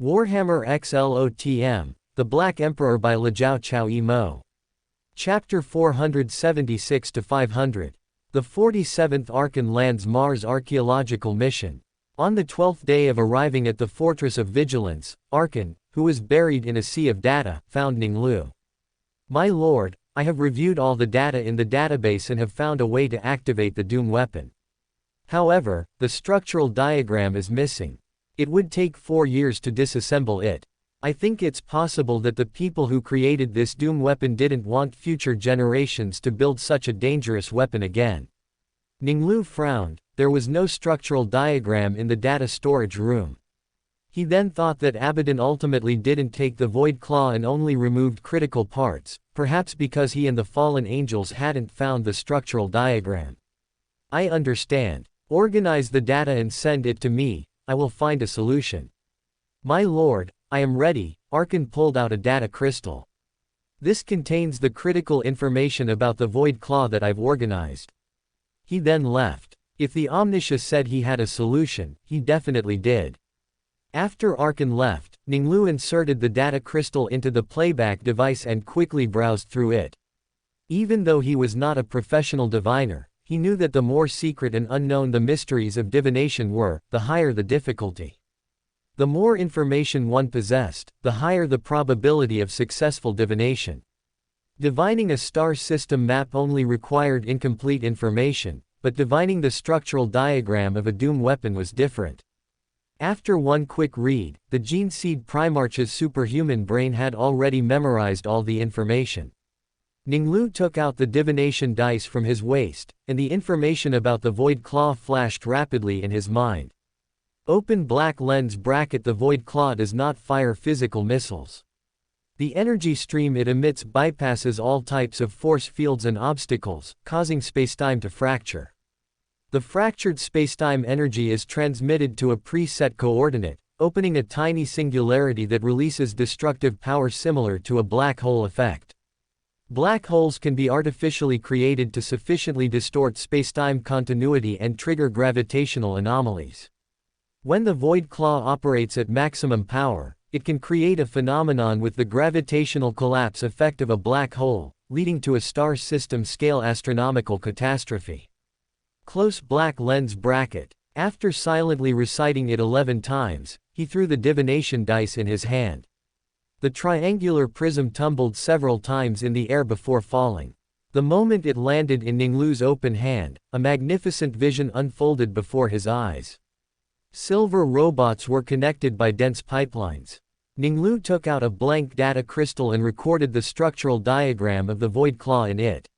Warhammer x LOTM, The Black Emperor by Jiao Chao Mo. Chapter 476-500. The 47th Archon lands Mars archaeological mission. On the 12th day of arriving at the Fortress of Vigilance, Archon, who was buried in a sea of data, found Ning Lu. My lord, I have reviewed all the data in the database and have found a way to activate the Doom weapon. However, the structural diagram is missing. It would take 4 years to disassemble it. I think it's possible that the people who created this Doom weapon didn't want future generations to build such a dangerous weapon again. Ning Lu frowned. There was no structural diagram in the data storage room. He then thought that Abaddon ultimately didn't take the Void Claw and only removed critical parts, perhaps because he and the fallen angels hadn't found the structural diagram. I understand. Organize the data and send it to me. I will find a solution. My lord, I am ready. Archon pulled out a data crystal. This contains the critical information about the Void Claw that I've organized. He then left. If the Omniscia said he had a solution, he definitely did. After Archon left, Ning Lu inserted the data crystal into the playback device and quickly browsed through it. Even though he was not a professional diviner, he knew that the more secret and unknown the mysteries of divination were, the higher the difficulty. The more information one possessed, the higher the probability of successful divination. Divining a star system map only required incomplete information, but divining the structural diagram of a Doom weapon was different. After one quick read, the Gene Seed Primarch's superhuman brain had already memorized all the information. Ning Lu took out the divination dice from his waist, and the information about the Void Claw flashed rapidly in his mind. Open black lens bracket. The Void Claw does not fire physical missiles. The energy stream it emits bypasses all types of force fields and obstacles, causing spacetime to fracture. The fractured spacetime energy is transmitted to a preset coordinate, opening a tiny singularity that releases destructive power similar to a black hole effect. Black holes can be artificially created to sufficiently distort spacetime continuity and trigger gravitational anomalies. When the Void Claw operates at maximum power, it can create a phenomenon with the gravitational collapse effect of a black hole, leading to a star system scale astronomical catastrophe. Close black lens bracket. After silently reciting it 11 times, he threw the divination dice in his hand. The triangular prism tumbled several times in the air before falling. The moment it landed in Ning Lu's open hand, a magnificent vision unfolded before his eyes. Silver robots were connected by dense pipelines. Ning Lu took out a blank data crystal and recorded the structural diagram of the Void Claw in it.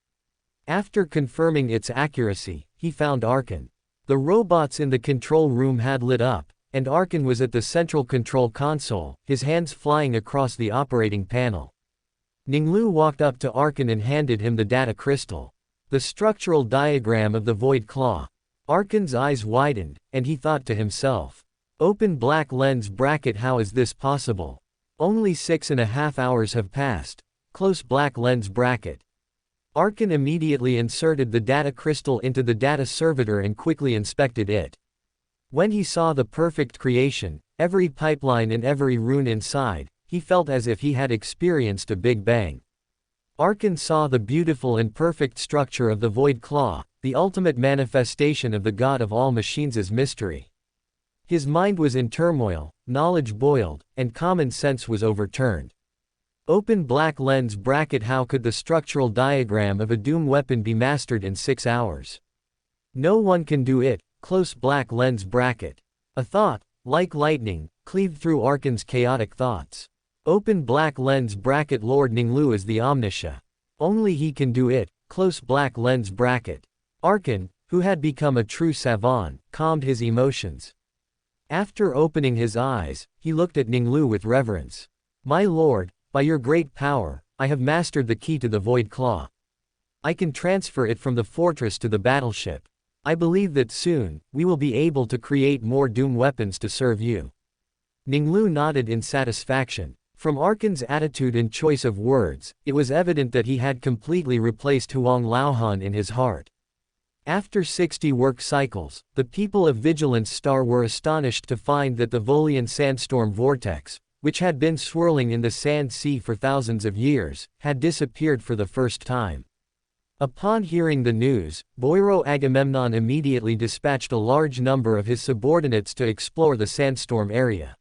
After confirming its accuracy, he found Archon. The robots in the control room had lit up, and Archon was at the central control console, his hands flying across the operating panel. Ning Lu walked up to Archon and handed him the data crystal. The structural diagram of the Void Claw. Archon's eyes widened, and he thought to himself. Open black lens bracket. How is this possible? Only 6.5 hours have passed. Close black lens bracket. Archon immediately inserted the data crystal into the data servitor and quickly inspected it. When he saw the perfect creation, every pipeline and every rune inside, he felt as if he had experienced a Big Bang. Archon saw the beautiful and perfect structure of the Void Claw, the ultimate manifestation of the God of all machines' mystery. His mind was in turmoil, knowledge boiled, and common sense was overturned. Open black lens bracket. How could the structural diagram of a Doom weapon be mastered in 6 hours? No one can do it. Close black lens bracket. A thought, like lightning, cleaved through Archon's chaotic thoughts. Open black lens bracket. Lord Ning Lu is the Omniscia. Only he can do it. Close black lens bracket. Archon, who had become a true savant, calmed his emotions. After opening his eyes, he looked at Ning Lu with reverence. My lord, by your great power, I have mastered the key to the Void Claw. I can transfer it from the fortress to the battleship. I believe that soon, we will be able to create more Doom weapons to serve you. Ning Lu nodded in satisfaction. From Archon's attitude and choice of words, it was evident that he had completely replaced Huang Laohan in his heart. After 60 work cycles, the people of Vigilance Star were astonished to find that the Volian sandstorm vortex, which had been swirling in the sand sea for thousands of years, had disappeared for the first time. Upon hearing the news, Boiro Agamemnon immediately dispatched a large number of his subordinates to explore the sandstorm area.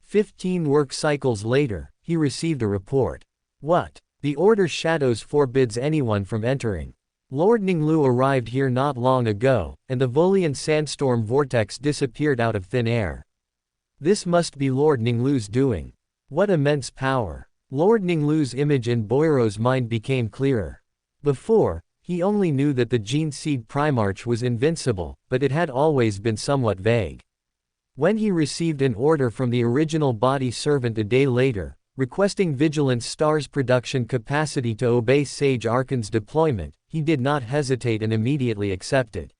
15 work cycles later, he received a report. What? The Order Shadows forbids anyone from entering. Lord Ning Lu arrived here not long ago, and the Volian sandstorm vortex disappeared out of thin air. This must be Lord Ning Lu's doing. What immense power! Lord Ning Lu's image in Boiro's mind became clearer. Before, he only knew that the Gene Seed Primarch was invincible, but it had always been somewhat vague. When he received an order from the original body servant a day later, requesting Vigilance Star's production capacity to obey Sage Arkan's deployment, he did not hesitate and immediately accepted.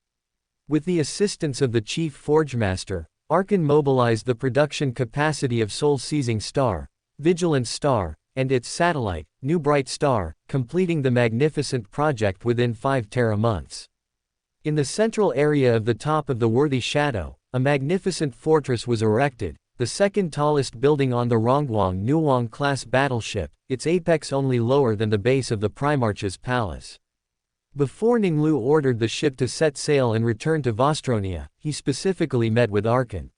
With the assistance of the Chief Forgemaster, Arkan mobilized the production capacity of Soul-Seizing Star, Vigilance Star, and its satellite, New Bright Star, completing the magnificent project within 5 Terra months. In the central area of the top of the Worthy Shadow, a magnificent fortress was erected, the second tallest building on the Rongguang Nuwang class battleship, its apex only lower than the base of the Primarch's palace. Before Ning Lu ordered the ship to set sail and return to Vostronia, he specifically met with Arkan.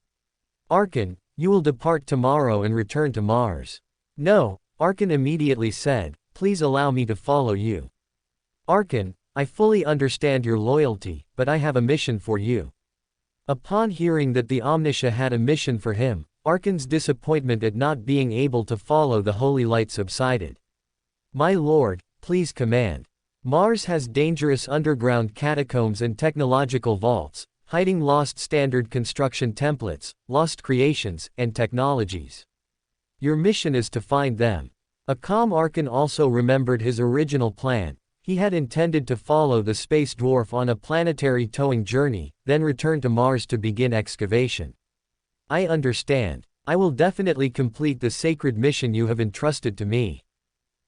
Arkan, you will depart tomorrow and return to Mars. No, Arkan immediately said, please allow me to follow you. Arkan, I fully understand your loyalty, but I have a mission for you. Upon hearing that the Omniscia had a mission for him, Arkan's disappointment at not being able to follow the holy light subsided. My lord, please command. Mars has dangerous underground catacombs and technological vaults, hiding lost standard construction templates, lost creations, and technologies. Your mission is to find them. A calm Arkan also remembered his original plan. He had intended to follow the space dwarf on a planetary towing journey, then return to Mars to begin excavation. I understand. I will definitely complete the sacred mission you have entrusted to me.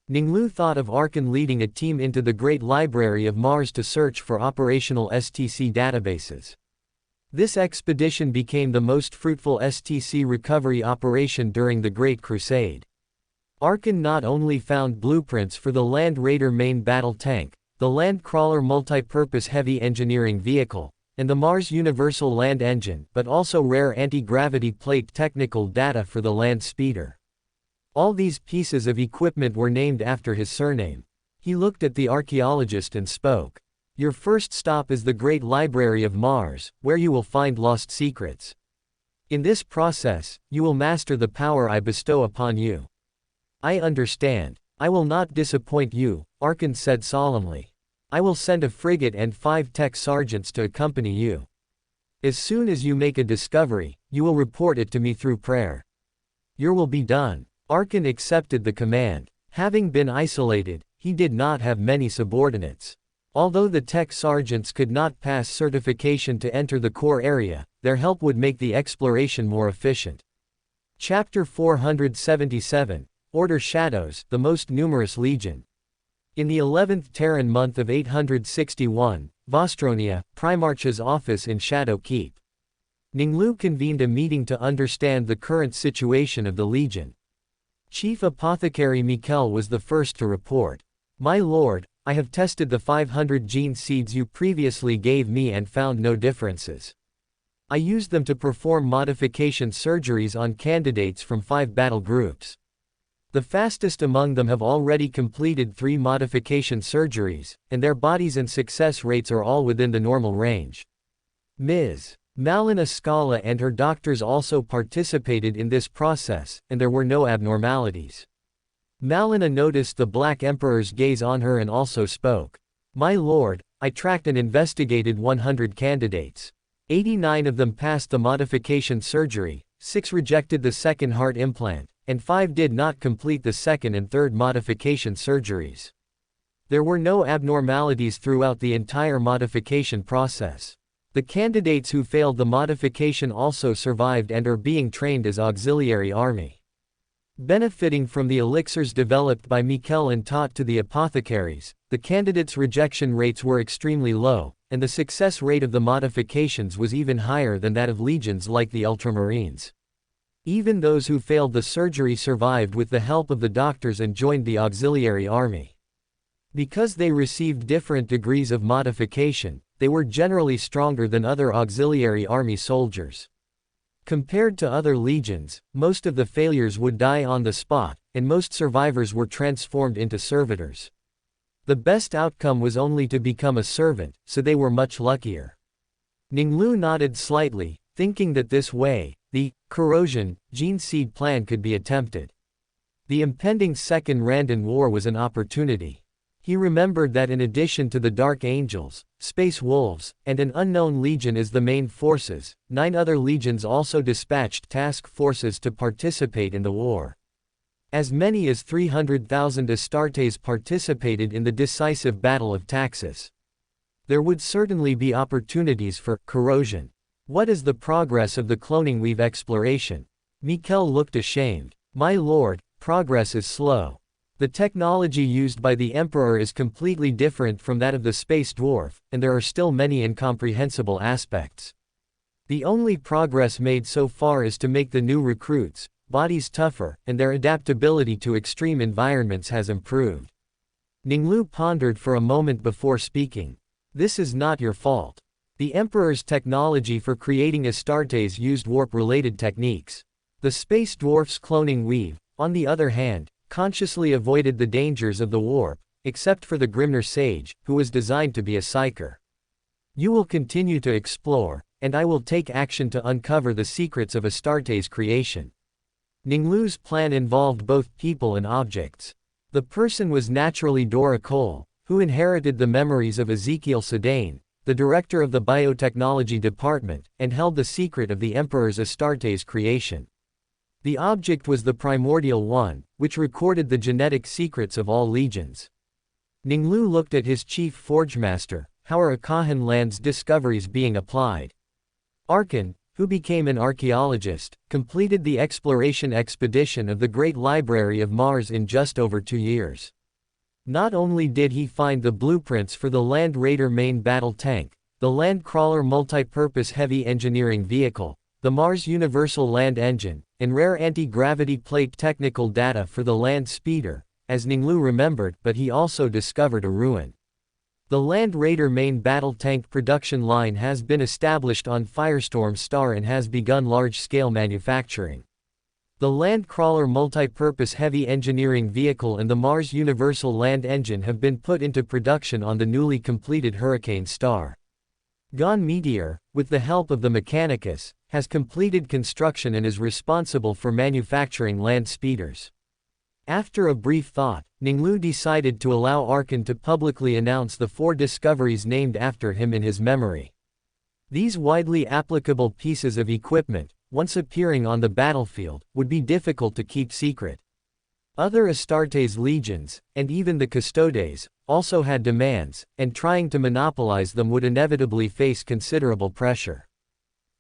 Ning Lu thought of Arkan leading a team into the Great Library of Mars to search for operational STC databases. This expedition became the most fruitful STC recovery operation during the Great Crusade. Arkan not only found blueprints for the Land Raider main battle tank, the Land Crawler multi-purpose heavy engineering vehicle, and the Mars Universal Land Engine, but also rare anti-gravity plate technical data for the Land Speeder. All these pieces of equipment were named after his surname. He looked at the archaeologist and spoke. Your first stop is the Great Library of Mars, where you will find lost secrets. In this process, you will master the power I bestow upon you. I understand. I will not disappoint you, Arkan said solemnly. I will send a frigate and 5 tech sergeants to accompany you. As soon as you make a discovery, you will report it to me through prayer. Your will be done. Arkan accepted the command. Having been isolated, he did not have many subordinates. Although the tech sergeants could not pass certification to enter the core area, their help would make the exploration more efficient. Chapter 477, Order Shadows, the most numerous legion. In the 11th Terran month of 861, Vostronia, Primarch's office in Shadow Keep. Ning Lu convened a meeting to understand the current situation of the legion. Chief Apothecary Mikel was the first to report. My lord, I have tested the 500 gene seeds you previously gave me and found no differences. I used them to perform modification surgeries on candidates from 5 battle groups. The fastest among them have already completed 3 modification surgeries, and their bodies and success rates are all within the normal range. Ms. Malina Scala and her doctors also participated in this process, and there were no abnormalities. Malina noticed the Black Emperor's gaze on her and also spoke. My lord, I tracked and investigated 100 candidates. 89 of them passed the modification surgery, 6 rejected the second heart implant, and 5 did not complete the second and third modification surgeries. There were no abnormalities throughout the entire modification process. The candidates who failed the modification also survived and are being trained as auxiliary army. Benefiting from the elixirs developed by Mikel and taught to the apothecaries, the candidates' rejection rates were extremely low, and the success rate of the modifications was even higher than that of legions like the Ultramarines. Even those who failed the surgery survived with the help of the doctors and joined the auxiliary army. Because they received different degrees of modification, they were generally stronger than other auxiliary army soldiers. Compared to other legions, most of the failures would die on the spot, and most survivors were transformed into servitors. The best outcome was only to become a servant, so they were much luckier. Ning Lu nodded slightly, thinking that this way, the corrosion gene seed plan could be attempted. The impending Second Randan War was an opportunity. He remembered that in addition to the Dark Angels, Space Wolves, and an unknown legion as the main forces, 9 other legions also dispatched task forces to participate in the war. As many as 300,000 Astartes participated in the decisive Battle of Taxis. There would certainly be opportunities for corrosion. What is the progress of the cloning weave exploration? Mikkel looked ashamed. My lord, progress is slow. The technology used by the Emperor is completely different from that of the Space Dwarf, and there are still many incomprehensible aspects. The only progress made so far is to make the new recruits' bodies tougher, and their adaptability to extreme environments has improved. Ning Lu pondered for a moment before speaking. This is not your fault. The Emperor's technology for creating Astartes used warp-related techniques. The Space Dwarf's cloning weave, on the other hand, consciously avoided the dangers of the warp, except for the Grimner Sage, who was designed to be a psyker. You will continue to explore, and I will take action to uncover the secrets of Astartes creation. Ning Lu's plan involved both people and objects. The person was naturally Dora Cole, who inherited the memories of Ezekiel Sedain, the director of the biotechnology department, and held the secret of the Emperor's Astartes creation. The object was the Primordial One, which recorded the genetic secrets of all legions. Ning Lu looked at his chief forgemaster. How are Akahan Land's discoveries being applied? Arkan, who became an archaeologist, completed the exploration expedition of the Great Library of Mars in just over 2 years. Not only did he find the blueprints for the Land Raider main battle tank, the Land Crawler multi-purpose heavy engineering vehicle, the Mars Universal Land Engine, and rare anti-gravity plate technical data for the Land Speeder, as Ning Lu remembered, but he also discovered a ruin. The Land Raider main battle tank production line has been established on Firestorm Star and has begun large-scale manufacturing. The Land Crawler multi-purpose heavy engineering vehicle and the Mars Universal Land Engine have been put into production on the newly completed Hurricane Star. Gon Meteor, with the help of the Mechanicus, has completed construction and is responsible for manufacturing land speeders. After a brief thought, Ning Lu decided to allow Arkan to publicly announce the 4 discoveries named after him in his memory. These widely applicable pieces of equipment, once appearing on the battlefield, would be difficult to keep secret. Other Astartes legions, and even the Custodes, also had demands, and trying to monopolize them would inevitably face considerable pressure.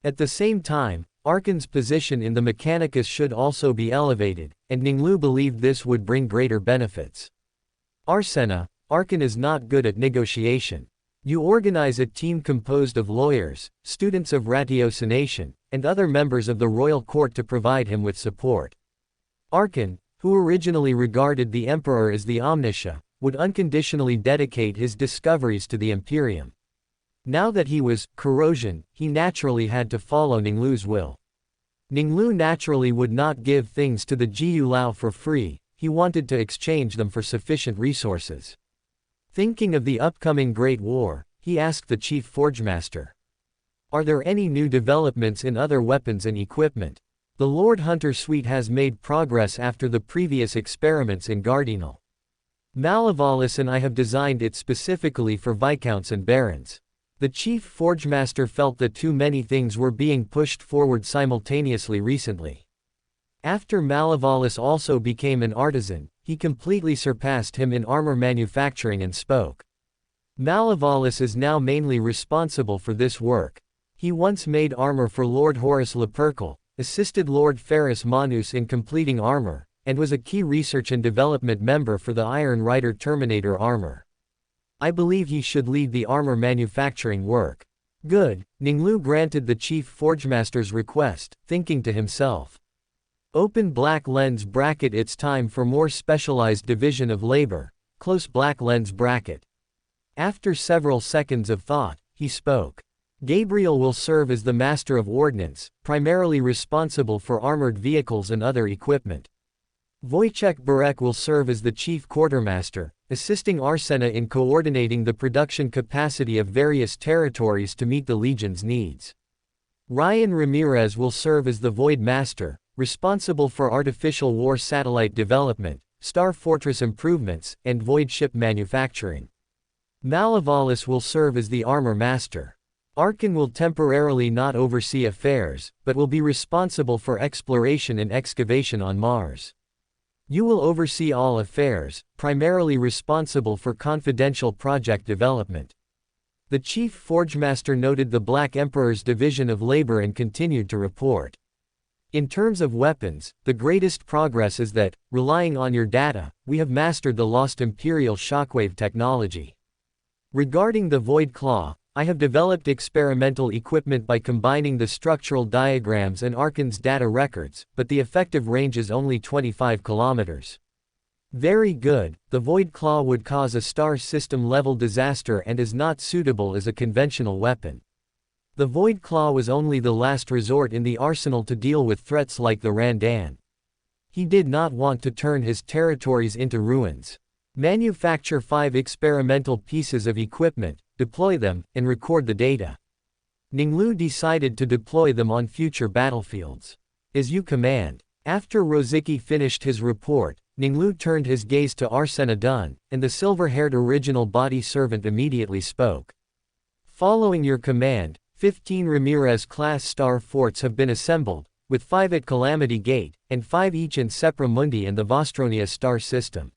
At the same time, Arkan's position in the Mechanicus should also be elevated, and Ning Lu believed this would bring greater benefits. Arsena, Arkan is not good at negotiation. You organize a team composed of lawyers, students of ratiocination, and other members of the royal court to provide him with support. Arkan, who originally regarded the Emperor as the Omniscia, would unconditionally dedicate his discoveries to the Imperium. Now that he was corrosion, he naturally had to follow Ning Lu's will. Ning Lu naturally would not give things to the Jiao Lao for free, he wanted to exchange them for sufficient resources. Thinking of the upcoming Great War, he asked the chief forgemaster. Are there any new developments in other weapons and equipment? The Lord Hunter suite has made progress after the previous experiments in Gardinal. Malevalis and I have designed it specifically for Viscounts and Barons. The chief forgemaster felt that too many things were being pushed forward simultaneously recently. After Malevalis also became an artisan, he completely surpassed him in armor manufacturing and spoke. Malevalis is now mainly responsible for this work. He once made armor for Lord Horus Lupercal, assisted Lord Ferrus Manus in completing armor, and was a key research and development member for the Iron Rider Terminator armor. I believe he should lead the armor manufacturing work. Good, Ning Lu granted the chief forgemaster's request, thinking to himself. Open black lens bracket. It's time for more specialized division of labor, close black lens bracket. After several seconds of thought, he spoke. Gabriel will serve as the Master of Ordnance, primarily responsible for armored vehicles and other equipment. Wojciech Burek will serve as the Chief Quartermaster, assisting Arsena in coordinating the production capacity of various territories to meet the Legion's needs. Ryan Ramirez will serve as the Void Master, responsible for artificial war satellite development, Star Fortress improvements, and Void ship manufacturing. Malavalis will serve as the Armor Master. Arkan will temporarily not oversee affairs, but will be responsible for exploration and excavation on Mars. You will oversee all affairs, primarily responsible for confidential project development. The Chief Forgemaster noted the Black Emperor's division of labor and continued to report. In terms of weapons, the greatest progress is that, relying on your data, we have mastered the lost Imperial shockwave technology. Regarding the Void Claw, I have developed experimental equipment by combining the structural diagrams and Arkan's data records, but the effective range is only 25 kilometers. Very good, the Void Claw would cause a star system level disaster and is not suitable as a conventional weapon. The Void Claw was only the last resort in the arsenal to deal with threats like the Randan. He did not want to turn his territories into ruins. Manufacture 5 experimental pieces of equipment, deploy them, and record the data. Ning Lu decided to deploy them on future battlefields. As you command. After Rosicky finished his report, Ning Lu turned his gaze to Arsena Dun, and the silver-haired original body servant immediately spoke. Following your command, 15 Ramirez-class star forts have been assembled, with 5 at Calamity Gate, and 5 each in Sepra Mundi and the Vostronia star system.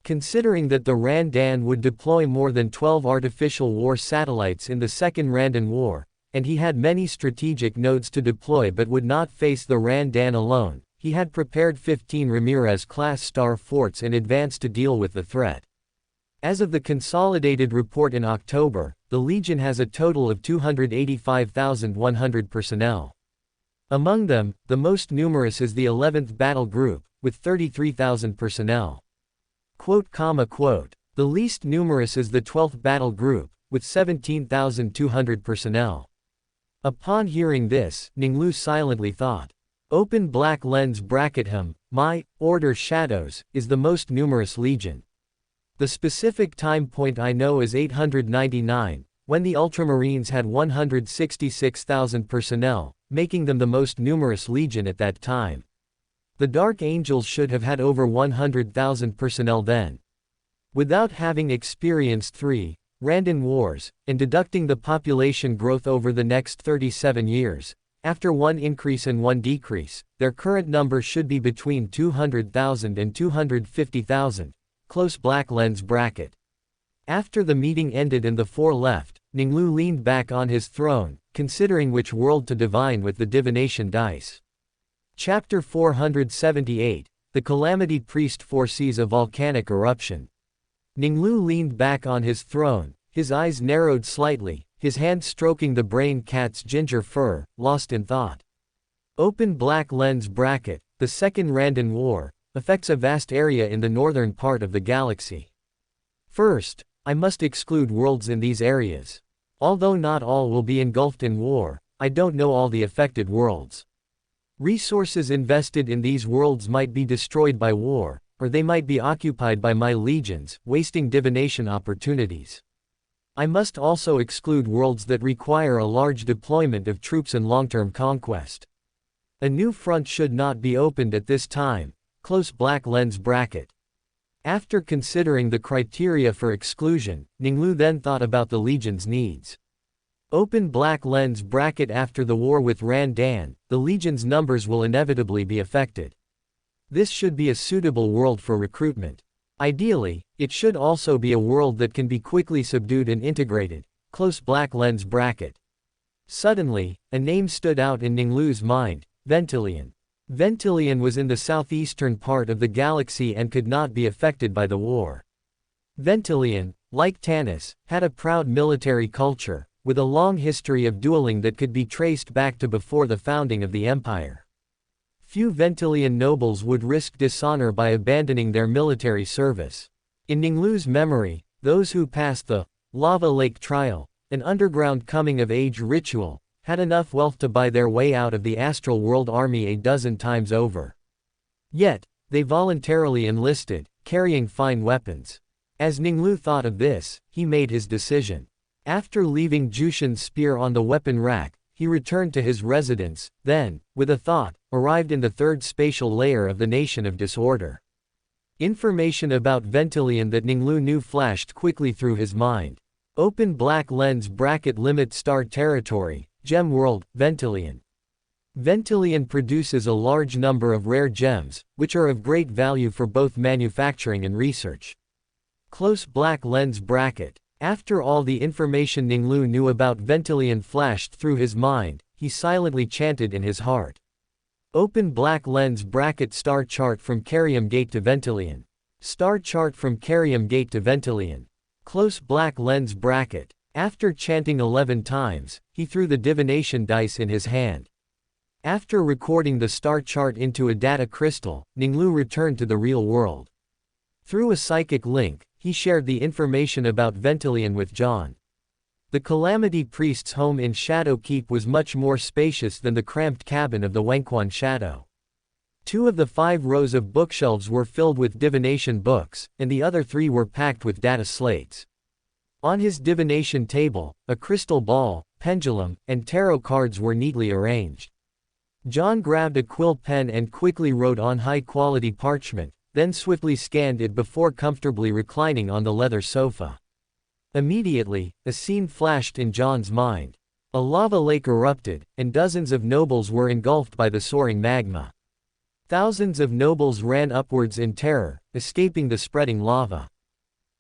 Considering that the Randan would deploy more than 12 artificial war satellites in the Second Randan War, and he had many strategic nodes to deploy but would not face the Randan alone, he had prepared 15 Ramirez-class star forts in advance to deal with the threat. As of the consolidated report in October, the Legion has a total of 285,100 personnel. Among them, the most numerous is the 11th Battle Group, with 33,000 personnel. The least numerous is the 12th Battle Group, with 17,200 personnel. Upon hearing this, Ning Lu silently thought. Open black lens bracket my Order Shadows, is the most numerous legion. The specific time point I know is 899, when the Ultramarines had 166,000 personnel, making them the most numerous legion at that time. The Dark Angels should have had over 100,000 personnel then. Without having experienced 3 Randan Wars, and deducting the population growth over the next 37 years, after 1 increase and 1 decrease, their current number should be between 200,000 and 250,000. Close black lens bracket. After the meeting ended and the 4 left, Ning Lu leaned back on his throne, considering which world to divine with the divination dice. Chapter 478, The Calamity Priest foresees a volcanic eruption. Ning Lu leaned back on his throne, his eyes narrowed slightly, his hand stroking the brain cat's ginger fur, lost in thought. Open black lens bracket, the Second Randan War, affects a vast area in the northern part of the galaxy. First, I must exclude worlds in these areas. Although not all will be engulfed in war, I don't know all the affected worlds. Resources invested in these worlds might be destroyed by war, or they might be occupied by my legions, wasting divination opportunities. I must also exclude worlds that require a large deployment of troops and long-term conquest. A new front should not be opened at this time. Close black lens bracket. After considering the criteria for exclusion, Ning Lu then thought about the Legion's needs. Open black lens bracket. After the war with Randan, the Legion's numbers will inevitably be affected. This should be a suitable world for recruitment. Ideally, it should also be a world that can be quickly subdued and integrated. Close black lens bracket. Suddenly, a name stood out in Ning Lu's mind, Ventilian. Ventilian was in the southeastern part of the galaxy and could not be affected by the war. Ventilian, like Tanis, had a proud military culture, with a long history of dueling that could be traced back to before the founding of the empire. Few Ventilian nobles would risk dishonor by abandoning their military service. In Ning Lu's memory, those who passed the Lava Lake Trial, an underground coming-of-age ritual, had enough wealth to buy their way out of the astral world army a dozen times over. Yet, they voluntarily enlisted, carrying fine weapons. As Ning Lu thought of this, he made his decision. After leaving Jushin's spear on the weapon rack, he returned to his residence, then, with a thought, arrived in the third spatial layer of the Nation of Disorder. Information about Ventilian that Ning Lu knew flashed quickly through his mind. Open black lens bracket limit star territory, gem world, Ventilian. Ventilian produces a large number of rare gems, which are of great value for both manufacturing and research. Close black lens bracket. After all the information Ning Lu knew about Ventilian flashed through his mind, he silently chanted in his heart. Open black lens bracket star chart from Carium Gate to Ventilian. Star chart from Carium Gate to Ventilian. Close black lens bracket. After chanting 11 times, he threw the divination dice in his hand. After recording the star chart into a data crystal, Ning Lu returned to the real world. Through a psychic link, he shared the information about Ventilian with John. The Calamity Priest's home in Shadow Keep was much more spacious than the cramped cabin of the Wenquan Shadow. 2 of the 5 rows of bookshelves were filled with divination books, and the other 3 were packed with data slates. On his divination table, a crystal ball, pendulum, and tarot cards were neatly arranged. John grabbed a quill pen and quickly wrote on high-quality parchment, then swiftly scanned it before comfortably reclining on the leather sofa. Immediately, a scene flashed in John's mind. A lava lake erupted, and dozens of nobles were engulfed by the soaring magma. Thousands of nobles ran upwards in terror, escaping the spreading lava.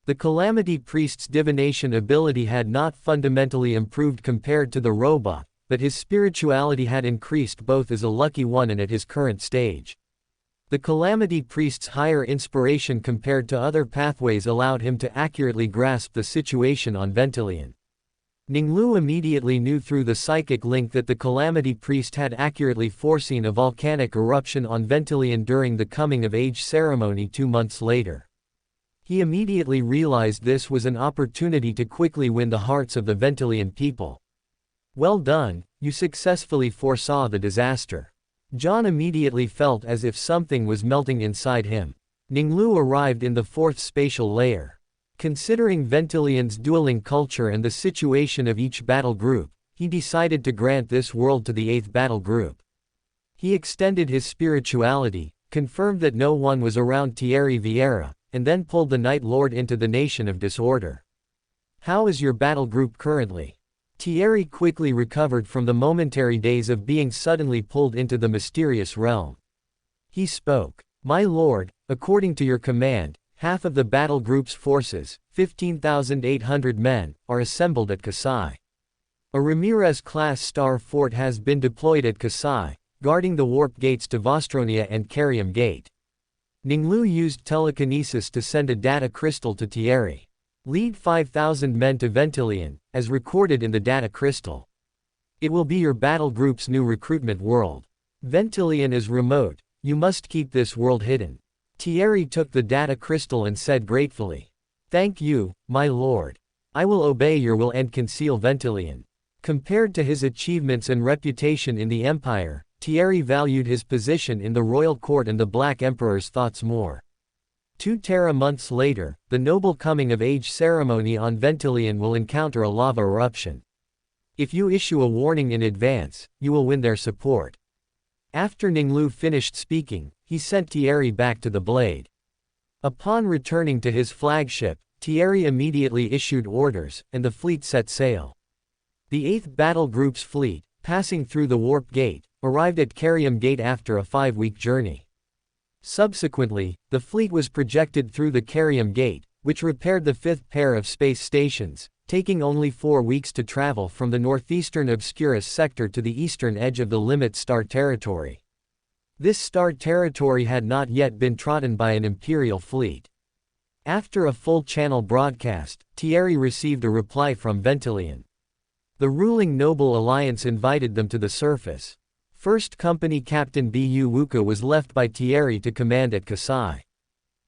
The Calamity Priest's divination ability had not fundamentally improved compared to the robot, but his spirituality had increased both as a lucky one and at his current stage. The Calamity Priest's higher inspiration compared to other pathways allowed him to accurately grasp the situation on Ventilian. Ning Lu immediately knew through the psychic link that the Calamity Priest had accurately foreseen a volcanic eruption on Ventilian during the coming-of-age ceremony 2 months later. He immediately realized this was an opportunity to quickly win the hearts of the Ventilian people. Well done, you successfully foresaw the disaster. John immediately felt as if something was melting inside him. Ning Lu arrived in the 4th spatial layer. Considering Ventilian's dueling culture and the situation of each battle group, he decided to grant this world to the 8th battle group. He extended his spirituality, confirmed that no one was around Thierry Vieira, and then pulled the Night Lord into the Nation of Disorder. How is your battle group currently? Thierry quickly recovered from the momentary daze of being suddenly pulled into the mysterious realm. He spoke. My lord, according to your command, half of the battle group's forces, 15,800 men, are assembled at Kasai. A Ramirez-class star fort has been deployed at Kasai, guarding the warp gates to Vostronia and Carium Gate. Ning Lu used telekinesis to send a data crystal to Thierry. Lead 5,000 men to Ventilian, as recorded in the data crystal. It will be your battle group's new recruitment world. Ventilian is remote, you must keep this world hidden. Thierry took the data crystal and said gratefully. Thank you, my lord. I will obey your will and conceal Ventilian. Compared to his achievements and reputation in the Empire, Thierry valued his position in the royal court and the Black Emperor's thoughts more. 2 Terra months later, the noble coming-of-age ceremony on Ventilian will encounter a lava eruption. If you issue a warning in advance, you will win their support. After Ning Lu finished speaking, he sent Thierry back to the Blade. Upon returning to his flagship, Thierry immediately issued orders, and the fleet set sail. The 8th Battle Group's fleet, passing through the Warp Gate, arrived at Carium Gate after a 5-week journey. Subsequently, the fleet was projected through the Carium Gate, which repaired the 5th pair of space stations, taking only 4 weeks to travel from the northeastern Obscurus sector to the eastern edge of the Limit Star territory. This star territory had not yet been trodden by an Imperial fleet. After a full channel broadcast, Thierry received a reply from Ventilian. The ruling noble alliance invited them to the surface. First Company Captain Bu Wuka was left by Thierry to command at Kasai.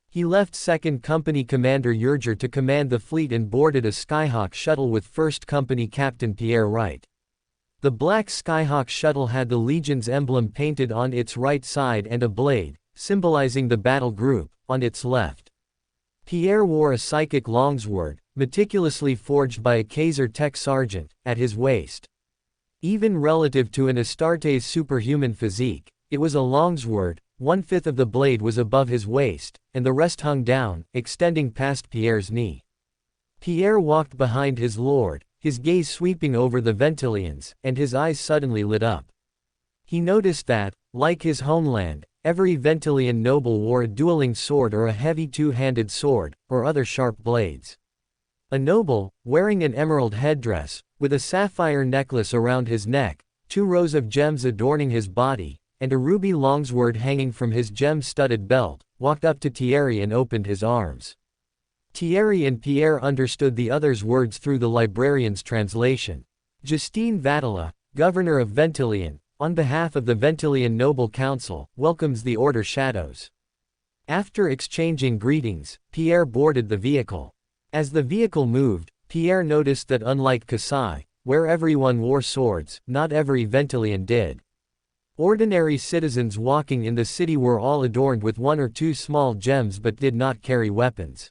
He left 2nd Company Commander Yerger to command the fleet and boarded a Skyhawk shuttle with 1st Company Captain Pierre Wright. The black Skyhawk shuttle had the Legion's emblem painted on its right side and a blade, symbolizing the battle group, on its left. Pierre wore a psychic longsword, meticulously forged by a Kaiser Tech sergeant, at his waist. Even relative to an Astarte's superhuman physique, it was a longsword. 1/5 of the blade was above his waist, and the rest hung down, extending past Pierre's knee. Pierre walked behind his lord, his gaze sweeping over the Ventilians, and his eyes suddenly lit up. He noticed that, like his homeland, every Ventilian noble wore a dueling sword or a heavy two-handed sword, or other sharp blades. A noble, wearing an emerald headdress, with a sapphire necklace around his neck, 2 rows of gems adorning his body, and a ruby longsword hanging from his gem-studded belt, walked up to Thierry and opened his arms. Thierry and Pierre understood the other's words through the librarian's translation. Justine Vatala, governor of Ventilian, on behalf of the Ventilian Noble Council, welcomes the Order Shadows. After exchanging greetings, Pierre boarded the vehicle. As the vehicle moved, Pierre noticed that unlike Kasai, where everyone wore swords, not every Ventilian did. Ordinary citizens walking in the city were all adorned with 1 or 2 small gems but did not carry weapons.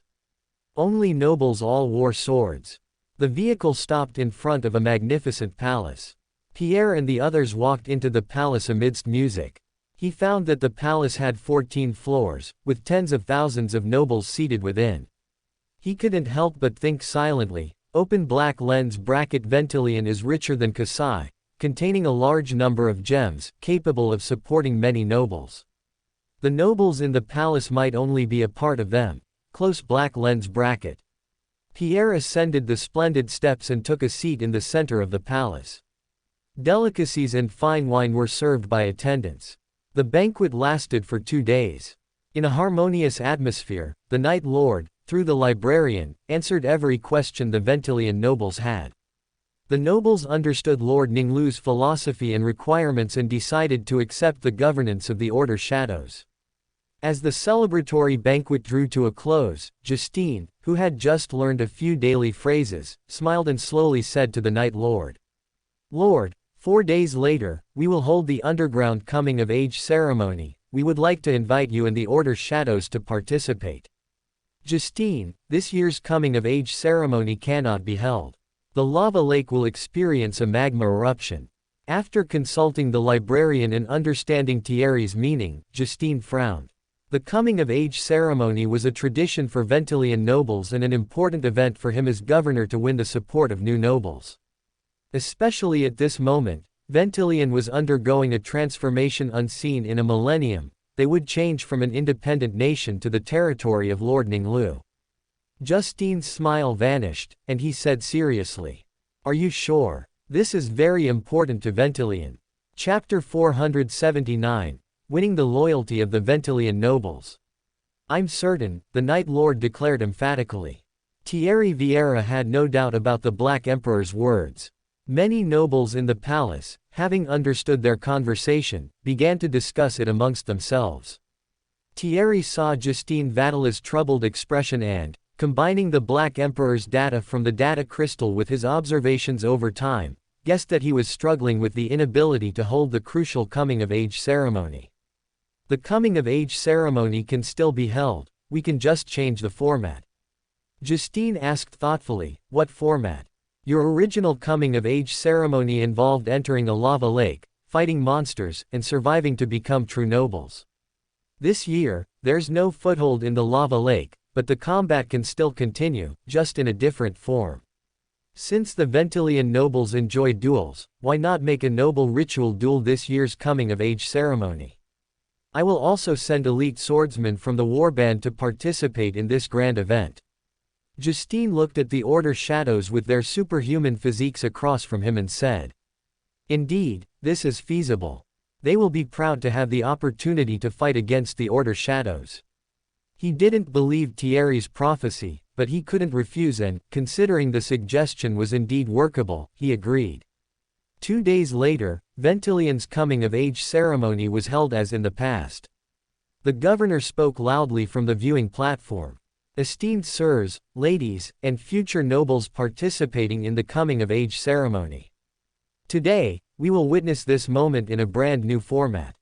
Only nobles all wore swords. The vehicle stopped in front of a magnificent palace. Pierre and the others walked into the palace amidst music. He found that the palace had 14 floors, with tens of thousands of nobles seated within. He couldn't help but think silently, open black lens bracket Ventilian is richer than Kasai, containing a large number of gems, capable of supporting many nobles. The nobles in the palace might only be a part of them. Close black lens bracket. Pierre ascended the splendid steps and took a seat in the center of the palace. Delicacies and fine wine were served by attendants. The banquet lasted for 2 days. In a harmonious atmosphere, the Night Lord, through the librarian, answered every question the Ventilian nobles had. The nobles understood Lord Ning Lu's philosophy and requirements and decided to accept the governance of the Order Shadows. As the celebratory banquet drew to a close, Justine, who had just learned a few daily phrases, smiled and slowly said to the Night Lord, "Lord, 4 days later, we will hold the underground coming-of-age ceremony. We would like to invite you and the Order Shadows to participate." Justine, this year's coming-of-age ceremony cannot be held. The lava lake will experience a magma eruption. After consulting the librarian and understanding Thierry's meaning, Justine frowned. The coming-of-age ceremony was a tradition for Ventilian nobles and an important event for him as governor to win the support of new nobles. Especially at this moment, Ventilian was undergoing a transformation unseen in a millennium. They would change from an independent nation to the territory of Lord Ning Lu. Justine's smile vanished, and he said seriously, "Are you sure? This is very important to Ventilian." Chapter 479, Winning the Loyalty of the Ventilian Nobles. "I'm certain," the Night Lord declared emphatically. Thierry Vieira had no doubt about the Black Emperor's words. Many nobles in the palace, having understood their conversation, began to discuss it amongst themselves. Thierry saw Justine Vatala's troubled expression and, combining the Black Emperor's data from the data crystal with his observations over time, guessed that he was struggling with the inability to hold the crucial coming-of-age ceremony. "The coming-of-age ceremony can still be held, we can just change the format." Justine asked thoughtfully, "What format?" "Your original coming-of-age ceremony involved entering a lava lake, fighting monsters, and surviving to become true nobles. This year, there's no foothold in the lava lake, but the combat can still continue, just in a different form. Since the Ventilian nobles enjoy duels, why not make a noble ritual duel this year's coming-of-age ceremony? I will also send elite swordsmen from the warband to participate in this grand event." Justine looked at the Order Shadows with their superhuman physiques across from him and said, "Indeed, this is feasible. They will be proud to have the opportunity to fight against the Order Shadows." He didn't believe Thierry's prophecy, but he couldn't refuse and, considering the suggestion was indeed workable, he agreed. 2 days later, Ventilian's coming-of-age ceremony was held as in the past. The governor spoke loudly from the viewing platform. Esteemed sirs, ladies, and future nobles participating in the coming-of-age ceremony. Today, we will witness this moment in a brand new format.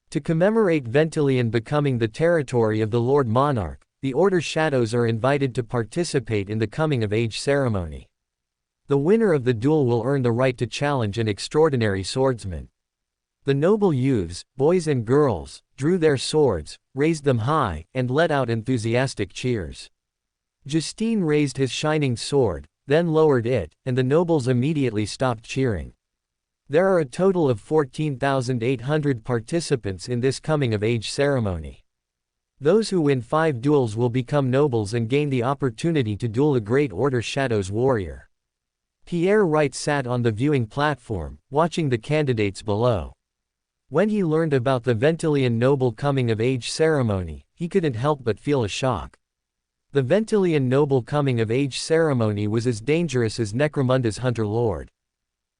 To commemorate Ventilian becoming the territory of the Lord Monarch, the Order Shadows are invited to participate in the coming-of-age ceremony. The winner of the duel will earn the right to challenge an extraordinary swordsman. The noble youths, boys and girls, drew their swords, raised them high, and let out enthusiastic cheers. Justine raised his shining sword, then lowered it, and the nobles immediately stopped cheering. There are a total of 14,800 participants in this coming-of-age ceremony. Those who win 5 duels will become nobles and gain the opportunity to duel a Great Order Shadows warrior. Pierre Wright sat on the viewing platform, watching the candidates below. When he learned about the Ventilian noble coming-of-age ceremony, he couldn't help but feel a shock. The Ventilian noble coming-of-age ceremony was as dangerous as Necromunda's Hunter Lord.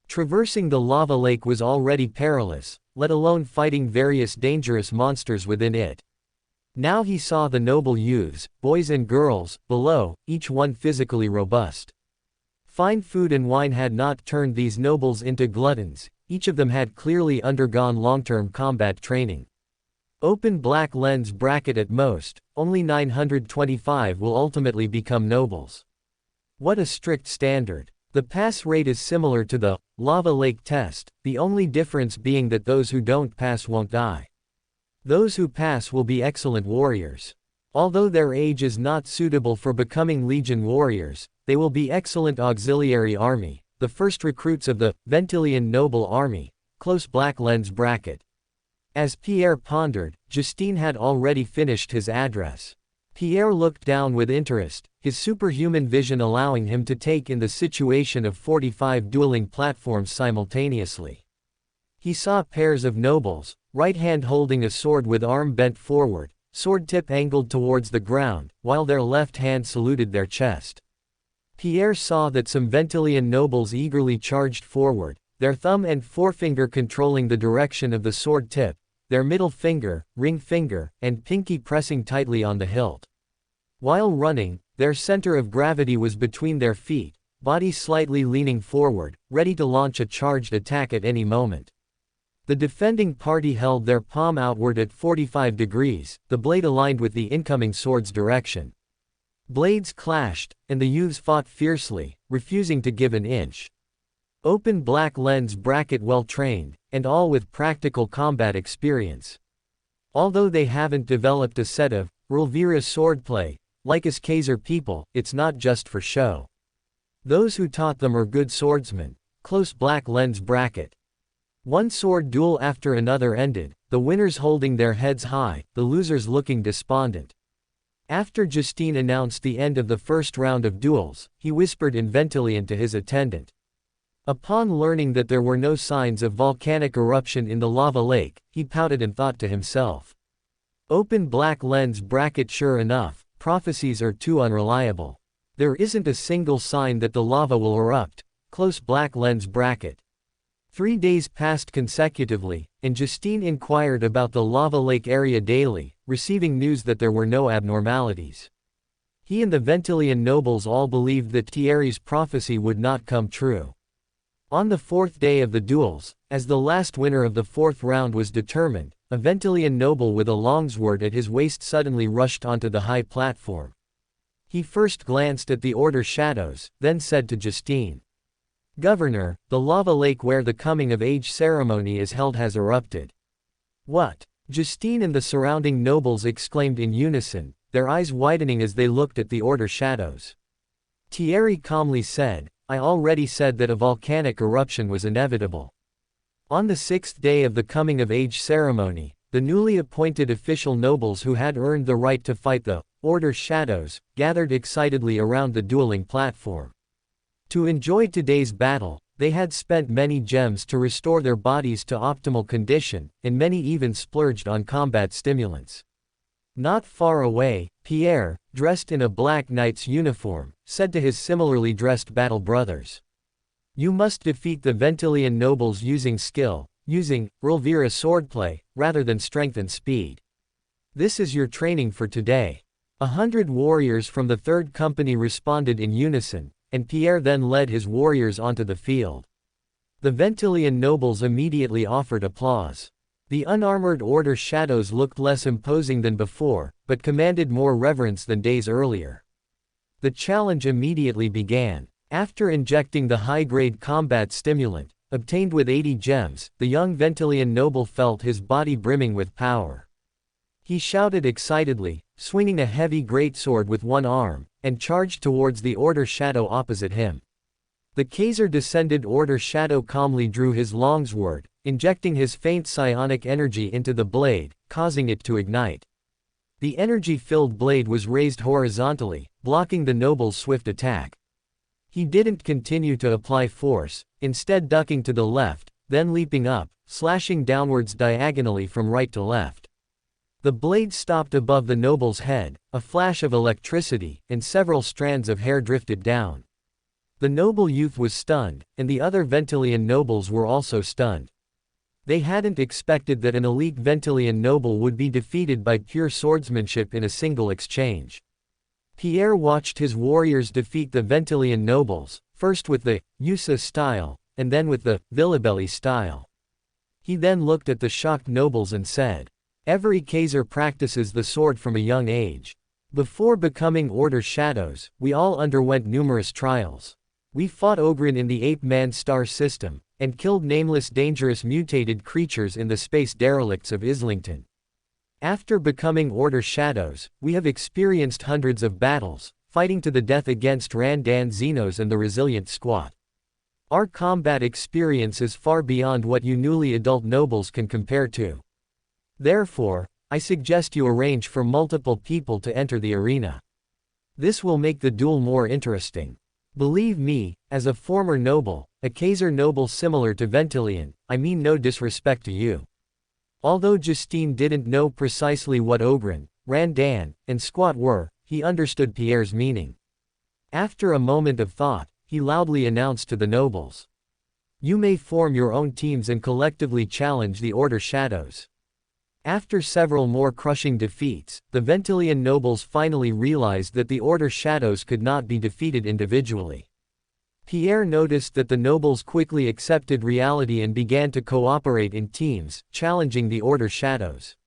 Traversing the lava lake was already perilous, let alone fighting various dangerous monsters within it. Now he saw the noble youths, boys and girls, below, each one physically robust. Fine food and wine had not turned these nobles into gluttons, each of them had clearly undergone long-term combat training. Open black lens bracket at most, only 925 will ultimately become nobles. What a strict standard. The pass rate is similar to the lava lake test, the only difference being that those who don't pass won't die. Those who pass will be excellent warriors. Although their age is not suitable for becoming Legion warriors, they will be excellent auxiliary army, the first recruits of the Ventilian noble army, close black lens bracket. As Pierre pondered, Justine had already finished his address. Pierre looked down with interest, his superhuman vision allowing him to take in the situation of 45 dueling platforms simultaneously. He saw pairs of nobles, right hand holding a sword with arm bent forward, sword tip angled towards the ground, while their left hand saluted their chest. Pierre saw that some Ventilian nobles eagerly charged forward, their thumb and forefinger controlling the direction of the sword tip, their middle finger, ring finger, and pinky pressing tightly on the hilt. While running, their center of gravity was between their feet, body slightly leaning forward, ready to launch a charged attack at any moment. The defending party held their palm outward at 45 degrees, the blade aligned with the incoming sword's direction. Blades clashed, and the youths fought fiercely, refusing to give an inch. Open black lens bracket well trained, and all with practical combat experience. Although they haven't developed a set of Rulvira swordplay, like us Kaiser people, it's not just for show. Those who taught them are good swordsmen. Close black lens bracket. One sword duel after another ended, the winners holding their heads high, the losers looking despondent. After Justine announced the end of the first round of duels, he whispered in Ventilian to his attendant. Upon learning that there were no signs of volcanic eruption in the lava lake, he pouted and thought to himself. Open black lens bracket. Sure enough, prophecies are too unreliable. There isn't a single sign that the lava will erupt. Close black lens bracket. 3 days passed consecutively, and Justine inquired about the lava lake area daily, receiving news that there were no abnormalities. He and the Ventilian nobles all believed that Thierry's prophecy would not come true. On the 4th day of the duels, as the last winner of the 4th round was determined, a Ventilian noble with a longsword at his waist suddenly rushed onto the high platform. He first glanced at the Order Shadows, then said to Justine. Governor, the lava lake where the coming-of-age ceremony is held has erupted. What? Justine and the surrounding nobles exclaimed in unison, their eyes widening as they looked at the Order Shadows. Thierry calmly said, I already said that a volcanic eruption was inevitable. On the 6th day of the coming-of-age ceremony, the newly appointed official nobles who had earned the right to fight the Order Shadows gathered excitedly around the dueling platform. To enjoy today's battle, they had spent many gems to restore their bodies to optimal condition, and many even splurged on combat stimulants. Not far away, Pierre, dressed in a black knight's uniform, said to his similarly dressed battle brothers. You must defeat the Ventilian nobles using skill, using Rulvira swordplay, rather than strength and speed. This is your training for today. 100 warriors from the 3rd Company responded in unison, and Pierre then led his warriors onto the field. The Ventilian nobles immediately offered applause. The unarmored Order shadows looked less imposing than before, but commanded more reverence than days earlier. The challenge immediately began. After injecting the high-grade combat stimulant, obtained with 80 gems, the young Ventilian noble felt his body brimming with power. He shouted excitedly, swinging a heavy greatsword with one arm, and charged towards the Order shadow opposite him. The Kaiser-descended Order shadow calmly drew his longsword, injecting his faint psionic energy into the blade, causing it to ignite. The energy-filled blade was raised horizontally, blocking the noble's swift attack. He didn't continue to apply force, instead ducking to the left, then leaping up, slashing downwards diagonally from right to left. The blade stopped above the noble's head, a flash of electricity, and several strands of hair drifted down. The noble youth was stunned, and the other Ventilian nobles were also stunned. They hadn't expected that an elite Ventilian noble would be defeated by pure swordsmanship in a single exchange. Pierre watched his warriors defeat the Ventilian nobles, first with the Yusa style, and then with the Villabelli style. He then looked at the shocked nobles and said, "Every Kaiser practices the sword from a young age. Before becoming Order shadows, we all underwent numerous trials. We fought Ogryn in the Ape-Man star system, and killed nameless dangerous mutated creatures in the space derelicts of Islington. After becoming Order shadows, we have experienced hundreds of battles, fighting to the death against Randan Xenos and the resilient squat. Our combat experience is far beyond what you newly adult nobles can compare to. Therefore, I suggest you arrange for multiple people to enter the arena. This will make the duel more interesting. Believe me, as a former noble, a Kaiser noble similar to Ventilian, I mean no disrespect to you." Although Justine didn't know precisely what Ogryn, Randan, and Squat were, he understood Pierre's meaning. After a moment of thought, he loudly announced to the nobles, "You may form your own teams and collectively challenge the Order shadows." After several more crushing defeats, the Ventilian nobles finally realized that the Order shadows could not be defeated individually. Pierre noticed that the nobles quickly accepted reality and began to cooperate in teams, challenging the Order shadows.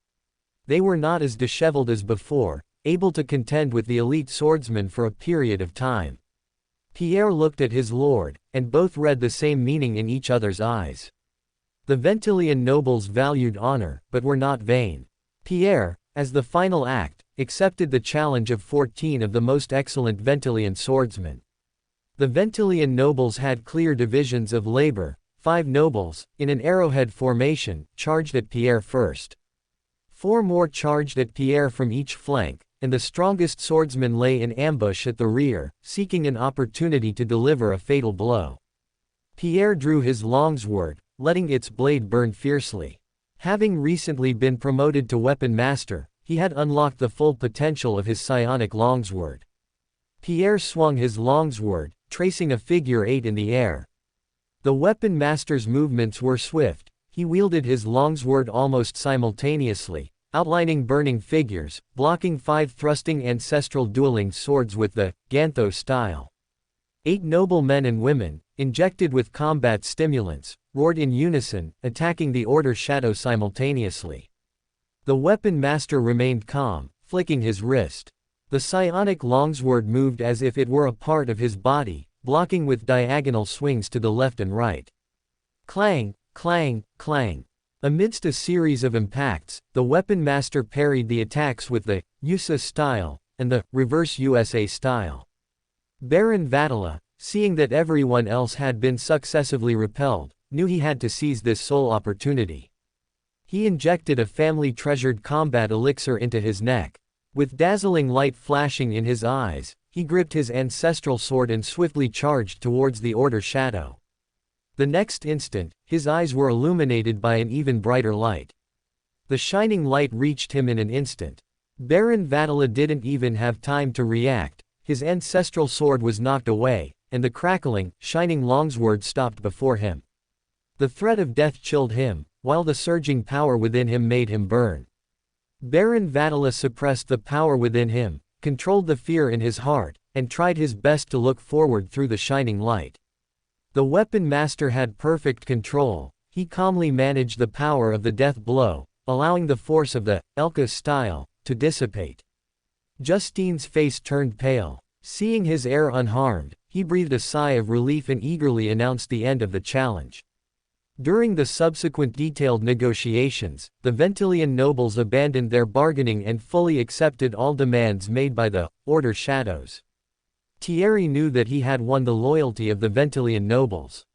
They were not as disheveled as before, able to contend with the elite swordsmen for a period of time. Pierre looked at his lord, and both read the same meaning in each other's eyes. The Ventilian nobles valued honor, but were not vain. Pierre, as the final act, accepted the challenge of 14 of the most excellent Ventilian swordsmen. The Ventilian nobles had clear divisions of labor. 5 nobles, in an arrowhead formation, charged at Pierre first. 4 more charged at Pierre from each flank, and the strongest swordsman lay in ambush at the rear, seeking an opportunity to deliver a fatal blow. Pierre drew his longsword, letting its blade burn fiercely. Having recently been promoted to weapon master, he had unlocked the full potential of his psionic longsword. Pierre swung his longsword, tracing a figure 8 in the air. The weapon master's movements were swift. He wielded his longsword almost simultaneously, outlining burning figures, blocking 5 thrusting ancestral dueling swords with the Gantho style. 8 noble men and women, injected with combat stimulants, roared in unison, attacking the Order shadow simultaneously. The weapon master remained calm, flicking his wrist. The psionic longsword moved as if it were a part of his body, blocking with diagonal swings to the left and right. Clang, clang, clang. Amidst a series of impacts, the weapon master parried the attacks with the USA style and the reverse USA style. Baron Vatala, seeing that everyone else had been successively repelled, knew he had to seize this sole opportunity. He injected a family-treasured combat elixir into his neck. With dazzling light flashing in his eyes, he gripped his ancestral sword and swiftly charged towards the Order shadow. The next instant, his eyes were illuminated by an even brighter light. The shining light reached him in an instant. Baron Vatala didn't even have time to react. His ancestral sword was knocked away, and the crackling, shining longsword stopped before him. The threat of death chilled him, while the surging power within him made him burn. Baron Vatala suppressed the power within him, controlled the fear in his heart, and tried his best to look forward through the shining light. The weapon master had perfect control. He calmly managed the power of the death blow, allowing the force of the Elka style to dissipate. Justine's face turned pale. Seeing his heir unharmed, he breathed a sigh of relief and eagerly announced the end of the challenge. During the subsequent detailed negotiations, the Ventilian nobles abandoned their bargaining and fully accepted all demands made by the Order Shadows. Thierry knew that he had won the loyalty of the Ventilian nobles.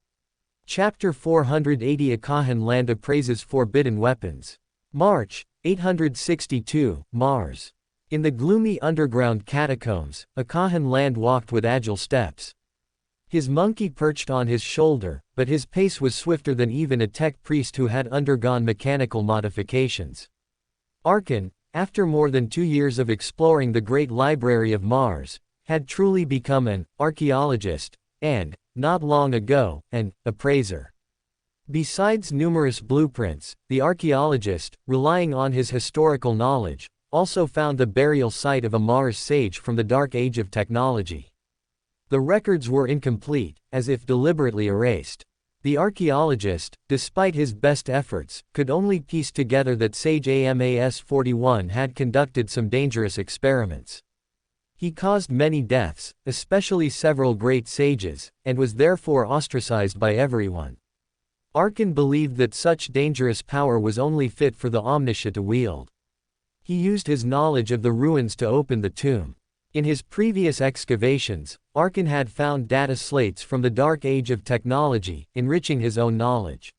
Chapter 480 Akahan Land appraises forbidden weapons. March, 862, Mars. In the gloomy underground catacombs, Akahan Land walked with agile steps. His monkey perched on his shoulder, but his pace was swifter than even a tech priest who had undergone mechanical modifications. Arkan, after more than 2 years of exploring the Great Library of Mars, had truly become an archaeologist, and, not long ago, an appraiser. Besides numerous blueprints, the archaeologist, relying on his historical knowledge, also found the burial site of a Mars sage from the Dark Age of technology. The records were incomplete, as if deliberately erased. The archaeologist, despite his best efforts, could only piece together that Sage AMAS-41 had conducted some dangerous experiments. He caused many deaths, especially several great sages, and was therefore ostracized by everyone. Arkan believed that such dangerous power was only fit for the Omniscia to wield. He used his knowledge of the ruins to open the tomb. In his previous excavations, Arkan had found data slates from the Dark Age of technology, enriching his own knowledge.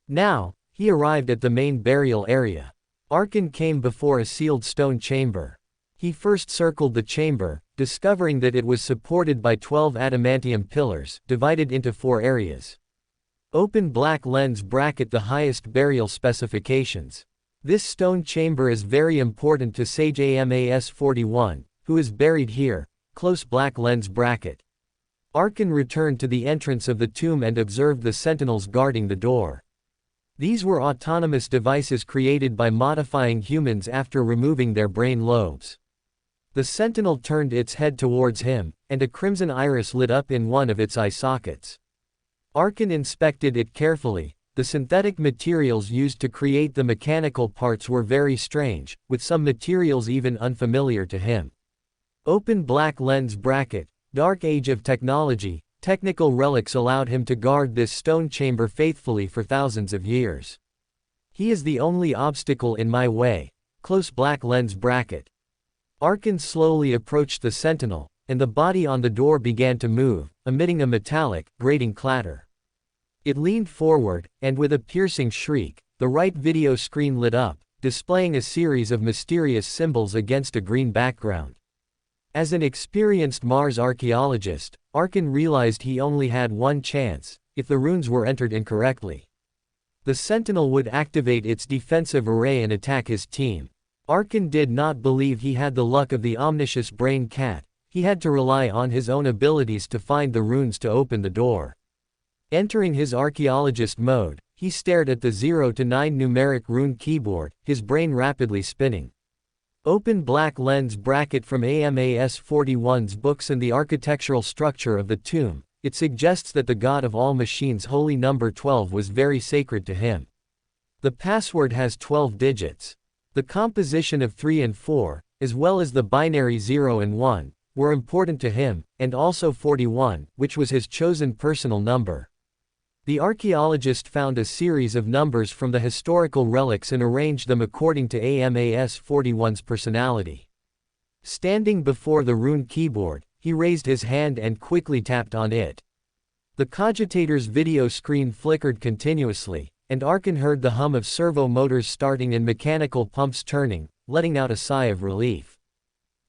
Now, he arrived at the main burial area. Arkan came before a sealed stone chamber. He first circled the chamber, discovering that it was supported by 12 adamantium pillars, divided into 4 areas. Open black lens bracket the highest burial specifications. This stone chamber is very important to Sage AMAS-41, who is buried here, close black lens bracket. Arkan returned to the entrance of the tomb and observed the sentinels guarding the door. These were autonomous devices created by modifying humans after removing their brain lobes. The sentinel turned its head towards him, and a crimson iris lit up in one of its eye sockets. Arkan inspected it carefully. The synthetic materials used to create the mechanical parts were very strange, with some materials even unfamiliar to him. Open black lens bracket, Dark Age of technology, technical relics allowed him to guard this stone chamber faithfully for thousands of years. He is the only obstacle in my way, close black lens bracket. Arkan slowly approached the sentinel, and the body on the door began to move, emitting a metallic, grating clatter. It leaned forward, and with a piercing shriek, the right video screen lit up, displaying a series of mysterious symbols against a green background. As an experienced Mars archaeologist, Arkan realized he only had one chance, if the runes were entered incorrectly. The Sentinel would activate its defensive array and attack his team. Arkan did not believe he had the luck of the omniscious brain cat. He had to rely on his own abilities to find the runes to open the door. Entering his archaeologist mode, he stared at the 0 to 9 numeric rune keyboard, his brain rapidly spinning. Open black lens bracket from AMAS-41's books and the architectural structure of the tomb. It suggests that the god of all machines holy number 12 was very sacred to him. The password has 12 digits. The composition of 3 and 4, as well as the binary 0 and 1, were important to him, and also 41, which was his chosen personal number. The archaeologist found a series of numbers from the historical relics and arranged them according to AMAS-41's personality. Standing before the rune keyboard, he raised his hand and quickly tapped on it. The cogitator's video screen flickered continuously, and Arkan heard the hum of servo motors starting and mechanical pumps turning, letting out a sigh of relief.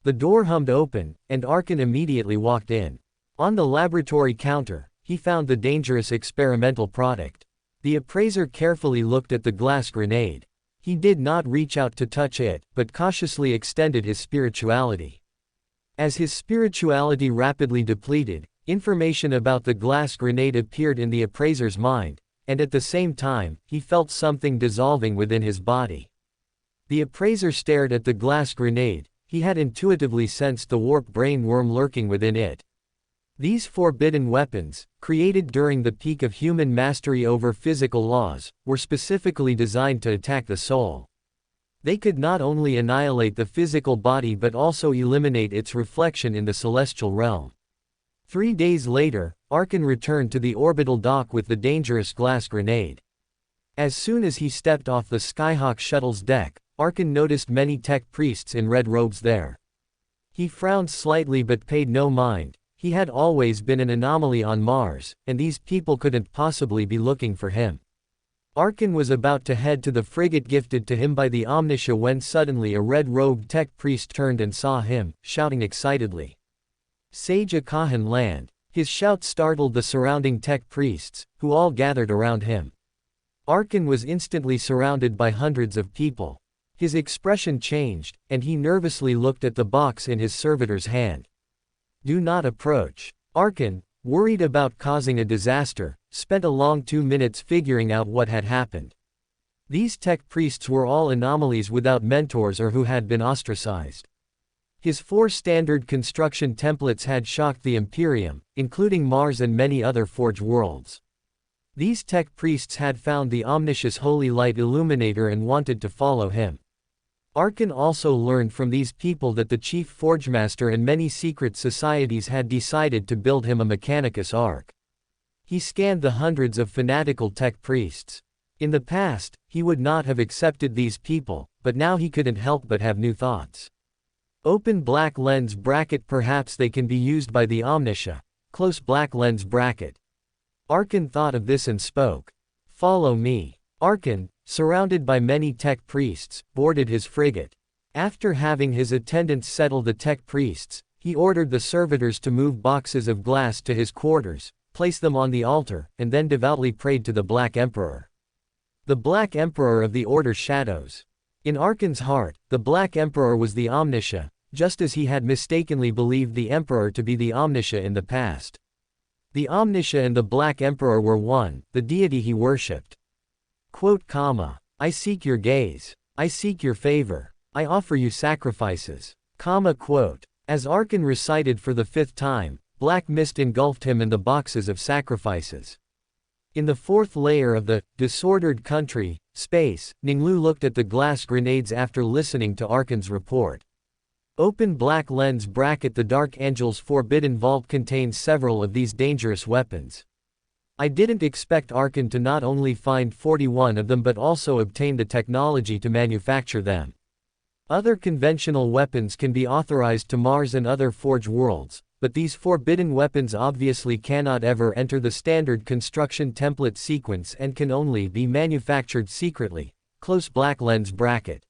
The door hummed open, and Arkan immediately walked in. On the laboratory counter, he found the dangerous experimental product. The appraiser carefully looked at the glass grenade. He did not reach out to touch it, but cautiously extended his spirituality. As his spirituality rapidly depleted, information about the glass grenade appeared in the appraiser's mind, and at the same time, he felt something dissolving within his body. The appraiser stared at the glass grenade. He had intuitively sensed the warped brain worm lurking within it. These forbidden weapons, created during the peak of human mastery over physical laws, were specifically designed to attack the soul. They could not only annihilate the physical body but also eliminate its reflection in the celestial realm. 3 days later, Arkan returned to the orbital dock with the dangerous glass grenade. As soon as he stepped off the Skyhawk shuttle's deck, Arkan noticed many tech priests in red robes there. He frowned slightly but paid no mind. He had always been an anomaly on Mars, and these people couldn't possibly be looking for him. Arkan was about to head to the frigate gifted to him by the Omniscia when suddenly a red-robed tech priest turned and saw him, shouting excitedly, "Sage Akahan land!" His shout startled the surrounding tech priests, who all gathered around him. Arkan was instantly surrounded by hundreds of people. His expression changed, and he nervously looked at the box in his servitor's hand. "Do not approach." Arkan, worried about causing a disaster, spent a long 2 minutes figuring out what had happened. These tech priests were all anomalies without mentors or who had been ostracized. His 4 standard construction templates had shocked the Imperium, including Mars and many other Forge worlds. These tech priests had found the omniscious holy light illuminator and wanted to follow him. Arkan also learned from these people that the chief forgemaster and many secret societies had decided to build him a Mechanicus arc. He scanned the hundreds of fanatical tech priests. In the past, he would not have accepted these people, but now he couldn't help but have new thoughts. Open black lens bracket. Perhaps they can be used by the Omniscia. Close black lens bracket. Arkan thought of this and spoke. "Follow me." Arkan, surrounded by many tech priests, boarded his frigate. After having his attendants settle the tech priests, he ordered the servitors to move boxes of glass to his quarters, place them on the altar, and then devoutly prayed to the Black Emperor. The Black Emperor of the Order Shadows. In Arkan's heart, the Black Emperor was the Omniscia, just as he had mistakenly believed the Emperor to be the Omniscia in the past. The Omniscia and the Black Emperor were one, the deity he worshipped. Quote, "I seek your gaze. I seek your favor. I offer you sacrifices." Quote. As Arkan recited for the 5th time, black mist engulfed him and the boxes of sacrifices. In the 4th layer of the disordered country, space, Ning Lu looked at the glass grenades after listening to Arkan's report. Open black lens bracket. The Dark Angel's forbidden vault contains several of these dangerous weapons. I didn't expect Arkan to not only find 41 of them but also obtain the technology to manufacture them. Other conventional weapons can be authorized to Mars and other Forge worlds, but these forbidden weapons obviously cannot ever enter the standard construction template sequence and can only be manufactured secretly. Close black lens bracket.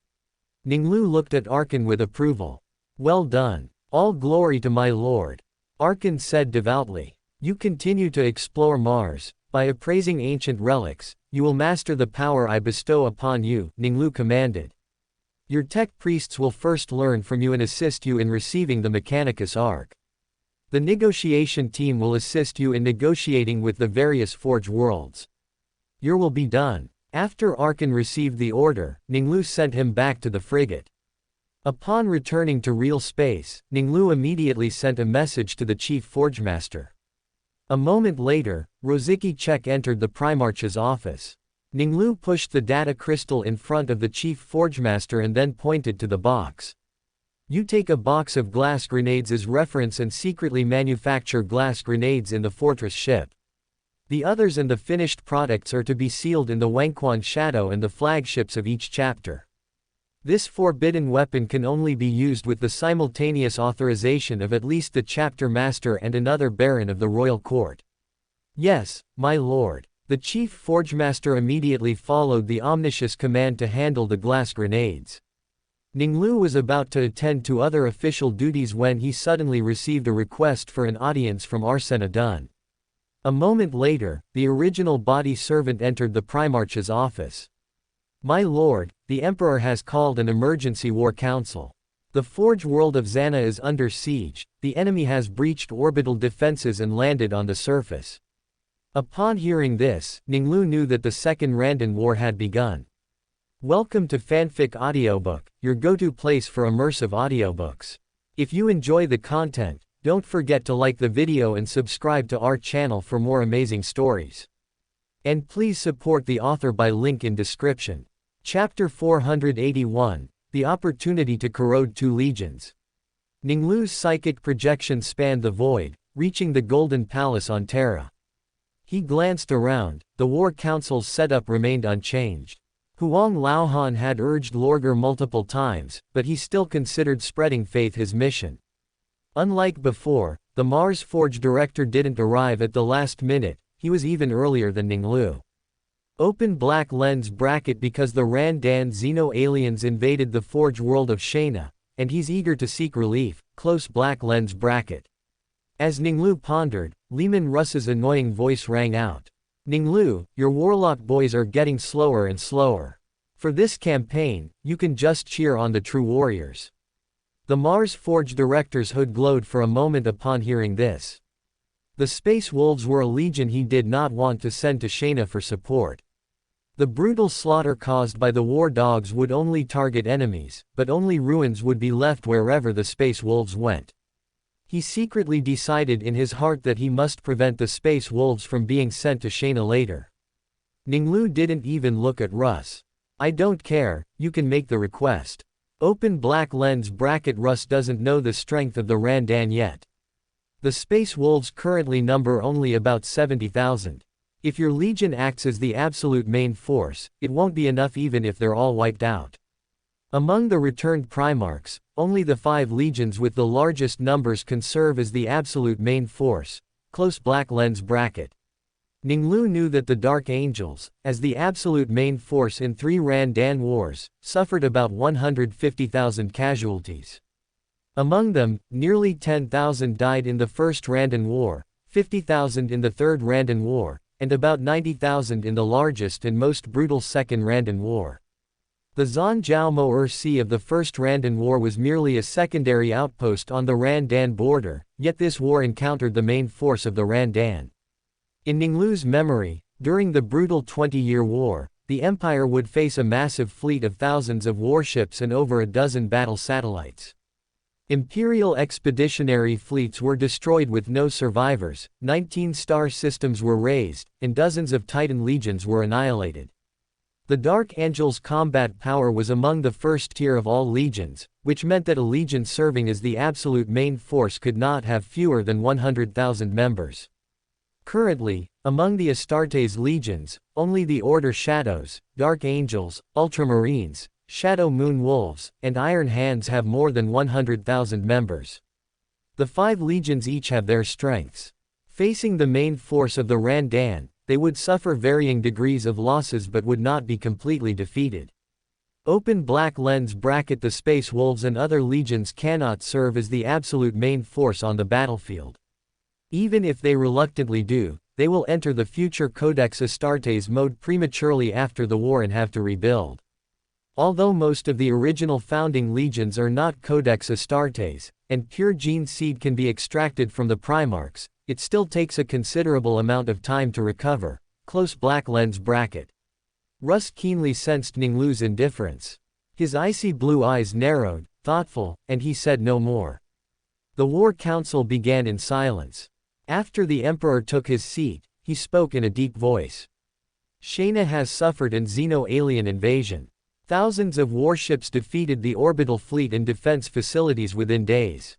Ning Lu looked at Arkan with approval. "Well done. All glory to my lord," Arkan said devoutly. "You continue to explore Mars. By appraising ancient relics, you will master the power I bestow upon you," Ning Lu commanded. "Your tech priests will first learn from you and assist you in receiving the Mechanicus arc. The negotiation team will assist you in negotiating with the various Forge worlds. Your will be done." After Arkan received the order, Ning Lu sent him back to the frigate. Upon returning to real space, Ning Lu immediately sent a message to the chief forgemaster. A moment later, Roziki Chek entered the Primarch's office. Ning Lu pushed the data crystal in front of the chief forgemaster and then pointed to the box. "You take a box of glass grenades as reference and secretly manufacture glass grenades in the fortress ship. The others and the finished products are to be sealed in the Wangquan Shadow and the flagships of each chapter. This forbidden weapon can only be used with the simultaneous authorization of at least the chapter master and another baron of the royal court." "Yes, my lord." The chief forgemaster immediately followed the omniscious command to handle the glass grenades. Ning Lu was about to attend to other official duties when he suddenly received a request for an audience from Arsena Dun. A moment later, the original body servant entered the Primarch's office. My lord, the Emperor has called an emergency war council. The forge world of Xana is under siege, the enemy has breached orbital defenses and landed on the surface. Upon hearing this, Ning Lu knew that the Second Randan War had begun. Welcome to Fanfic Audiobook, your go-to place for immersive audiobooks. If you enjoy the content, don't forget to like the video and subscribe to our channel for more amazing stories. And please support the author by link in description. Chapter 481, The Opportunity to Corrode Two Legions. Ning Lu's psychic projection spanned the void, reaching the Golden Palace on Terra. He glanced around, the war council's setup remained unchanged. Huang Laohan had urged Lorgar multiple times, but he still considered spreading faith his mission. Unlike before, the Mars Forge director didn't arrive at the last minute, he was even earlier than Ning Lu. Open black lens bracket because the Randan Xeno-aliens invaded the Forge world of Shayna, and he's eager to seek relief, close black lens bracket. As Ning Lu pondered, Leman Russ's annoying voice rang out. Ning Lu, your warlock boys are getting slower and slower. For this campaign, you can just cheer on the true warriors. The Mars Forge director's hood glowed for a moment upon hearing this. The Space Wolves were a legion he did not want to send to Shayna for support. The brutal slaughter caused by the war dogs would only target enemies, but only ruins would be left wherever the Space Wolves went. He secretly decided in his heart that he must prevent the Space Wolves from being sent to Shayna later. Ning Lu didn't even look at Russ. I don't care, you can make the request. Open black lens bracket. Russ doesn't know the strength of the Randan yet. The Space Wolves currently number only about 70,000. If your legion acts as the absolute main force, it won't be enough even if they're all wiped out. Among the returned Primarchs, only the 5 legions with the largest numbers can serve as the absolute main force, close black lens bracket. Ning Lu knew that the Dark Angels, as the absolute main force in 3 Randan wars, suffered about 150,000 casualties. Among them, nearly 10,000 died in the First Randan War, 50,000 in the Third Randan War, and about 90,000 in the largest and most brutal Second Randan War. The Zan Jiao Mo of the First Randan War was merely a secondary outpost on the Randan border, yet this war encountered the main force of the Randan. In Ning Lu's memory, during the brutal 20-year war, the Empire would face a massive fleet of thousands of warships and over a dozen battle satellites. Imperial expeditionary fleets were destroyed with no survivors, 19 star systems were razed, and dozens of Titan legions were annihilated. The Dark Angel's combat power was among the first tier of all legions, which meant that a legion serving as the absolute main force could not have fewer than 100,000 members. Currently, among the Astartes legions, only the Order Shadows, Dark Angels, Ultramarines, Shadow Moon Wolves, and Iron Hands have more than 100,000 members. The 5 legions each have their strengths. Facing the main force of the Randan, they would suffer varying degrees of losses but would not be completely defeated. Open black lens bracket. The Space Wolves and other legions cannot serve as the absolute main force on the battlefield. Even if they reluctantly do, they will enter the future Codex Astartes mode prematurely after the war and have to rebuild. Although most of the original founding legions are not Codex Astartes, and pure gene seed can be extracted from the Primarchs, it still takes a considerable amount of time to recover. Close black lens bracket. Russ keenly sensed Ning Lu's indifference. His icy blue eyes narrowed, thoughtful, and he said no more. The war council began in silence. After the Emperor took his seat, he spoke in a deep voice. Shayna has suffered an Xeno-alien invasion. Thousands of warships defeated the orbital fleet and defense facilities within days.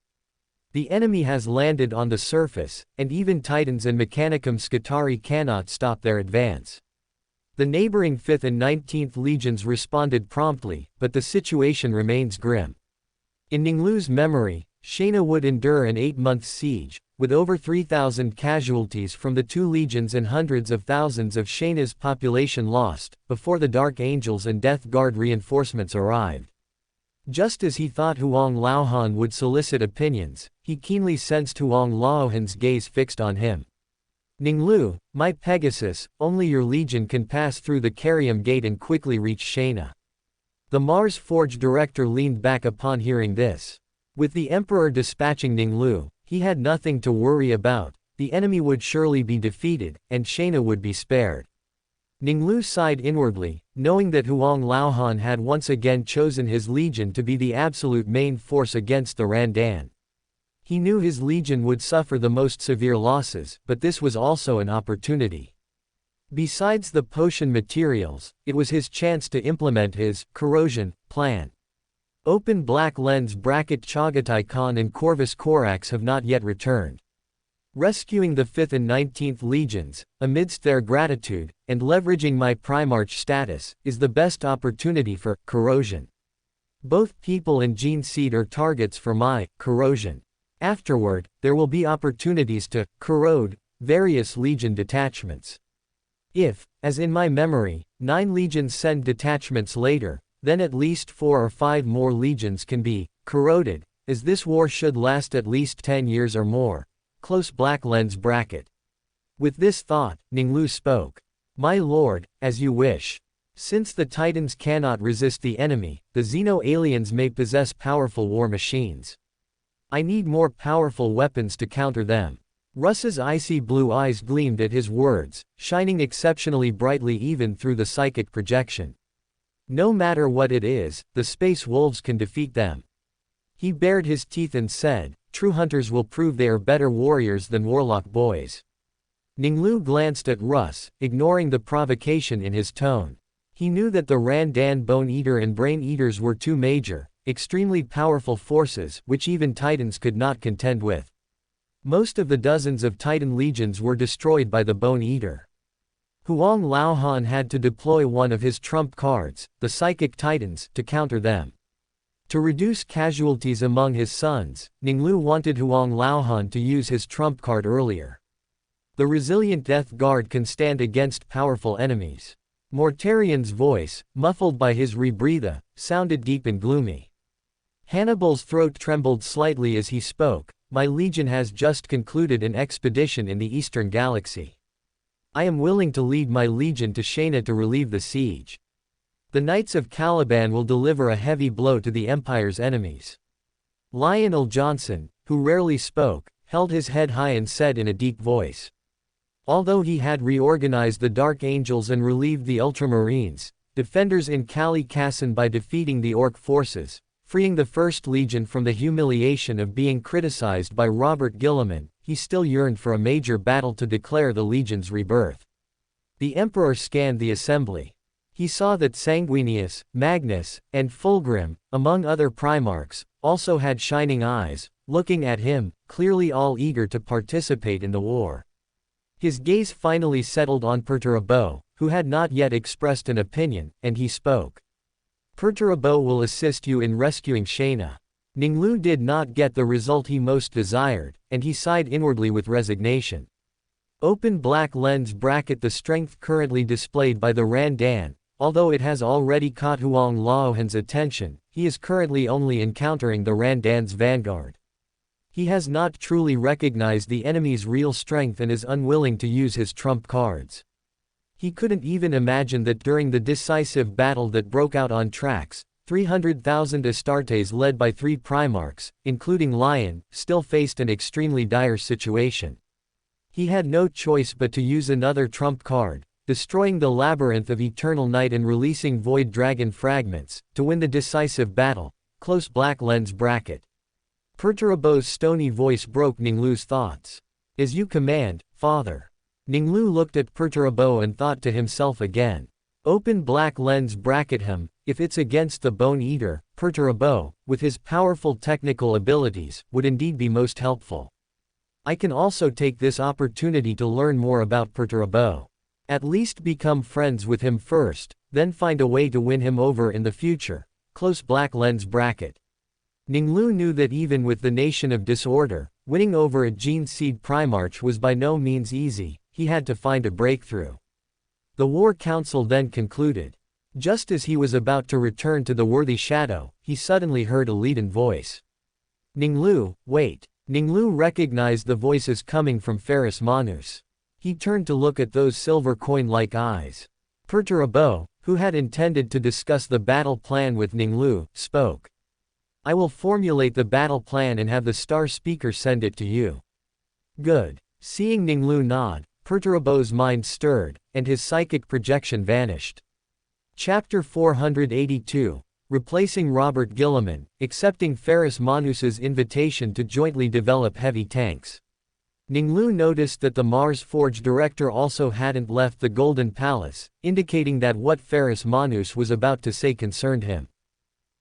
The enemy has landed on the surface, and even Titans and Mechanicum Scutari cannot stop their advance. The neighboring 5th and 19th legions responded promptly, but the situation remains grim. In Ning Lu's memory, Shayna would endure an 8-month siege, with over 3,000 casualties from the 2 legions and hundreds of thousands of Shayna's population lost, before the Dark Angels and Death Guard reinforcements arrived. Just as he thought Huang Laohan would solicit opinions, he keenly sensed Huang Laohan's gaze fixed on him. Ning Lu, my Pegasus, only your legion can pass through the Carium Gate and quickly reach Shana. The Mars Forge director leaned back upon hearing this. With the Emperor dispatching Ning Lu, he had nothing to worry about. The enemy would surely be defeated, and Shana would be spared. Ning Lu sighed inwardly, knowing that Huang Laohan had once again chosen his legion to be the absolute main force against the Randan. He knew his legion would suffer the most severe losses, but this was also an opportunity. Besides the potion materials, it was his chance to implement his corrosion plan. Open black lens bracket Chagatai Khan and Corvus Corax have not yet returned. Rescuing the 5th and 19th legions, amidst their gratitude, and leveraging my Primarch status, is the best opportunity for corrosion. Both people and gene seed are targets for my corrosion. Afterward, there will be opportunities to corrode various legion detachments. If, as in my memory, 9 legions send detachments later, then at least 4 or 5 more legions can be corroded, as this war should last at least 10 years or more. Close black lens bracket. With this thought, Ning Lu spoke. My lord, as you wish. Since the Titans cannot resist the enemy, the Xeno-aliens may possess powerful war machines. I need more powerful weapons to counter them. Russ's icy blue eyes gleamed at his words, shining exceptionally brightly even through the psychic projection. No matter what it is, the space wolves can defeat them. He bared his teeth and said, true hunters will prove they are better warriors than warlock boys. Ning Lu glanced at Russ, ignoring the provocation in his tone. He knew that the Randan Bone Eater and Brain Eaters were two major, extremely powerful forces which even Titans could not contend with. Most of the dozens of Titan legions were destroyed by the Bone Eater. Huang Laohan had to deploy one of his trump cards, the Psychic Titans, to counter them. To reduce casualties among his sons, Ning Lu wanted Huang Laohan to use his trump card earlier. The resilient Death Guard can stand against powerful enemies. Mortarian's voice, muffled by his rebreather, sounded deep and gloomy. Hannibal's throat trembled slightly as he spoke. My legion has just concluded an expedition in the Eastern Galaxy. I am willing to lead my legion to Shana to relieve the siege. The Knights of Caliban will deliver a heavy blow to the Empire's enemies. Lionel Johnson, who rarely spoke, held his head high and said in a deep voice. Although he had reorganized the Dark Angels and relieved the Ultramarines, defenders in Kali Kassan by defeating the Orc forces, freeing the First Legion from the humiliation of being criticized by Robert Gilliman, he still yearned for a major battle to declare the Legion's rebirth. The Emperor scanned the assembly. He saw that Sanguinius, Magnus, and Fulgrim, among other Primarchs, also had shining eyes, looking at him, clearly all eager to participate in the war. His gaze finally settled on Perturabo, who had not yet expressed an opinion, and he spoke. Perturabo will assist you in rescuing Shana. Ning Lu did not get the result he most desired, and he sighed inwardly with resignation. Open black lens bracket. The strength currently displayed by the Randan, although it has already caught Huang Laohan's attention, he is currently only encountering the Randan's vanguard. He has not truly recognized the enemy's real strength and is unwilling to use his trump cards. He couldn't even imagine that during the decisive battle that broke out on Trax, 300,000 Astartes led by 3 Primarchs, including Lion, still faced an extremely dire situation. He had no choice but to use another trump card, destroying the Labyrinth of Eternal Night and releasing Void Dragon fragments, to win the decisive battle. Close black lens bracket. Perturabo's stony voice broke Ning Lu's thoughts. As you command, father. Ning Lu looked at Perturabo and thought to himself again. Open black lens bracket him, if it's against the Bone Eater, Perturabo, with his powerful technical abilities, would indeed be most helpful. I can also take this opportunity to learn more about Perturabo. At least become friends with him first, then find a way to win him over in the future. Close black lens bracket. Ning Lu knew that even with the Nation of Disorder, winning over a Gene Seed Primarch was by no means easy. He had to find a breakthrough. The War Council then concluded. Just as he was about to return to the Worthy Shadow, he suddenly heard a leaden voice. Ning Lu, wait. Ning Lu recognized the voice as coming from Ferrus Manus. He turned to look at those silver coin-like eyes. Perturabo, who had intended to discuss the battle plan with Ning Lu, spoke. I will formulate the battle plan and have the star speaker send it to you. Good. Seeing Ning Lu nod, Perturabo's mind stirred, and his psychic projection vanished. Chapter 482. Replacing Robert Guilliman, accepting Ferrus Manus's invitation to jointly develop heavy tanks. Ning Lu noticed that the Mars Forge director also hadn't left the Golden Palace, indicating that what Ferrus Manus was about to say concerned him.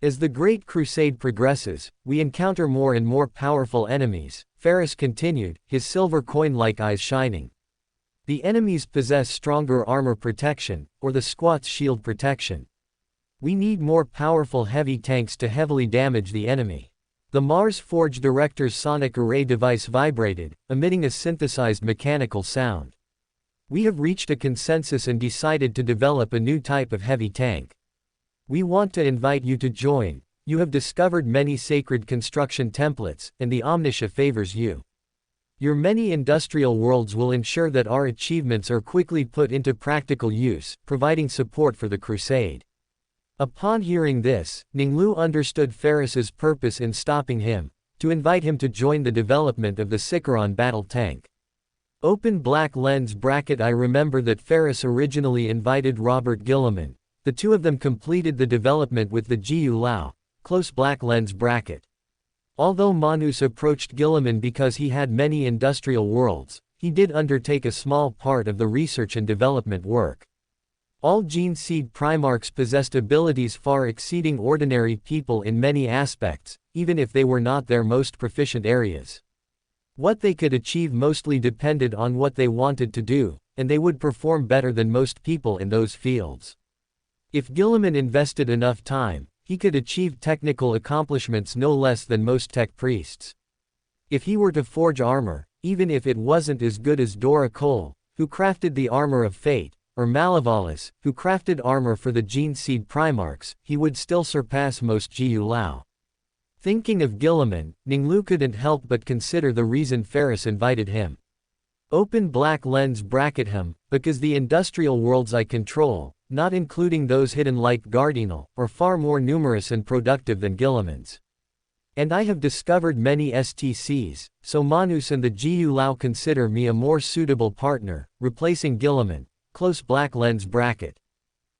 As the Great Crusade progresses, we encounter more and more powerful enemies, Ferrus continued, his silver coin-like eyes shining. The enemies possess stronger armor protection, or the squat's shield protection. We need more powerful heavy tanks to heavily damage the enemy. The Mars Forge director's sonic array device vibrated, emitting a synthesized mechanical sound. We have reached a consensus and decided to develop a new type of heavy tank. We want to invite you to join. You have discovered many sacred construction templates, and the Omniscia favors you. Your many industrial worlds will ensure that our achievements are quickly put into practical use, providing support for the crusade. Upon hearing this, Ning Lu understood Ferrus's purpose in stopping him, to invite him to join the development of the Sicaron battle tank. Open black lens bracket. I remember that Ferrus originally invited Robert Guilliman. The two of them completed the development with the Jiao, close black lens bracket. Although Manus approached Guilliman because he had many industrial worlds, he did undertake a small part of the research and development work. All Gene Seed Primarchs possessed abilities far exceeding ordinary people in many aspects, even if they were not their most proficient areas. What they could achieve mostly depended on what they wanted to do, and they would perform better than most people in those fields. If Guilliman invested enough time, he could achieve technical accomplishments no less than most tech priests. If he were to forge armor, even if it wasn't as good as Dora Cole, who crafted the armor of fate, or Malevalis, who crafted armor for the Gene Seed Primarchs, he would still surpass most Jiao. Thinking of Guilliman, Ning Lu couldn't help but consider the reason Ferrus invited him. Open black lens bracket him, because the industrial worlds I control, not including those hidden like Gardinal, are far more numerous and productive than Guilliman's. And I have discovered many STCs, so Manus and the Jiao consider me a more suitable partner, replacing Guilliman. Close black lens bracket.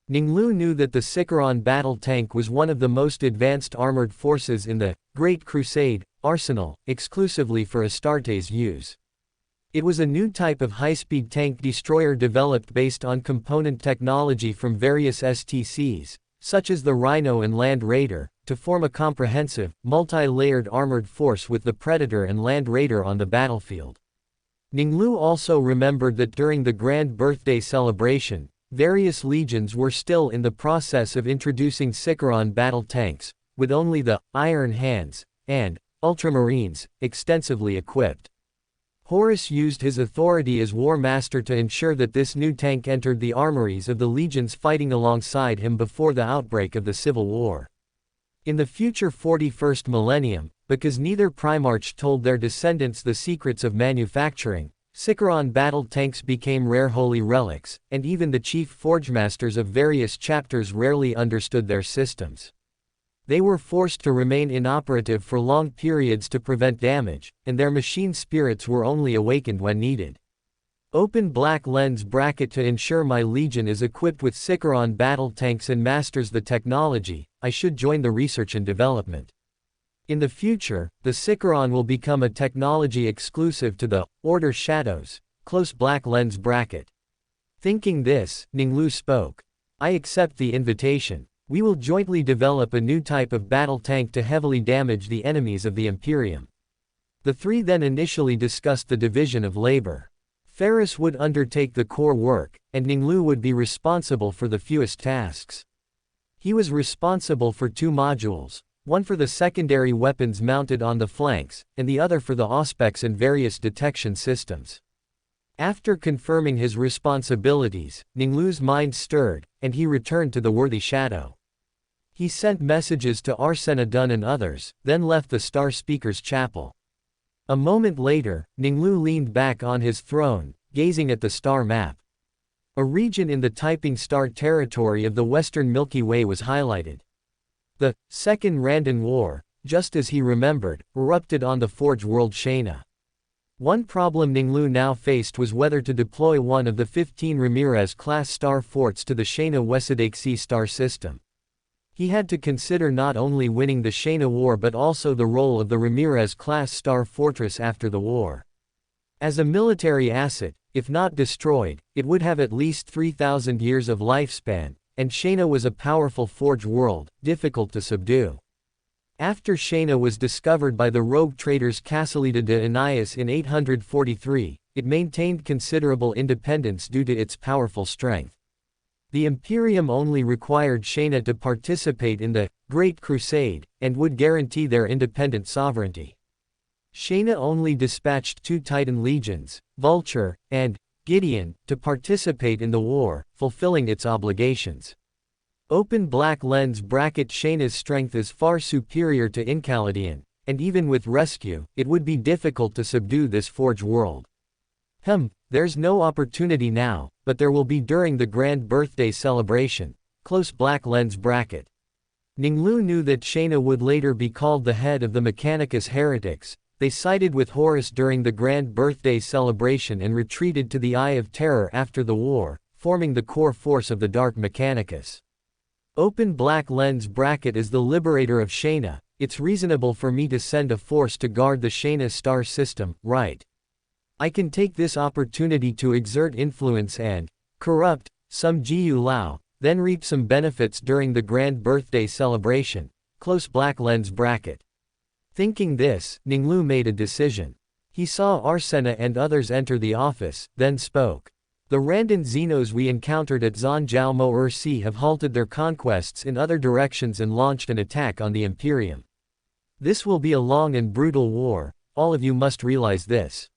Ning Lu knew that the Sicaron battle tank was one of the most advanced armored forces in the Great Crusade arsenal, exclusively for Astarte's use. It was a new type of high-speed tank destroyer developed based on component technology from various STCs, such as the Rhino and Land Raider, to form a comprehensive, multi-layered armored force with the Predator and Land Raider on the battlefield. Ning Lu also remembered that during the Grand Birthday celebration, various legions were still in the process of introducing Sicaron battle tanks, with only the Iron Hands and Ultramarines extensively equipped. Horus used his authority as War Master to ensure that this new tank entered the armories of the legions fighting alongside him before the outbreak of the Civil War. In the future 41st millennium, because neither Primarch told their descendants the secrets of manufacturing, Sicaron battle tanks became rare holy relics, and even the chief forgemasters of various chapters rarely understood their systems. They were forced to remain inoperative for long periods to prevent damage, and their machine spirits were only awakened when needed. Open black lens bracket. To ensure my legion is equipped with Sicaron battle tanks and masters the technology, I should join the research and development. In the future, the Sicaron will become a technology exclusive to the Order Shadows, close black lens bracket. Thinking this, Ning Lu spoke. I accept the invitation. We will jointly develop a new type of battle tank to heavily damage the enemies of the Imperium. The three then initially discussed the division of labor. Ferrus would undertake the core work, and Ning Lu would be responsible for the fewest tasks. He was responsible for 2 modules. One for the secondary weapons mounted on the flanks, and the other for the auspex and various detection systems. After confirming his responsibilities, Ning Lu's mind stirred, and he returned to the worthy shadow. He sent messages to Arsenadun and others, then left the Star Speaker's chapel. A moment later, Ning Lu leaned back on his throne, gazing at the star map. A region in the typing star territory of the western Milky Way was highlighted. The Second Randan War, just as he remembered, erupted on the Forge world Shayna. One problem Ning Lu now faced was whether to deploy one of the 15 Ramirez-class star forts to the Shayna Wesadakesi star system. He had to consider not only winning the Shayna War but also the role of the Ramirez-class star fortress after the war. As a military asset, if not destroyed, it would have at least 3,000 years of lifespan, and Shayna was a powerful Forge world, difficult to subdue. After Shayna was discovered by the rogue traitors Casalida de Anais in 843, it maintained considerable independence due to its powerful strength. The Imperium only required Shayna to participate in the Great Crusade, and would guarantee their independent sovereignty. Shayna only dispatched 2 Titan legions, Vulture and Gideon, to participate in the war, fulfilling its obligations. Open black lens bracket Shayna's strength is far superior to Incaldian, and even with rescue, it would be difficult to subdue this Forge world. There's no opportunity now, but there will be during the grand birthday celebration. Close black lens bracket. Ning Lu knew that Shayna would later be called the head of the Mechanicus heretics. They sided with Horus during the grand birthday celebration and retreated to the Eye of Terror after the war, forming the core force of the Dark Mechanicus. Open black lens bracket is the liberator of Shayna. It's reasonable for me to send a force to guard the Shayna star system, right? I can take this opportunity to exert influence and corrupt some Jiao Lao, then reap some benefits during the grand birthday celebration. Close black lens bracket. Thinking this, Ning Lu made a decision. He saw Arsena and others enter the office, then spoke. The Randan Xenos we encountered at Zanjiao Mo have halted their conquests in other directions and launched an attack on the Imperium. This will be a long and brutal war, all of you must realize this.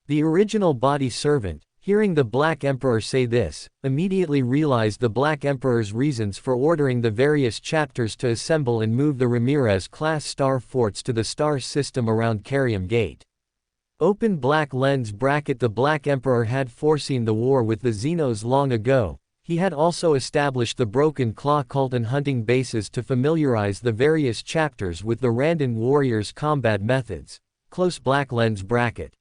The original body servant, hearing the Black Emperor say this, immediately realized the Black Emperor's reasons for ordering the various chapters to assemble and move the Ramirez-class star forts to the star system around Carium Gate. Open black lens bracket. The Black Emperor had foreseen the war with the Xenos long ago. He had also established the Broken Claw cult and hunting bases to familiarize the various chapters with the Randan warriors' combat methods. Close black lens bracket.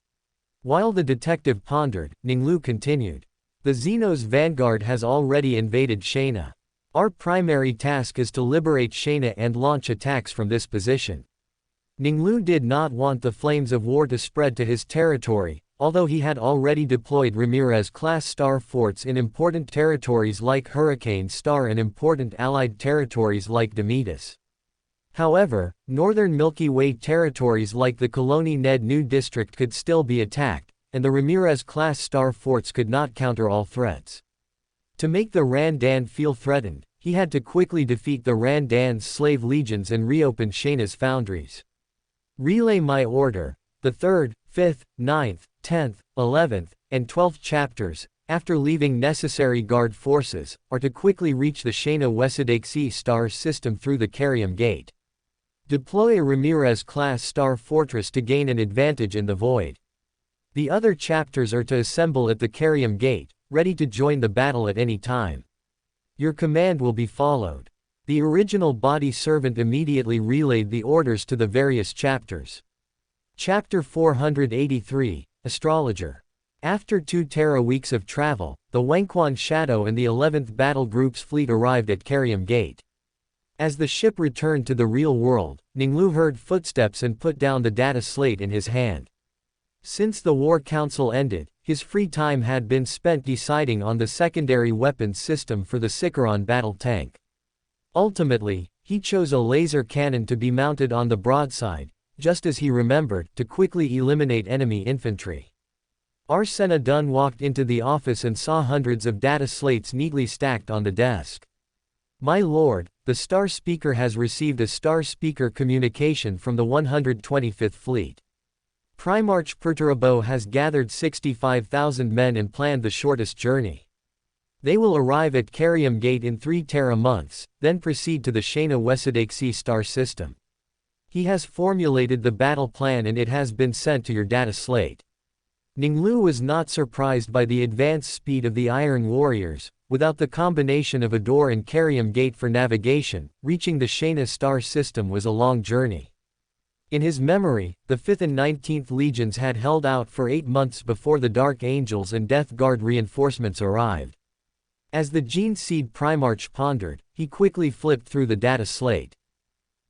While the detective pondered, Ning Lu continued. The Xenos vanguard has already invaded Shayna. Our primary task is to liberate Shayna and launch attacks from this position. Ning Lu did not want the flames of war to spread to his territory, although he had already deployed Ramirez-class star forts in important territories like Hurricane Star and important allied territories like Demetis. However, northern Milky Way territories like the Colony Ned New District could still be attacked, and the Ramirez-class star forts could not counter all threats. To make the Randan feel threatened, he had to quickly defeat the Randan's slave legions and reopen Shayna's foundries. Relay my order. The 3rd, 5th, 9th, 10th, 11th, and 12th chapters, after leaving necessary guard forces, are to quickly reach the Shayna Wesadakesi star system through the Carium Gate. Deploy a Ramirez-class star fortress to gain an advantage in the void. The other chapters are to assemble at the Carium Gate, ready to join the battle at any time. Your command will be followed. The original body servant immediately relayed the orders to the various chapters. Chapter 483, Astrologer. After 2 Terra weeks of travel, the Wenquan Shadow and the 11th Battle Group's fleet arrived at Carium Gate. As the ship returned to the real world, Ning Lu heard footsteps and put down the data slate in his hand. Since the War Council ended, his free time had been spent deciding on the secondary weapons system for the Sikaron battle tank. Ultimately, he chose a laser cannon to be mounted on the broadside, just as he remembered, to quickly eliminate enemy infantry. Arsena Dunn walked into the office and saw hundreds of data slates neatly stacked on the desk. My lord, the Star Speaker has received a Star Speaker communication from the 125th Fleet. Primarch Perturabo has gathered 65,000 men and planned the shortest journey. They will arrive at Carium Gate in 3 Terra months, then proceed to the Shayna Wesadakesi star system. He has formulated the battle plan and it has been sent to your data slate. Ning Lu was not surprised by the advance speed of the Iron Warriors. Without the combination of a door and Carium Gate for navigation, reaching the Shana star system was a long journey. In his memory, the 5th and 19th Legions had held out for 8 months before the Dark Angels and Death Guard reinforcements arrived. As the Gene Seed Primarch pondered, he quickly flipped through the data slate.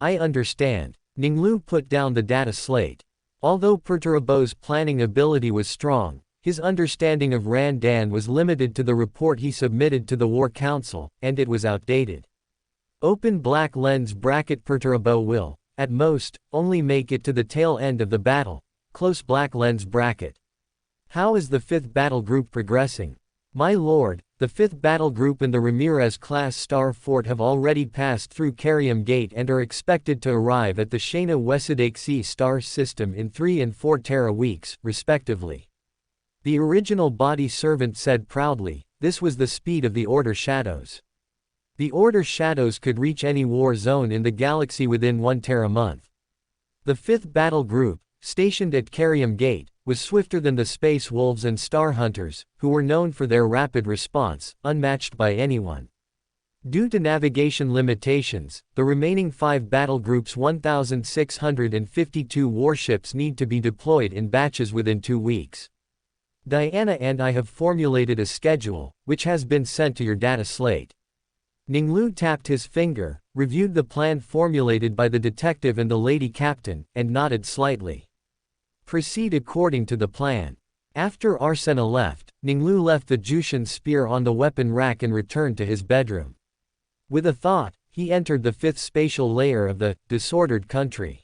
I understand. Ning Lu put down the data slate. Although Perturbo's planning ability was strong, his understanding of Randan was limited to the report he submitted to the War Council, and it was outdated. Open black lens bracket Perturbo will, at most, only make it to the tail end of the battle. Close black lens bracket. How is the 5th battle group progressing? My lord, the 5th battle group and the Ramirez-class Star Fort have already passed through Carium Gate and are expected to arrive at the Shana Wesadakesi star system in 3 and 4 Terra weeks, respectively. The original body servant said proudly, this was the speed of the Order Shadows. The Order Shadows could reach any war zone in the galaxy within 1 Terra month. The 5th battle group, stationed at Carium Gate, was swifter than the Space Wolves and Star Hunters, who were known for their rapid response, unmatched by anyone. Due to navigation limitations, the remaining 5 battle groups' 1,652 warships need to be deployed in batches within 2 weeks. Diana and I have formulated a schedule, which has been sent to your data slate. Ning Lu tapped his finger, reviewed the plan formulated by the detective and the lady captain, and nodded slightly. Proceed according to the plan. After Arsena left, Ning Lu left the Jushin spear on the weapon rack and returned to his bedroom. With a thought, he entered the 5th spatial layer of the disordered country.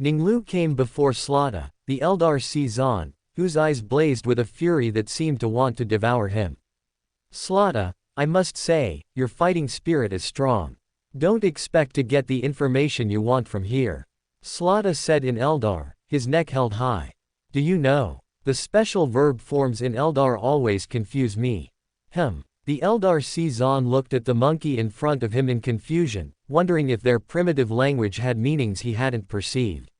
Ning Lu came before Slada, the Eldar Szan, whose eyes blazed with a fury that seemed to want to devour him. Slada, I must say, your fighting spirit is strong. Don't expect to get the information you want from here. Slada said in Eldar, his neck held high. Do you know? The special verb forms in Eldar always confuse me. The Eldar Szan looked at the monkey in front of him in confusion, wondering if their primitive language had meanings he hadn't perceived.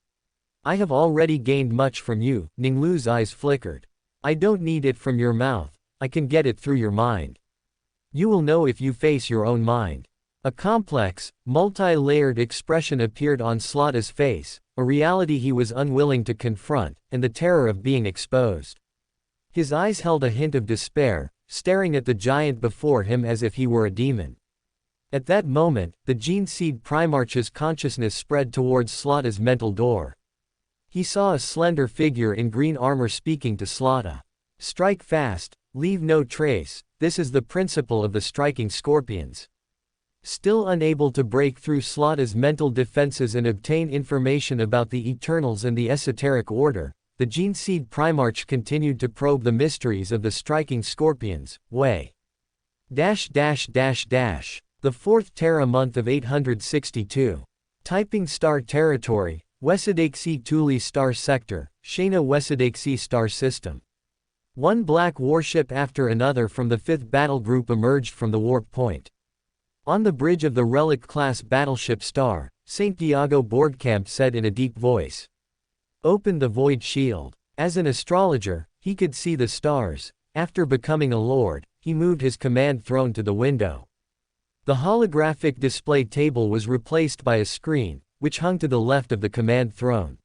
I have already gained much from you, Ning Lu's eyes flickered. I don't need it from your mouth, I can get it through your mind. You will know if you face your own mind. A complex, multi-layered expression appeared on Slada's face, a reality he was unwilling to confront, and the terror of being exposed. His eyes held a hint of despair, staring at the giant before him as if he were a demon. At that moment, the Gene Seed Primarch's consciousness spread towards Slada's mental door. He saw a slender figure in green armor speaking to Slada. Strike fast, leave no trace, this is the principle of the striking scorpions. Still unable to break through Slada's mental defenses and obtain information about the Eternals and the Esoteric Order, the Gene Seed Primarch continued to probe the mysteries of the striking scorpions. The 4th Terra month of 862. Typing star territory, Wesadakesi Tuli star sector, Shana Wesadakesi star system. One black warship after another from the 5th battle group emerged from the warp point. On the bridge of the Relic-class battleship Star, St. Diago Borgkamp said in a deep voice. Open the void shield. As an astrologer, he could see the stars. After becoming a lord, he moved his command throne to the window. The holographic display table was replaced by a screen, which hung to the left of the command throne.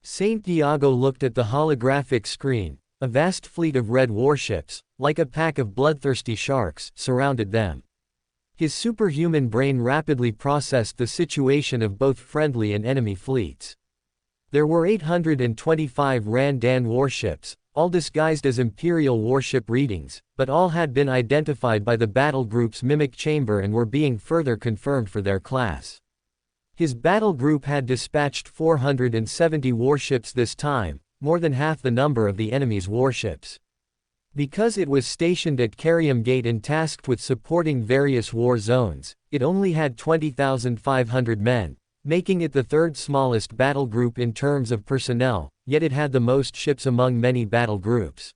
St. Diago looked at the holographic screen. A vast fleet of red warships, like a pack of bloodthirsty sharks, surrounded them. His superhuman brain rapidly processed the situation of both friendly and enemy fleets. There were 825 Randan warships, all disguised as Imperial warship readings, but all had been identified by the battle group's mimic chamber and were being further confirmed for their class. His battle group had dispatched 470 warships this time, more than half the number of the enemy's warships. Because it was stationed at Carium Gate and tasked with supporting various war zones, it only had 20,500 men, making it the 3rd smallest battle group in terms of personnel, yet it had the most ships among many battle groups.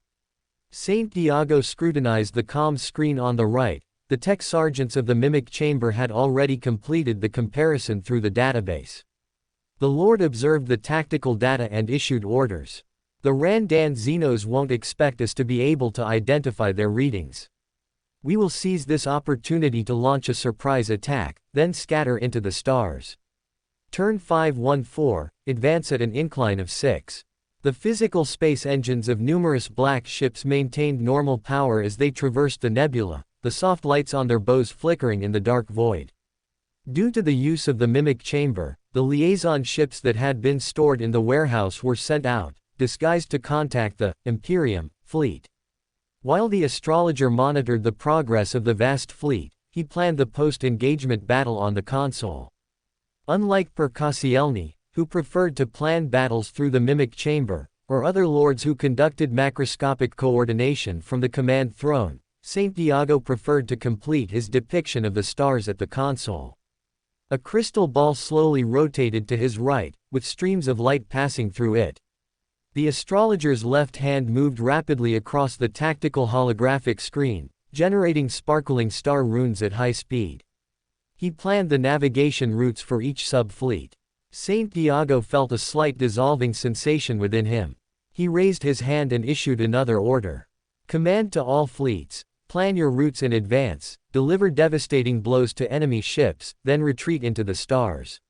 St. Diago scrutinized the comms screen on the right. The tech sergeants of the Mimic Chamber had already completed the comparison through the database. The Lord observed the tactical data and issued orders. The Randan Xenos won't expect us to be able to identify their readings. We will seize this opportunity to launch a surprise attack, then scatter into the stars. Turn 514, advance at an incline of 6. The physical space engines of numerous black ships maintained normal power as they traversed the nebula, the soft lights on their bows flickering in the dark void. Due to the use of the mimic chamber, the liaison ships that had been stored in the warehouse were sent out, disguised to contact the Imperium fleet. While the astrologer monitored the progress of the vast fleet, he planned the post-engagement battle on the console. Unlike Percasielny, who preferred to plan battles through the mimic chamber, or other lords who conducted macroscopic coordination from the command throne, Saint Diago preferred to complete his depiction of the stars at the console. A crystal ball slowly rotated to his right, with streams of light passing through it. The astrologer's left hand moved rapidly across the tactical holographic screen, generating sparkling star runes at high speed. He planned the navigation routes for each sub-fleet. Saint Diago felt a slight dissolving sensation within him. He raised his hand and issued another order. Command to all fleets, plan your routes in advance, deliver devastating blows to enemy ships, then retreat into the stars.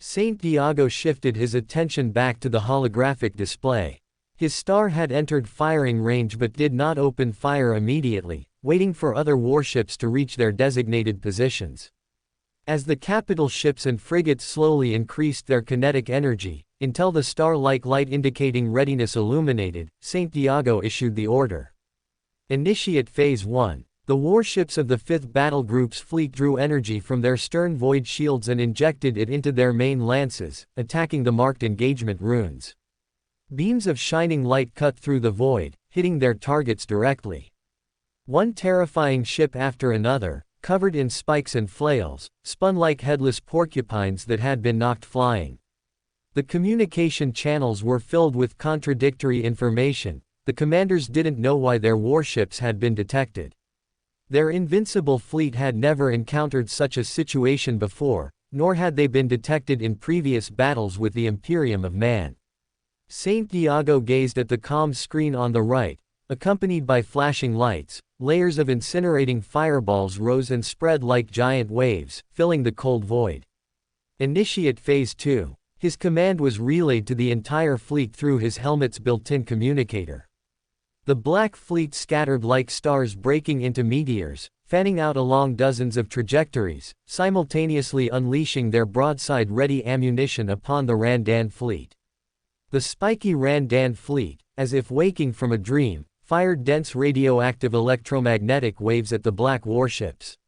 Saint Diago shifted his attention back to the holographic display. His star had entered firing range but did not open fire immediately, waiting for other warships to reach their designated positions. As the capital ships and frigates slowly increased their kinetic energy, until the star-like light indicating readiness illuminated, Saint Diago issued the order. Initiate Phase 1. The warships of the 5th Battle Group's fleet drew energy from their stern void shields and injected it into their main lances, attacking the marked engagement runes. Beams of shining light cut through the void, hitting their targets directly. One terrifying ship after another, covered in spikes and flails, spun like headless porcupines that had been knocked flying. The communication channels were filled with contradictory information. The commanders didn't know why their warships had been detected. Their invincible fleet had never encountered such a situation before, nor had they been detected in previous battles with the Imperium of Man. Saint Diago gazed at the comm screen on the right, accompanied by flashing lights. Layers of incinerating fireballs rose and spread like giant waves, filling the cold void. Initiate Phase 2. His command was relayed to the entire fleet through his helmet's built-in communicator. The Black Fleet scattered like stars breaking into meteors, fanning out along dozens of trajectories, simultaneously unleashing their broadside-ready ammunition upon the Randan fleet. The spiky Randan fleet, as if waking from a dream, fired dense radioactive electromagnetic waves at the black warships.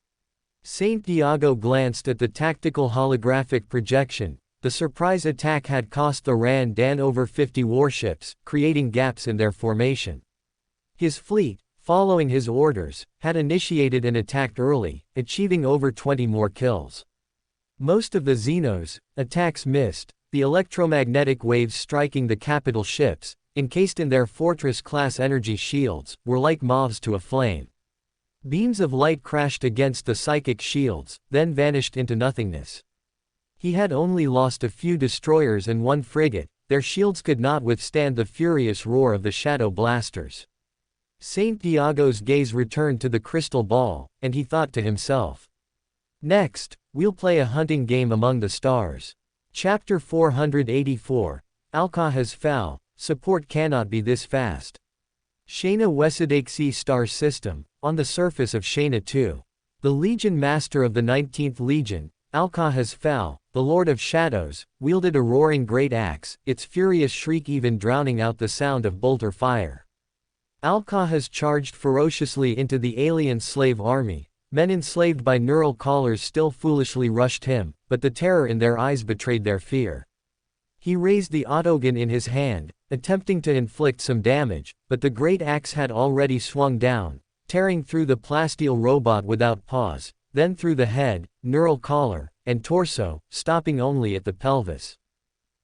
Saint Diago glanced at the tactical holographic projection. The surprise attack had cost the Randan over 50 warships, creating gaps in their formation. His fleet, following his orders, had initiated an attack early, achieving over 20 more kills. Most of the Xenos' attacks missed, the electromagnetic waves striking the capital ships, encased in their fortress-class energy shields, were like moths to a flame. Beams of light crashed against the psychic shields, then vanished into nothingness. He had only lost a few destroyers and one frigate. Their shields could not withstand the furious roar of the shadow blasters. Saint Diago's gaze returned to the crystal ball, and he thought to himself, "Next, we'll play a hunting game among the stars." Chapter 484, Alcaha's Foul. Support cannot be this fast. Shayna Wesadakesi Star System, on the surface of Shayna 2. The Legion Master of the 19th Legion, Alcaha's Foul, the Lord of Shadows, wielded a roaring great axe, its furious shriek even drowning out the sound of bolter fire. Alcahas charged ferociously into the alien slave army. Men enslaved by neural collars still foolishly rushed him, but the terror in their eyes betrayed their fear. He raised the autogun in his hand, attempting to inflict some damage, but the great axe had already swung down, tearing through the plasteel robot without pause, then through the head, neural collar, and torso, stopping only at the pelvis.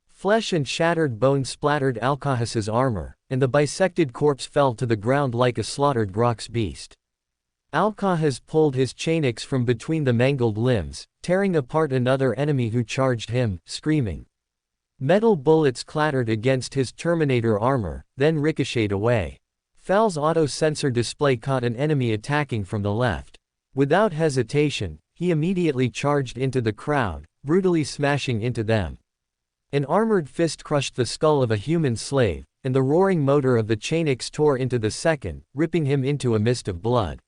Flesh and shattered bone splattered Alcahas's armor, and the bisected corpse fell to the ground like a slaughtered Grox beast. Alcahas pulled his chainix from between the mangled limbs, tearing apart another enemy who charged him, screaming. Metal bullets clattered against his Terminator armor, then ricocheted away. Fal's auto-sensor display caught an enemy attacking from the left. Without hesitation, he immediately charged into the crowd, brutally smashing into them. An armored fist crushed the skull of a human slave, and the roaring motor of the Chainix tore into the second, ripping him into a mist of blood.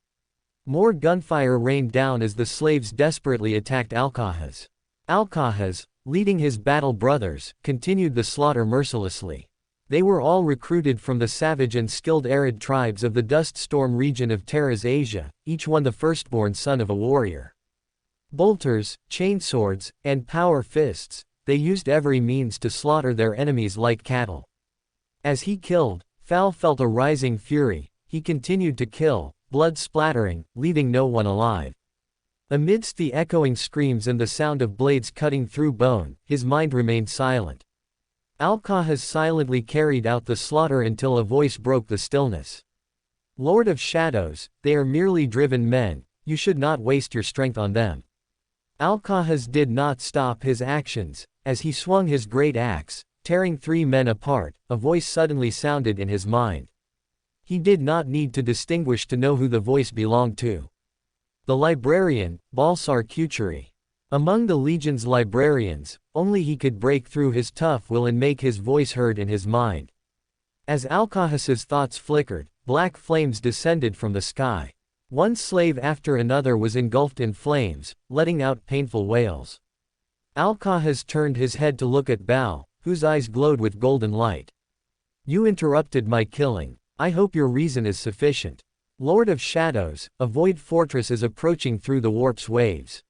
More gunfire rained down as the slaves desperately attacked Alcahas. Alcahas, leading his battle brothers, continued the slaughter mercilessly. They were all recruited from the savage and skilled arid tribes of the Dust Storm region of Terra's Asia, each one the firstborn son of a warrior. Bolters, chainswords, and power fists, they used every means to slaughter their enemies like cattle. As he killed, Fal felt a rising fury. He continued to kill, blood splattering, leaving no one alive. Amidst the echoing screams and the sound of blades cutting through bone, his mind remained silent. Alcahas silently carried out the slaughter until a voice broke the stillness. Lord of Shadows, they are merely driven men, you should not waste your strength on them. Alcahas did not stop his actions. As he swung his great axe, tearing three men apart, a voice suddenly sounded in his mind. He did not need to distinguish to know who the voice belonged to. The librarian, Balsar Kucheri. Among the Legion's librarians, only he could break through his tough will and make his voice heard in his mind. As Alcahas's thoughts flickered, black flames descended from the sky. One slave after another was engulfed in flames, letting out painful wails. Alcahas turned his head to look at Bao, whose eyes glowed with golden light. You interrupted my killing. I hope your reason is sufficient. Lord of Shadows, a void fortress is approaching through the warp's waves.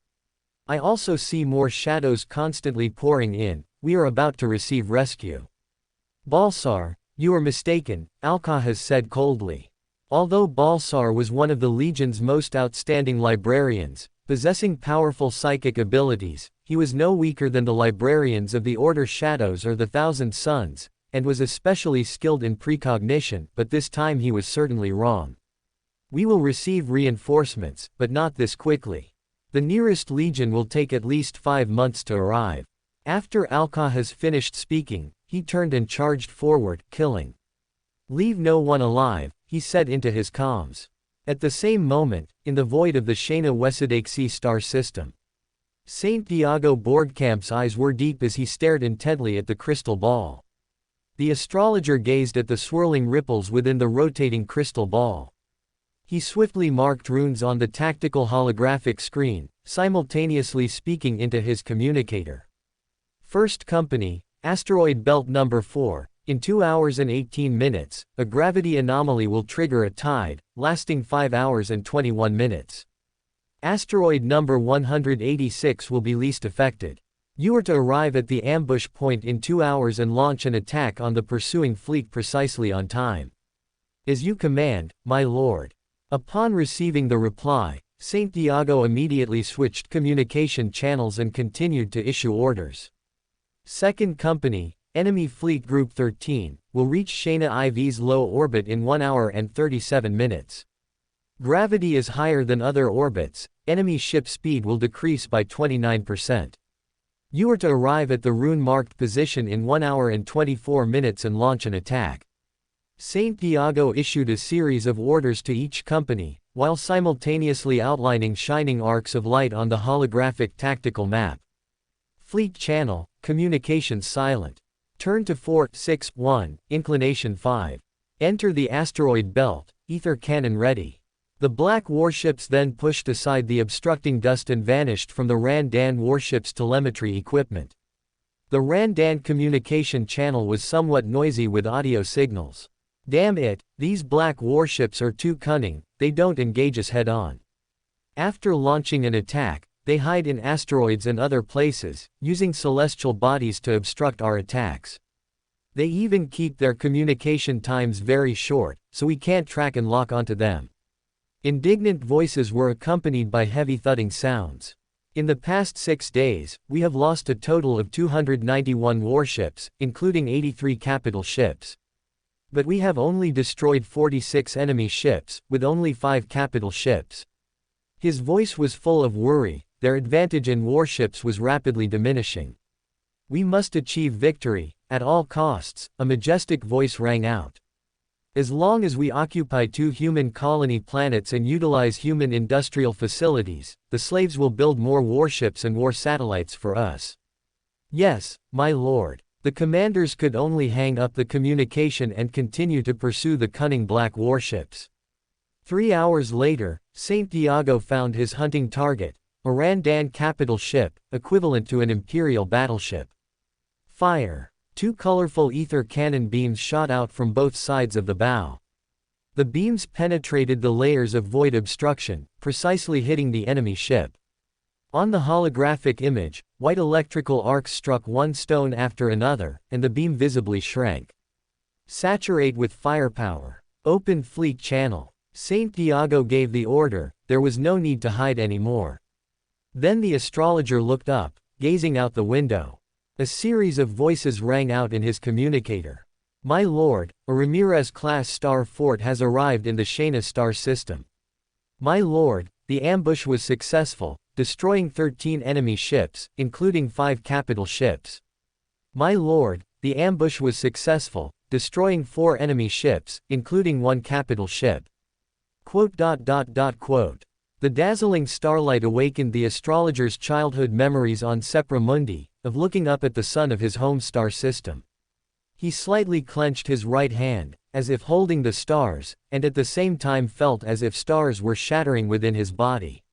I also see more shadows constantly pouring in. We are about to receive rescue. Balsar, you are mistaken, Alcahas said coldly. Although Balsar was one of the Legion's most outstanding librarians, possessing powerful psychic abilities, he was no weaker than the librarians of the Order Shadows or the Thousand Suns, and was especially skilled in precognition, but this time he was certainly wrong. We will receive reinforcements, but not this quickly. The nearest legion will take at least 5 months to arrive. After Alcahas finished speaking, he turned and charged forward, killing. Leave no one alive, he said into his comms. At the same moment, in the void of the Shana Wesadakesi star system, Saint Diago Borgkamp's eyes were deep as he stared intently at the crystal ball. The astrologer gazed at the swirling ripples within the rotating crystal ball. He swiftly marked runes on the tactical holographic screen, simultaneously speaking into his communicator. First Company, Asteroid Belt Number 4, in 2 hours and 18 minutes, a gravity anomaly will trigger a tide, lasting 5 hours and 21 minutes. Asteroid number 186 will be least affected. You are to arrive at the ambush point in 2 hours and launch an attack on the pursuing fleet precisely on time. As you command, my lord. Upon receiving the reply, Saint Diago immediately switched communication channels and continued to issue orders. Second Company, Enemy Fleet Group 13, will reach Shana IV's low orbit in 1 hour and 37 minutes. Gravity is higher than other orbits, enemy ship speed will decrease by 29%. You are to arrive at the rune-marked position in 1 hour and 24 minutes and launch an attack. Saint Diago issued a series of orders to each company, while simultaneously outlining shining arcs of light on the holographic tactical map. Fleet channel, communications silent. Turn to 461, inclination 5. Enter the asteroid belt, ether cannon ready. The black warships then pushed aside the obstructing dust and vanished from the Randan warship's telemetry equipment. The Randan communication channel was somewhat noisy with audio signals. Damn it, these black warships are too cunning, they don't engage us head-on. After launching an attack, they hide in asteroids and other places, using celestial bodies to obstruct our attacks. They even keep their communication times very short, so we can't track and lock onto them. Indignant voices were accompanied by heavy thudding sounds. In the past 6 days, we have lost a total of 291 warships, including 83 capital ships. But we have only destroyed 46 enemy ships, with only 5 capital ships. His voice was full of worry, their advantage in warships was rapidly diminishing. We must achieve victory, at all costs, a majestic voice rang out. As long as we occupy 2 human colony planets and utilize human industrial facilities, the slaves will build more warships and war satellites for us. Yes, my lord. The commanders could only hang up the communication and continue to pursue the cunning black warships. 3 hours later, Saint Diago found his hunting target, a Randan capital ship, equivalent to an Imperial battleship. Fire! 2 colorful ether cannon beams shot out from both sides of the bow. The beams penetrated the layers of void obstruction, precisely hitting the enemy ship. On the holographic image, white electrical arcs struck one stone after another, and the beam visibly shrank. Saturate with firepower. Open fleet channel. Saint Diago gave the order, there was no need to hide anymore. Then the astrologer looked up, gazing out the window. A series of voices rang out in his communicator. My lord, a Ramirez-class star fort has arrived in the Shana star system. My lord, the ambush was successful, destroying 13 enemy ships, including 5 capital ships. My lord, the ambush was successful, destroying 4 enemy ships, including 1 capital ship. The dazzling starlight awakened the astrologer's childhood memories on Sepra Mundi, of looking up at the sun of his home star system. He slightly clenched his right hand, as if holding the stars, and at the same time felt as if stars were shattering within his body.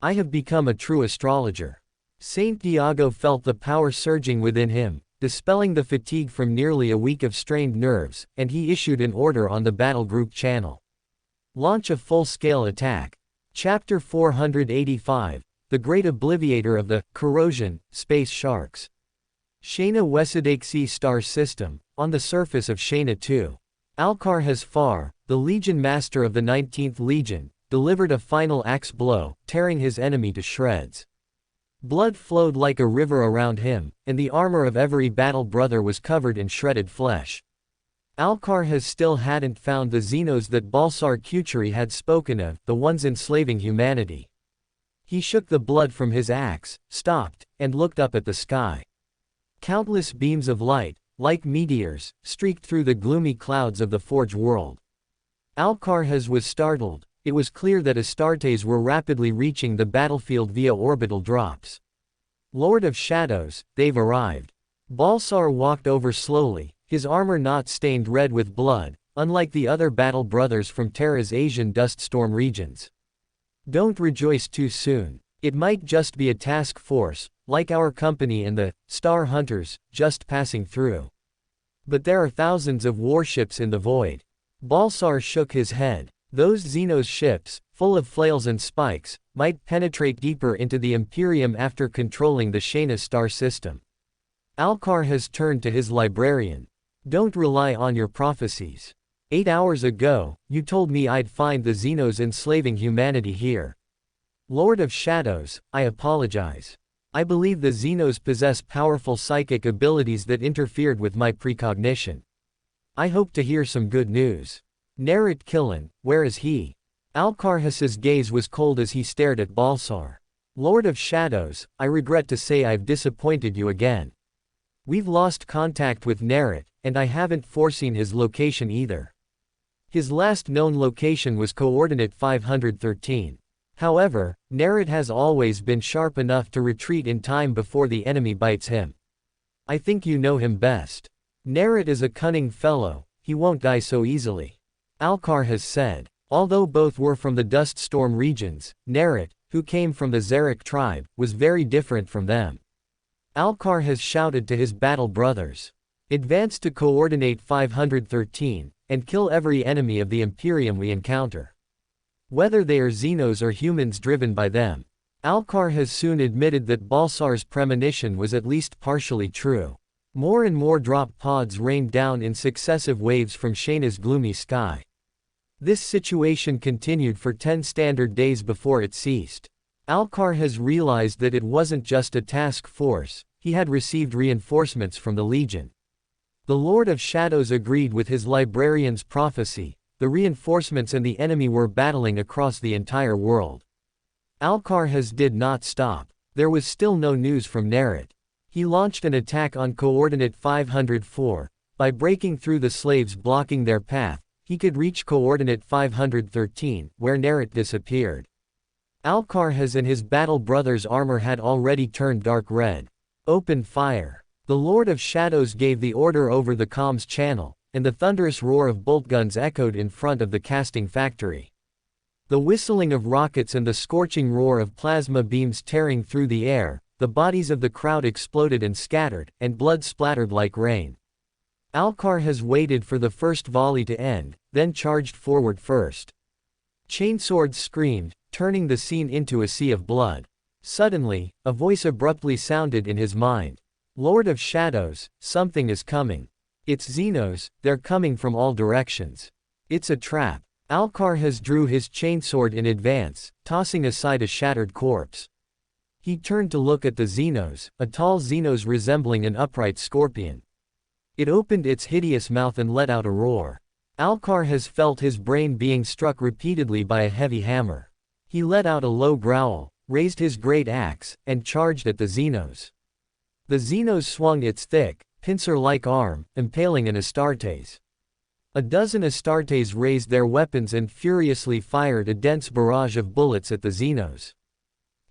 I have become a true astrologer. Saint Diago felt the power surging within him, dispelling the fatigue from nearly a week of strained nerves, and he issued an order on the battle group channel. Launch a full-scale attack. Chapter 485, The Great Obliviator of the Corrosion, Space Sharks. Shana Wesadakesi star system, on the surface of Shana 2. Alcar Hasfar, the Legion Master of the 19th Legion, delivered a final axe blow, tearing his enemy to shreds. Blood flowed like a river around him, and the armor of every battle brother was covered in shredded flesh. Alcar still hadn't found the Xenos that Balsar Kuturi had spoken of, the ones enslaving humanity. He shook the blood from his axe, stopped, and looked up at the sky. Countless beams of light, like meteors, streaked through the gloomy clouds of the Forge world. Alcar was startled. It was clear that Astartes were rapidly reaching the battlefield via orbital drops. Lord of Shadows, they've arrived. Balsar walked over slowly, his armor not stained red with blood, unlike the other battle brothers from Terra's Asian dust storm regions. Don't rejoice too soon. It might just be a task force, like our company and the Star Hunters, just passing through. But there are thousands of warships in the void. Balsar shook his head. Those Xenos ships, full of flails and spikes, might penetrate deeper into the Imperium after controlling the Shana star system. Alcar turned to his librarian. Don't rely on your prophecies. 8 hours ago, you told me I'd find the Xenos enslaving humanity here. Lord of Shadows, I apologize. I believe the Xenos possess powerful psychic abilities that interfered with my precognition. I hope to hear some good news. Nerit Killen, where is he? Alcarhas's gaze was cold as he stared at Balsar. Lord of Shadows, I regret to say I've disappointed you again. We've lost contact with Nerit, and I haven't foreseen his location either. His last known location was coordinate 513. However, Nerit has always been sharp enough to retreat in time before the enemy bites him. I think you know him best. Nerit is a cunning fellow, he won't die so easily. Alcar said. Although both were from the Dust Storm regions, Nerit, who came from the Xeric tribe, was very different from them. Alcar shouted to his battle brothers. Advance to coordinate 513, and kill every enemy of the Imperium we encounter. Whether they are Xenos or humans driven by them. Alcar soon admitted that Balsar's premonition was at least partially true. More and more drop pods rained down in successive waves from Shana's gloomy sky. This situation continued for 10 standard days before it ceased. Alcar realized that it wasn't just a task force, he had received reinforcements from the Legion. The Lord of Shadows agreed with his librarian's prophecy, the reinforcements and the enemy were battling across the entire world. Alcar did not stop. There was still no news from Nerit. He launched an attack on coordinate 504. By breaking through the slaves blocking their path, he could reach coordinate 513, where Nerit disappeared. Alcarhaz and his battle brother's armor had already turned dark red. Open fire. The Lord of Shadows gave the order over the comms channel, and the thunderous roar of bolt guns echoed in front of the casting factory. The whistling of rockets and the scorching roar of plasma beams tearing through the air, the bodies of the crowd exploded and scattered, and blood splattered like rain. Alcarhaz waited for the first volley to end, then charged forward first. Chainswords screamed, turning the scene into a sea of blood. Suddenly, a voice abruptly sounded in his mind. Lord of Shadows, something is coming. It's Xenos, they're coming from all directions. It's a trap. Alcarhaz drew his chainsword in advance, tossing aside a shattered corpse. He turned to look at the Xenos, a tall Xenos resembling an upright scorpion. It opened its hideous mouth and let out a roar. Alcarhaz felt his brain being struck repeatedly by a heavy hammer. He let out a low growl, raised his great axe, and charged at the Xenos. The Xenos swung its thick, pincer-like arm, impaling an Astartes. A dozen Astartes raised their weapons and furiously fired a dense barrage of bullets at the Xenos.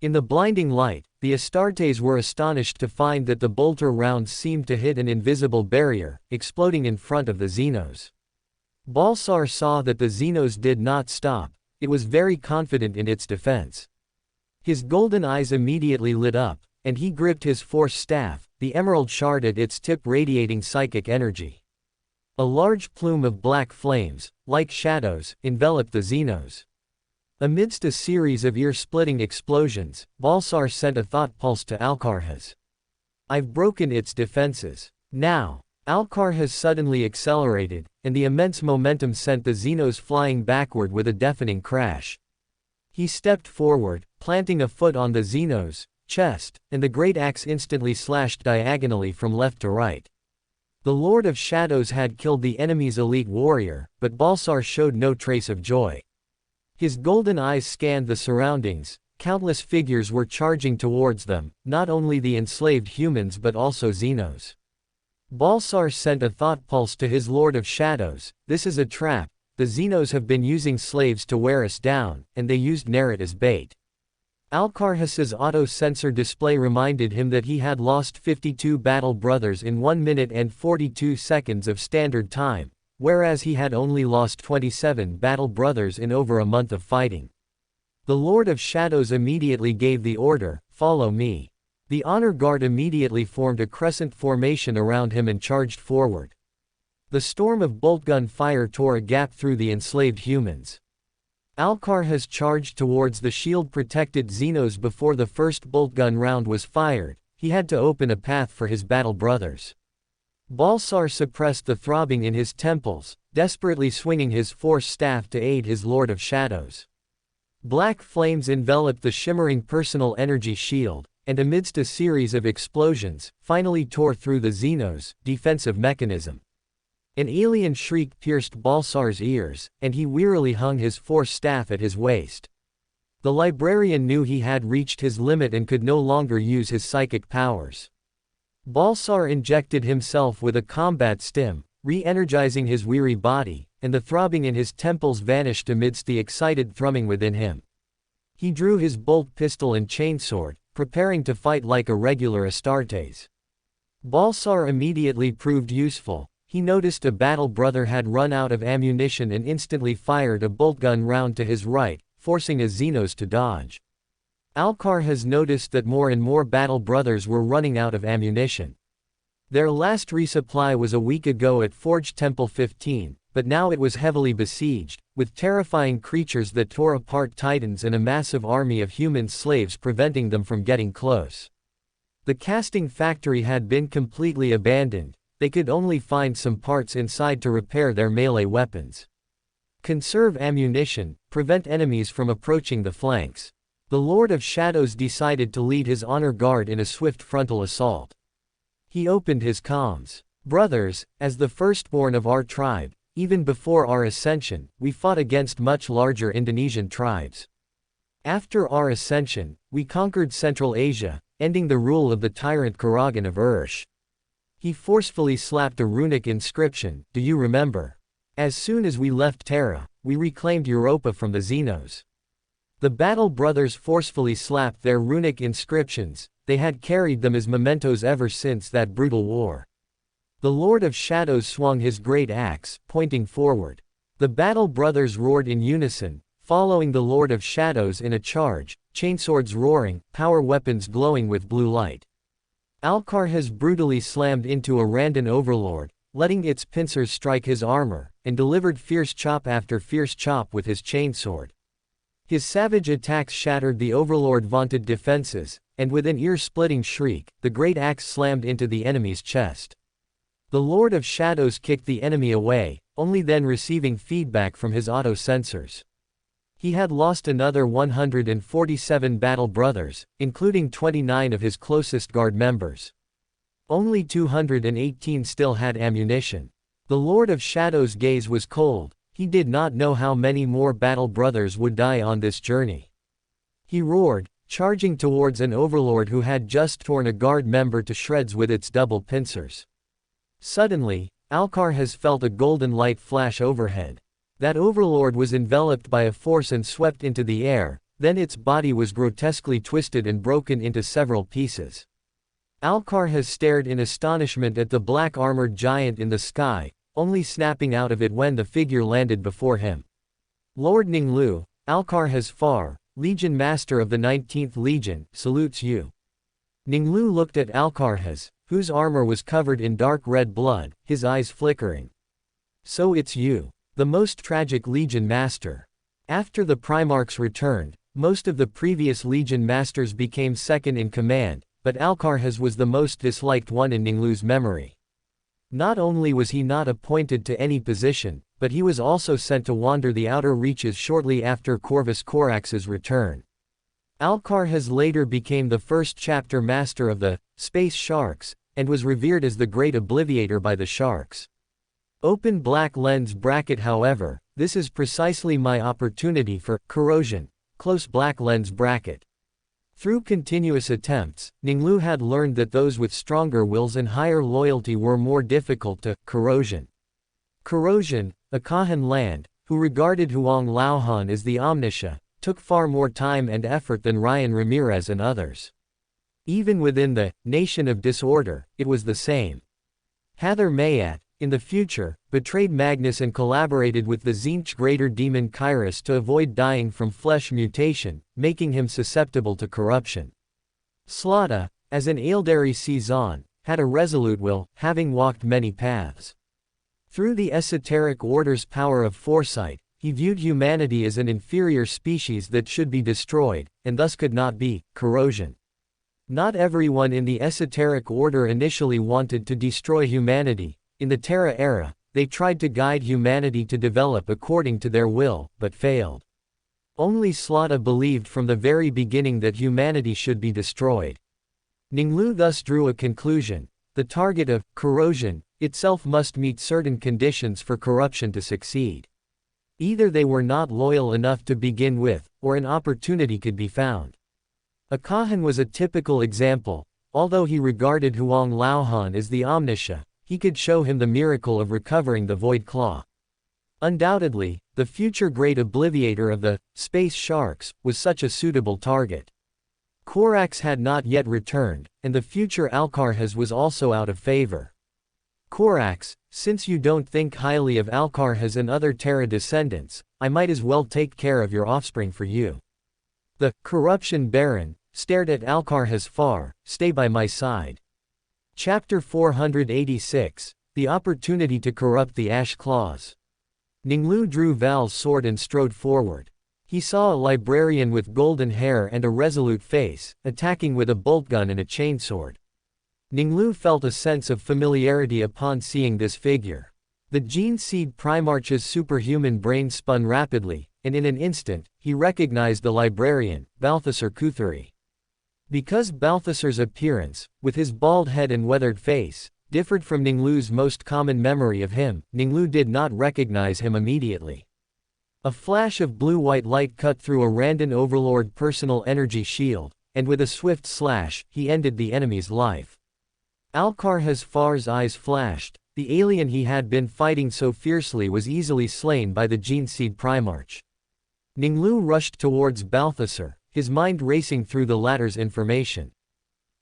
In the blinding light, the Astartes were astonished to find that the bolter rounds seemed to hit an invisible barrier, exploding in front of the Xenos. Balsar saw that the Xenos did not stop. It was very confident in its defense. His golden eyes immediately lit up, and he gripped his force staff, the emerald shard at its tip radiating psychic energy. A large plume of black flames, like shadows, enveloped the Xenos. Amidst a series of ear-splitting explosions, Balsar sent a thought pulse to Alcarhaz. I've broken its defenses. Now. Alcarhaz suddenly accelerated, and the immense momentum sent the Xenos flying backward with a deafening crash. He stepped forward, planting a foot on the Xenos' chest, and the great axe instantly slashed diagonally from left to right. The Lord of Shadows had killed the enemy's elite warrior, but Balsar showed no trace of joy. His golden eyes scanned the surroundings. Countless figures were charging towards them, not only the enslaved humans but also Xenos. Balsar sent a thought pulse to his Lord of Shadows. This is a trap. The Xenos have been using slaves to wear us down, and they used Nerit as bait. Alcarhaz's auto-sensor display reminded him that he had lost 52 battle brothers in 1 minute and 42 seconds of standard time, whereas he had only lost 27 battle brothers in over a month of fighting. The Lord of Shadows immediately gave the order, "Follow me." The honor guard immediately formed a crescent formation around him and charged forward. The storm of boltgun fire tore a gap through the enslaved humans. Alcarhaz charged towards the shield-protected Xenos before the first boltgun round was fired. He had to open a path for his battle brothers. Balsar suppressed the throbbing in his temples, desperately swinging his force staff to aid his Lord of Shadows. Black flames enveloped the shimmering personal energy shield, and amidst a series of explosions, finally tore through the Xenos' defensive mechanism. An alien shriek pierced Balsar's ears, and he wearily hung his force staff at his waist. The librarian knew he had reached his limit and could no longer use his psychic powers. Balsar injected himself with a combat stim, re-energizing his weary body, and the throbbing in his temples vanished amidst the excited thrumming within him. He drew his bolt pistol and chainsword, preparing to fight like a regular Astartes. Balsar immediately proved useful. He noticed a battle brother had run out of ammunition and instantly fired a boltgun round to his right, forcing a Xenos to dodge. Alcarhaz noticed that more and more battle brothers were running out of ammunition. Their last resupply was a week ago at Forge Temple 15, but now it was heavily besieged, with terrifying creatures that tore apart titans and a massive army of human slaves preventing them from getting close. The casting factory had been completely abandoned. They could only find some parts inside to repair their melee weapons. Conserve ammunition, prevent enemies from approaching the flanks. The Lord of Shadows decided to lead his honor guard in a swift frontal assault. He opened his comms. Brothers, as the firstborn of our tribe, even before our ascension, we fought against much larger Indonesian tribes. After our ascension, we conquered Central Asia, ending the rule of the tyrant Karagan of Ursh. He forcefully slapped a runic inscription, "Do you remember? As soon as we left Terra, we reclaimed Europa from the Xenos." The Battle Brothers forcefully slapped their runic inscriptions, they had carried them as mementos ever since that brutal war. The Lord of Shadows swung his great axe, pointing forward. The Battle Brothers roared in unison, following the Lord of Shadows in a charge, chainswords roaring, power weapons glowing with blue light. Alcarhaz brutally slammed into a Randan overlord, letting its pincers strike his armor, and delivered fierce chop after fierce chop with his chainsword. His savage attacks shattered the overlord vaunted defenses, and with an ear-splitting shriek, the great axe slammed into the enemy's chest. The Lord of Shadows kicked the enemy away, only then receiving feedback from his auto-sensors. He had lost another 147 battle brothers, including 29 of his closest guard members. Only 218 still had ammunition. The Lord of Shadows' gaze was cold, he did not know how many more battle brothers would die on this journey. He roared, charging towards an overlord who had just torn a guard member to shreds with its double pincers. Suddenly, Alcarhaz felt a golden light flash overhead. That overlord was enveloped by a force and swept into the air, then its body was grotesquely twisted and broken into several pieces. Alcarhaz stared in astonishment at the black-armored giant in the sky, only snapping out of it when the figure landed before him. "Lord Ning Lu, Alcarhaz Far, Legion Master of the 19th Legion, salutes you." Ning Lu looked at Alcarhaz, whose armor was covered in dark red blood, his eyes flickering. "So it's you. The most tragic Legion Master." After the Primarchs returned, most of the previous Legion Masters became second in command, but Alcarhaz was the most disliked one in Ning Lu's memory. Not only was he not appointed to any position, but he was also sent to wander the outer reaches shortly after Corvus Corax's return. Alcarhaz later became the first chapter master of the Space Sharks, and was revered as the Great Obliviator by the Sharks. Open black lens bracket. However, this is precisely my opportunity for corrosion, close black lens bracket. Through continuous attempts, Ning Lu had learned that those with stronger wills and higher loyalty were more difficult to corrosion. Corrosion, a Kahan land, who regarded Huang Laohan as the Omniscia, took far more time and effort than Ryan Ramirez and others. Even within the Nation of Disorder, it was the same. Hather Mayat, in the future, betrayed Magnus and collaborated with the Zinch Greater Demon Kairos to avoid dying from flesh mutation, making him susceptible to corruption. Slaughter, as an Aeldari Season, had a resolute will, having walked many paths. Through the esoteric order's power of foresight, he viewed humanity as an inferior species that should be destroyed, and thus could not be corrosion. Not everyone in the esoteric order initially wanted to destroy humanity. In the Terra era, they tried to guide humanity to develop according to their will, but failed. Only Slaughter believed from the very beginning that humanity should be destroyed. Ning Lu thus drew a conclusion: the target of corrosion itself must meet certain conditions for corruption to succeed. Either they were not loyal enough to begin with, or an opportunity could be found. Akahan was a typical example. Although he regarded Huang Laohan as the Omniscia, he could show him the miracle of recovering the Void Claw. Undoubtedly, the future Great Obliviator of the Space Sharks was such a suitable target. Corax had not yet returned, and the future Alcarhaz was also out of favor. Corax, since you don't think highly of Alcarhaz and other Terra descendants, I might as well take care of your offspring for you. The Corruption Baron stared at Alcarhaz Far, stay by my side. Chapter 486, The Opportunity to Corrupt the Ash Claws. Ning Lu drew Val's sword and strode forward. He saw a librarian with golden hair and a resolute face, attacking with a boltgun and a chainsword. Ning Lu felt a sense of familiarity upon seeing this figure. The Gene Seed Primarch's superhuman brain spun rapidly, and in an instant, he recognized the librarian, Balthasar Kuthari. Because Balthasar's appearance, with his bald head and weathered face, differed from Ning Lu's most common memory of him, Ning Lu did not recognize him immediately. A flash of blue-white light cut through a Randan Overlord personal energy shield, and with a swift slash, he ended the enemy's life. Alcar-Hasfar's eyes flashed. The alien he had been fighting so fiercely was easily slain by the Gene-Seed Primarch. Ning Lu rushed towards Balthasar, his mind racing through the latter's information.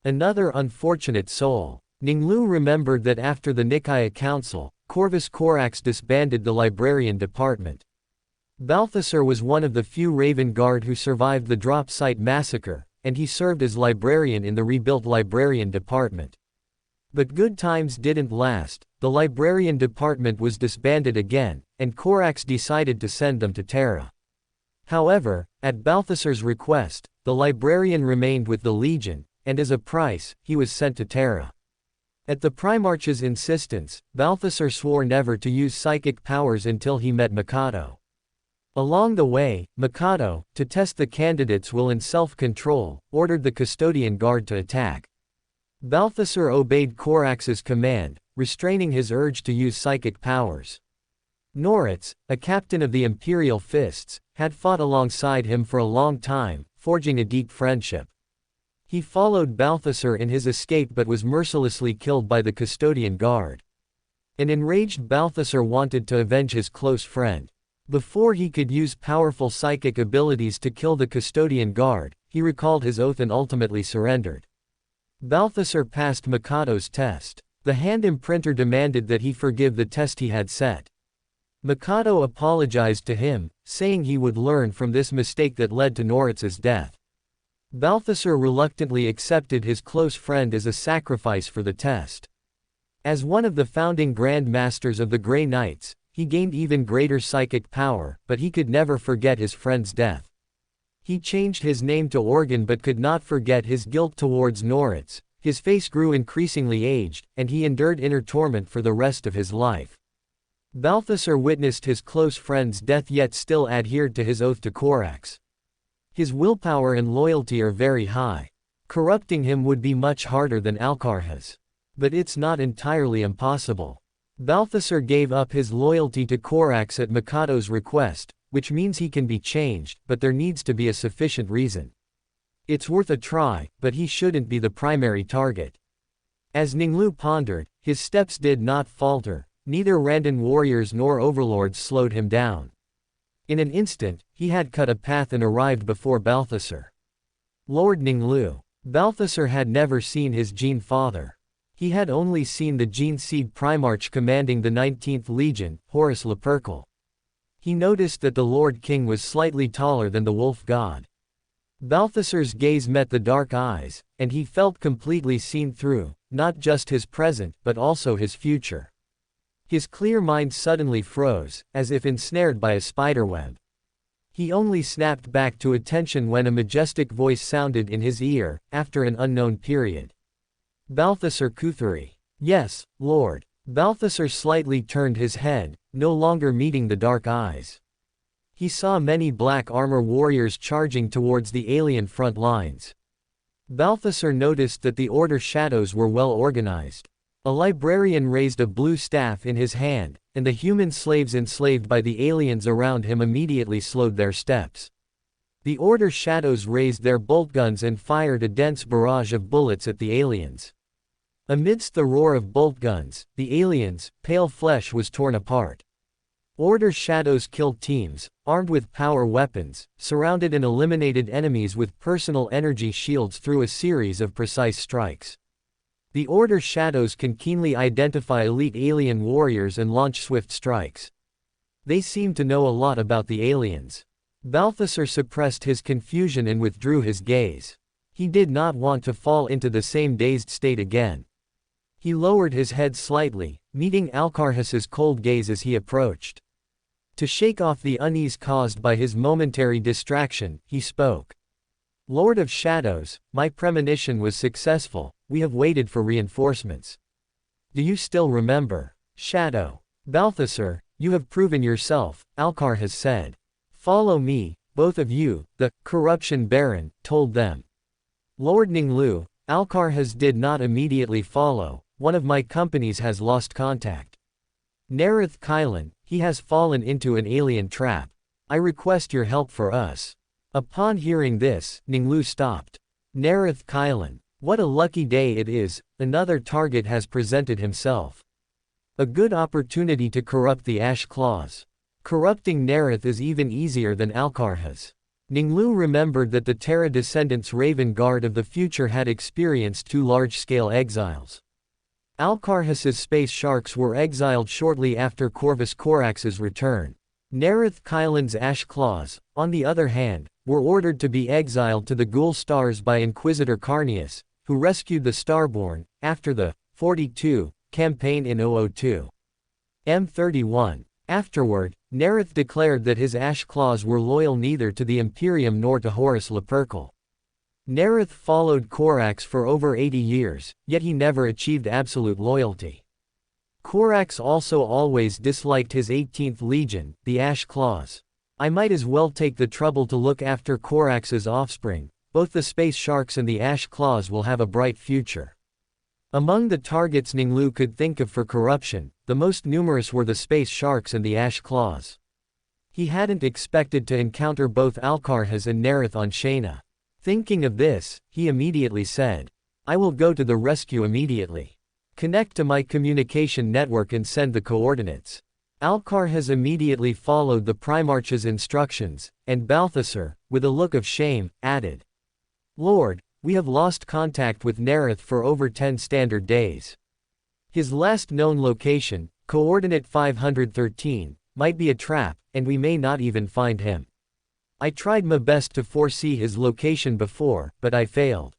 Another unfortunate soul. Ning Lu remembered that after the Nikaya Council, Corvus Corax disbanded the librarian department. Balthasar was one of the few Raven Guard who survived the drop site massacre, and he served as librarian in the rebuilt librarian department. But good times didn't last. The librarian department was disbanded again, and Corax decided to send them to Terra. However, at Balthasar's request, the librarian remained with the Legion, and as a price, he was sent to Terra. At the Primarch's insistence, Balthasar swore never to use psychic powers until he met Mikado. Along the way, Mikado, to test the candidate's will and self-control, ordered the custodian guard to attack. Balthasar obeyed Corax's command, restraining his urge to use psychic powers. Noritz, a captain of the Imperial Fists, had fought alongside him for a long time, forging a deep friendship. He followed Balthasar in his escape but was mercilessly killed by the custodian guard. An enraged Balthasar wanted to avenge his close friend. Before he could use powerful psychic abilities to kill the custodian guard, he recalled his oath and ultimately surrendered. Balthasar passed Mikado's test. The hand imprinter demanded that he forgive the test he had set. Mikado apologized to him, saying he would learn from this mistake that led to Noritz's death. Balthasar reluctantly accepted his close friend as a sacrifice for the test. As one of the founding Grand Masters of the Grey Knights, he gained even greater psychic power, but he could never forget his friend's death. He changed his name to Organ but could not forget his guilt towards Noritz. His face grew increasingly aged, and he endured inner torment for the rest of his life. Balthasar witnessed his close friend's death yet still adhered to his oath to Corax. His willpower and loyalty are very high. Corrupting him would be much harder than Alcar's. But it's not entirely impossible. Balthasar gave up his loyalty to Corax at Mikado's request, which means he can be changed, but there needs to be a sufficient reason. It's worth a try, but he shouldn't be the primary target. As Ning Lu pondered, his steps did not falter. Neither Randan warriors nor overlords slowed him down. In an instant, he had cut a path and arrived before Balthasar. Lord Ning Lu. Balthasar had never seen his Gene father. He had only seen the Gene-Seed Primarch commanding the 19th Legion, Horus Lupercal. He noticed that the Lord King was slightly taller than the Wolf God. Balthasar's gaze met the dark eyes, and he felt completely seen through, not just his present, but also his future. His clear mind suddenly froze, as if ensnared by a spiderweb. He only snapped back to attention when a majestic voice sounded in his ear, after an unknown period. Balthasar Kuthari. Yes, Lord. Balthasar slightly turned his head, no longer meeting the dark eyes. He saw many black armor warriors charging towards the alien front lines. Balthasar noticed that the Order shadows were well organized. A librarian raised a blue staff in his hand, and the human slaves enslaved by the aliens around him immediately slowed their steps. The Order shadows raised their bolt guns and fired a dense barrage of bullets at the aliens. Amidst the roar of bolt guns, the aliens' pale flesh was torn apart. Order shadows killed teams, armed with power weapons, surrounded and eliminated enemies with personal energy shields through a series of precise strikes. The Order shadows can keenly identify elite alien warriors and launch swift strikes. They seem to know a lot about the aliens. Balthasar suppressed his confusion and withdrew his gaze. He did not want to fall into the same dazed state again. He lowered his head slightly, meeting Alcarhas's cold gaze as he approached. To shake off the unease caused by his momentary distraction, he spoke. Lord of Shadows, my premonition was successful. We have waited for reinforcements. Do you still remember? Shadow. Balthasar, you have proven yourself, Alcarhas said. Follow me, both of you, the corruption baron, told them. Lord Ning Lu, Alcarhas did not immediately follow. One of my companies has lost contact. Nerith Kylan, he has fallen into an alien trap. I request your help for us. Upon hearing this, Ning Lu stopped. Nerith Kylan. What a lucky day it is, another target has presented himself. A good opportunity to corrupt the Ash Claws. Corrupting Nerith is even easier than Alcarhas. Ning Lu remembered that the Terra Descendants Raven Guard of the future had experienced 2 large-scale exiles. Alcarhas's space sharks were exiled shortly after Corvus Corax's return. Nerith Kylan's Ash Claws, on the other hand, were ordered to be exiled to the Ghoul Stars by Inquisitor Carneus, who rescued the Starborn, after the 42 campaign in 002. M31. Afterward, Nerith declared that his Ash Claws were loyal neither to the Imperium nor to Horus Lupercal. Nerith followed Corax for over 80 years, yet he never achieved absolute loyalty. Corax also always disliked his 18th Legion, the Ash Claws. I might as well take the trouble to look after Corax's offspring. Both the Space Sharks and the Ash Claws will have a bright future. Among the targets Ning Lu could think of for corruption, the most numerous were the Space Sharks and the Ash Claws. He hadn't expected to encounter both Alcarhas and Nerith on Shayna. Thinking of this, he immediately said, "I will go to the rescue immediately. Connect to my communication network and send the coordinates." Alcarhas immediately followed the Primarch's instructions, and Balthasar, with a look of shame, added, "Lord, we have lost contact with Nerith for over 10 standard days. His last known location, coordinate 513, might be a trap, and we may not even find him. I tried my best to foresee his location before, but I failed.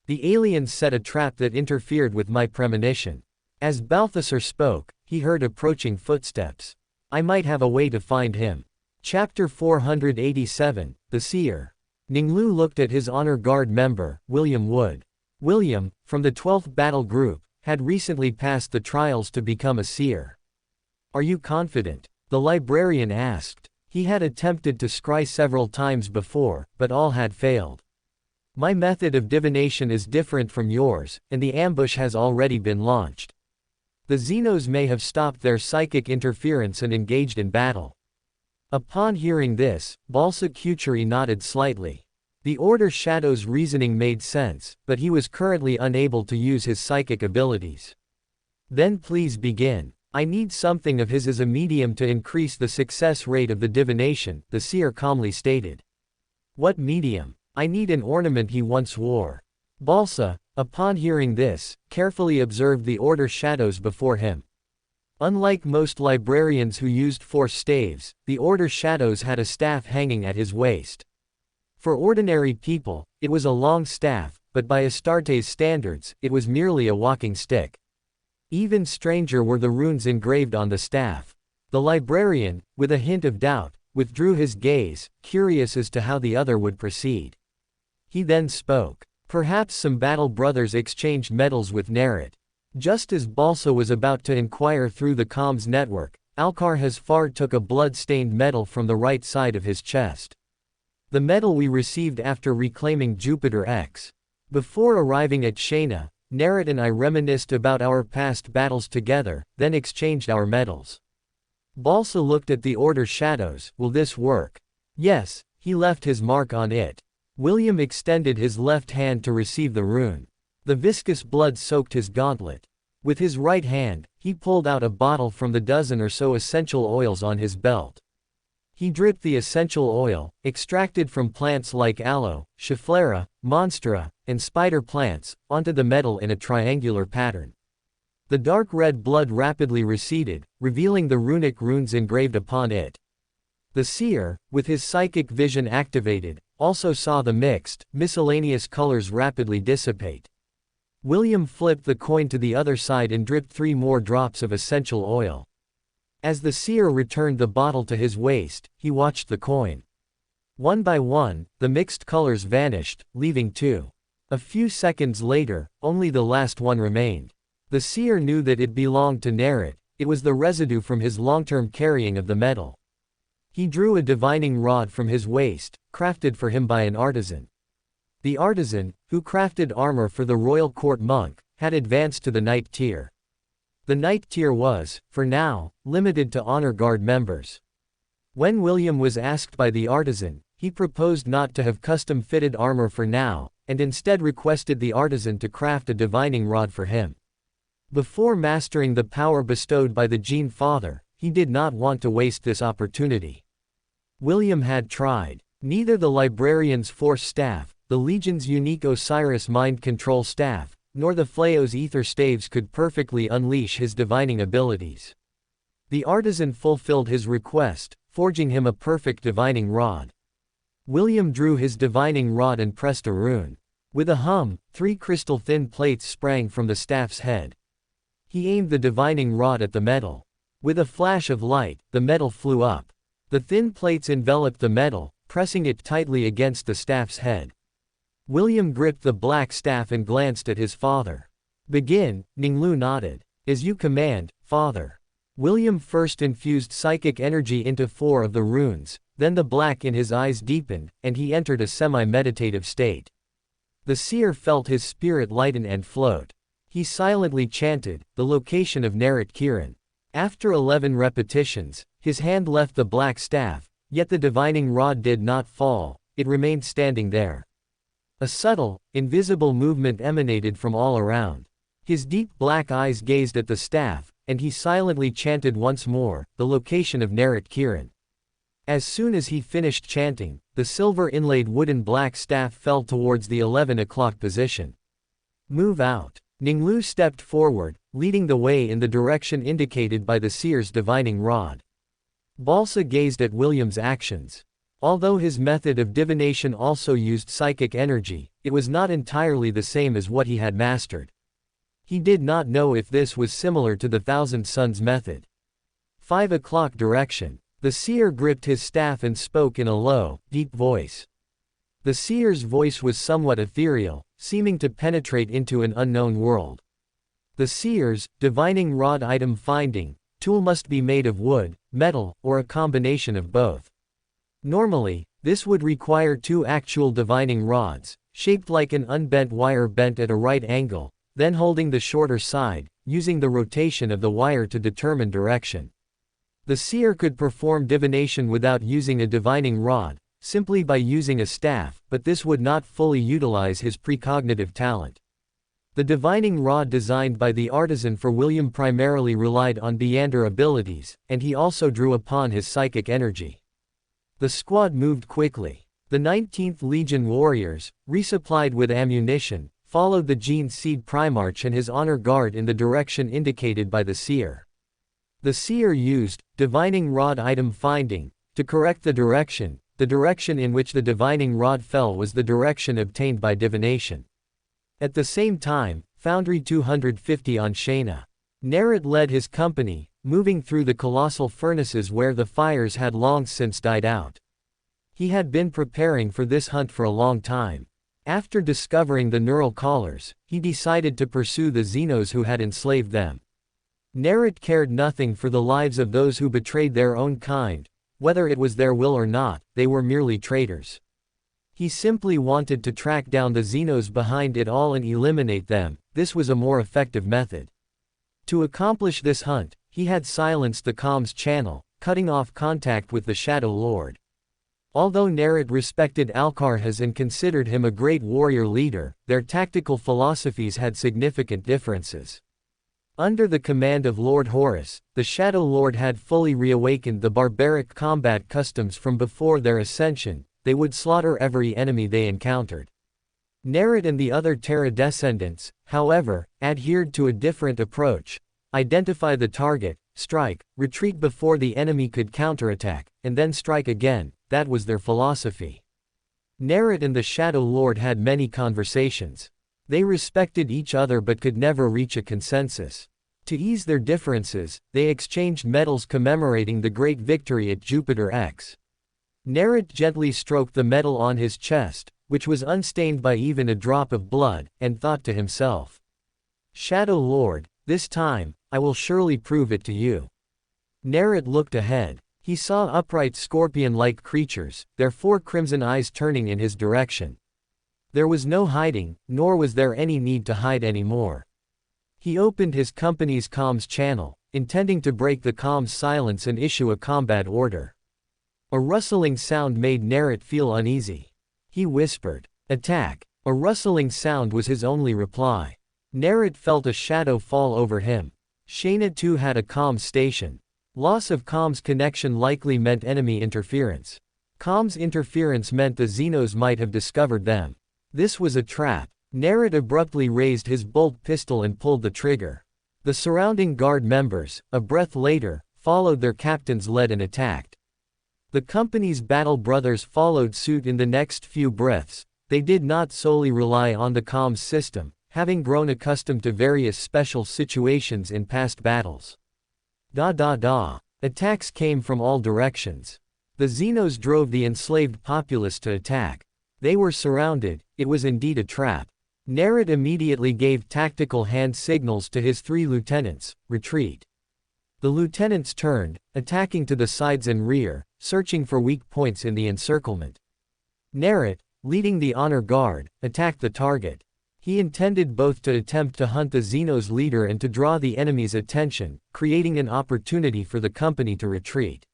The aliens set a trap that interfered with my premonition." As Balthasar spoke, he heard approaching footsteps. "I might have a way to find him." Chapter 487, The Seer. Ning Lu looked at his Honor Guard member, William Wood. William, from the 12th Battle Group, had recently passed the trials to become a seer. "Are you confident?" the librarian asked. He had attempted to scry several times before, but all had failed. "My method of divination is different from yours, and the ambush has already been launched. The Xenos may have stopped their psychic interference and engaged in battle." Upon hearing this, Balsa Kuturi nodded slightly. The Order Shadow's reasoning made sense, but he was currently unable to use his psychic abilities. "Then please begin. I need something of his as a medium to increase the success rate of the divination," the seer calmly stated. "What medium?" "I need an ornament he once wore." Balsa, upon hearing this, carefully observed the Order Shadows before him. Unlike most librarians who used force staves, the Order Shadows had a staff hanging at his waist. For ordinary people, it was a long staff, but by Astarte's standards, it was merely a walking stick. Even stranger were the runes engraved on the staff. The librarian, with a hint of doubt, withdrew his gaze, curious as to how the other would proceed. He then spoke. "Perhaps some battle brothers exchanged medals with Nerith." Just as Balsa was about to inquire through the comms network, Alcarhas Fard took a blood-stained medal from the right side of his chest. "The medal we received after reclaiming Jupiter X. Before arriving at Shayna, Nerith and I reminisced about our past battles together, then exchanged our medals." Balsa looked at the Order Shadows. "Will this work?" "Yes, he left his mark on it." William extended his left hand to receive the rune. The viscous blood soaked his gauntlet. With his right hand, he pulled out a bottle from the dozen or so essential oils on his belt. He dripped the essential oil, extracted from plants like aloe, schefflera, monstera, and spider plants, onto the metal in a triangular pattern. The dark red blood rapidly receded, revealing the runic runes engraved upon it. The seer, with his psychic vision activated, also saw the mixed, miscellaneous colors rapidly dissipate. William flipped the coin to the other side and dripped 3 more drops of essential oil. As the seer returned the bottle to his waist, he watched the coin. One by one, the mixed colors vanished, leaving 2. A few seconds later, only the last one remained. The seer knew that it belonged to Nerith. It was the residue from his long-term carrying of the metal. He drew a divining rod from his waist, crafted for him by an artisan. The artisan, who crafted armor for the royal court monk, had advanced to the Knight tier. The Knight tier was, for now, limited to Honor Guard members. When William was asked by the artisan, he proposed not to have custom-fitted armor for now, and instead requested the artisan to craft a divining rod for him. Before mastering the power bestowed by the Gene Father, he did not want to waste this opportunity. William had tried. Neither the Librarian's Force Staff, the Legion's unique Osiris Mind Control Staff, nor the Flaeo's Ether Staves could perfectly unleash his divining abilities. The artisan fulfilled his request, forging him a perfect divining rod. William drew his divining rod and pressed a rune. With a hum, 3 crystal-thin plates sprang from the staff's head. He aimed the divining rod at the metal. With a flash of light, the metal flew up. The thin plates enveloped the metal, pressing it tightly against the staff's head. William gripped the black staff and glanced at his father. "Begin," Ning Lu nodded. "As you command, father." William first infused psychic energy into 4 of the runes, then the black in his eyes deepened, and he entered a semi-meditative state. The seer felt his spirit lighten and float. He silently chanted, the location of Narit Kiran. After 11 repetitions, his hand left the black staff, yet the divining rod did not fall, it remained standing there. A subtle, invisible movement emanated from all around. His deep black eyes gazed at the staff, and he silently chanted once more, the location of Narit Kiran. As soon as he finished chanting, the silver-inlaid wooden black staff fell towards the 11 o'clock position. "Move out." Ning Lu stepped forward, leading the way in the direction indicated by the seer's divining rod. Balsa gazed at William's actions. Although his method of divination also used psychic energy, it was not entirely the same as what he had mastered. He did not know if this was similar to the Thousand Suns method. 5 o'clock direction. The seer gripped his staff and spoke in a low, deep voice. The seer's voice was somewhat ethereal, seeming to penetrate into an unknown world. The seer's divining rod item finding tool must be made of wood, metal, or a combination of both. Normally, this would require 2 actual divining rods, shaped like an unbent wire bent at a right angle, then holding the shorter side, using the rotation of the wire to determine direction. The seer could perform divination without using a divining rod, simply by using a staff, but this would not fully utilize his precognitive talent. The divining rod designed by the artisan for William primarily relied on Beander abilities, and he also drew upon his psychic energy. The squad moved quickly. The 19th Legion warriors, resupplied with ammunition, followed the Gene Seed Primarch and his honor guard in the direction indicated by the seer. The seer used divining rod item finding to correct the direction. The direction in which the divining rod fell was the direction obtained by divination. At the same time, Foundry 250 on Shayna. Narit led his company, moving through the colossal furnaces where the fires had long since died out. He had been preparing for this hunt for a long time. After discovering the neural collars, he decided to pursue the Xenos who had enslaved them. Narit cared nothing for the lives of those who betrayed their own kind. Whether it was their will or not, they were merely traitors. He simply wanted to track down the Xenos behind it all and eliminate them. This was a more effective method. To accomplish this hunt, he had silenced the comms channel, cutting off contact with the Shadow Lord. Although Narit respected Alcarhaz and considered him a great warrior leader, their tactical philosophies had significant differences. Under the command of Lord Horus, the Shadow Lord had fully reawakened the barbaric combat customs from before their ascension. They would slaughter every enemy they encountered. Narit and the other Terra descendants, however, adhered to a different approach. Identify the target, strike, retreat before the enemy could counterattack, and then strike again. That was their philosophy. Narit and the Shadow Lord had many conversations. They respected each other but could never reach a consensus. To ease their differences, they exchanged medals commemorating the great victory at Jupiter X. Narit gently stroked the medal on his chest, which was unstained by even a drop of blood, and thought to himself, "Shadow Lord, this time, I will surely prove it to you." Narit looked ahead. He saw upright scorpion-like creatures, their 4 crimson eyes turning in his direction. There was no hiding, nor was there any need to hide anymore. He opened his company's comms channel, intending to break the comms silence and issue a combat order. A rustling sound made Narit feel uneasy. He whispered, "Attack!" A rustling sound was his only reply. Nerit felt a shadow fall over him. Shayna too had a comms station. Loss of comms connection likely meant enemy interference. Comms interference meant the Xenos might have discovered them. This was a trap. Nerit abruptly raised his bolt pistol and pulled the trigger. The surrounding guard members, a breath later, followed their captain's lead and attacked. The company's battle brothers followed suit in the next few breaths. They did not solely rely on the comms system, having grown accustomed to various special situations in past battles. Attacks came from all directions. The Xenos drove the enslaved populace to attack. They were surrounded. It was indeed a trap. Nerit immediately gave tactical hand signals to his 3 lieutenants, retreat. The lieutenants turned, attacking to the sides and rear, searching for weak points in the encirclement. Nerit, leading the honor guard, attacked the target. He intended both to attempt to hunt the Xenos leader and to draw the enemy's attention, creating an opportunity for the company to retreat.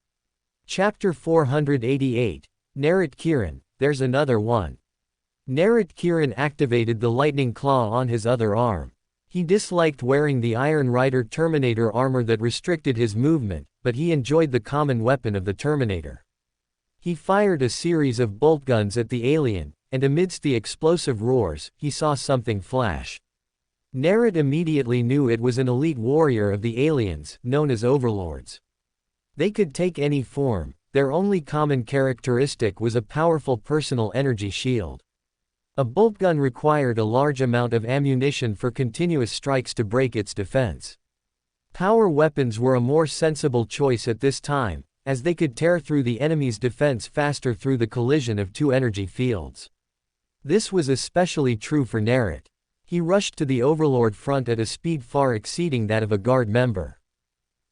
Chapter 488, Nerit Kirin, There's Another One. Nerit Kirin activated the lightning claw on his other arm. He disliked wearing the Iron Rider Terminator armor that restricted his movement, but he enjoyed the common weapon of the Terminator. He fired a series of bolt guns at the alien, and amidst the explosive roars, he saw something flash. Nerit immediately knew it was an elite warrior of the aliens, known as overlords. They could take any form. Their only common characteristic was a powerful personal energy shield. A bolt gun required a large amount of ammunition for continuous strikes to break its defense. Power weapons were a more sensible choice at this time, as they could tear through the enemy's defense faster through the collision of 2 energy fields. This was especially true for Nerit. He rushed to the Overlord front at a speed far exceeding that of a guard member.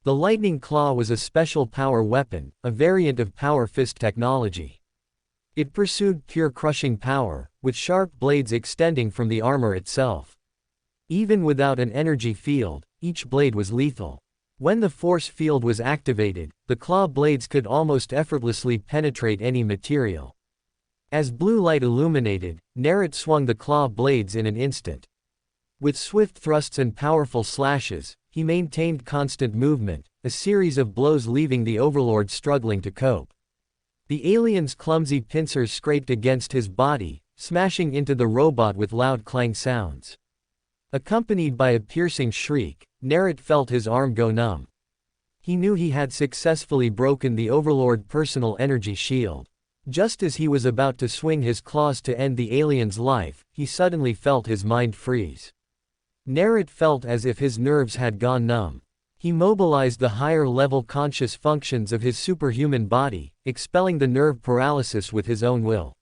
The Lightning Claw was a special power weapon, a variant of Power Fist technology. It pursued pure crushing power, with sharp blades extending from the armor itself. Even without an energy field, each blade was lethal. When the force field was activated, the claw blades could almost effortlessly penetrate any material. As blue light illuminated, Nerit swung the claw blades in an instant. With swift thrusts and powerful slashes, he maintained constant movement, a series of blows leaving the Overlord struggling to cope. The alien's clumsy pincers scraped against his body, smashing into the robot with loud clang sounds. Accompanied by a piercing shriek, Nerit felt his arm go numb. He knew he had successfully broken the Overlord personal energy shield. Just as he was about to swing his claws to end the alien's life, he suddenly felt his mind freeze. Nerit felt as if his nerves had gone numb. He mobilized the higher-level conscious functions of his superhuman body, expelling the nerve paralysis with his own will.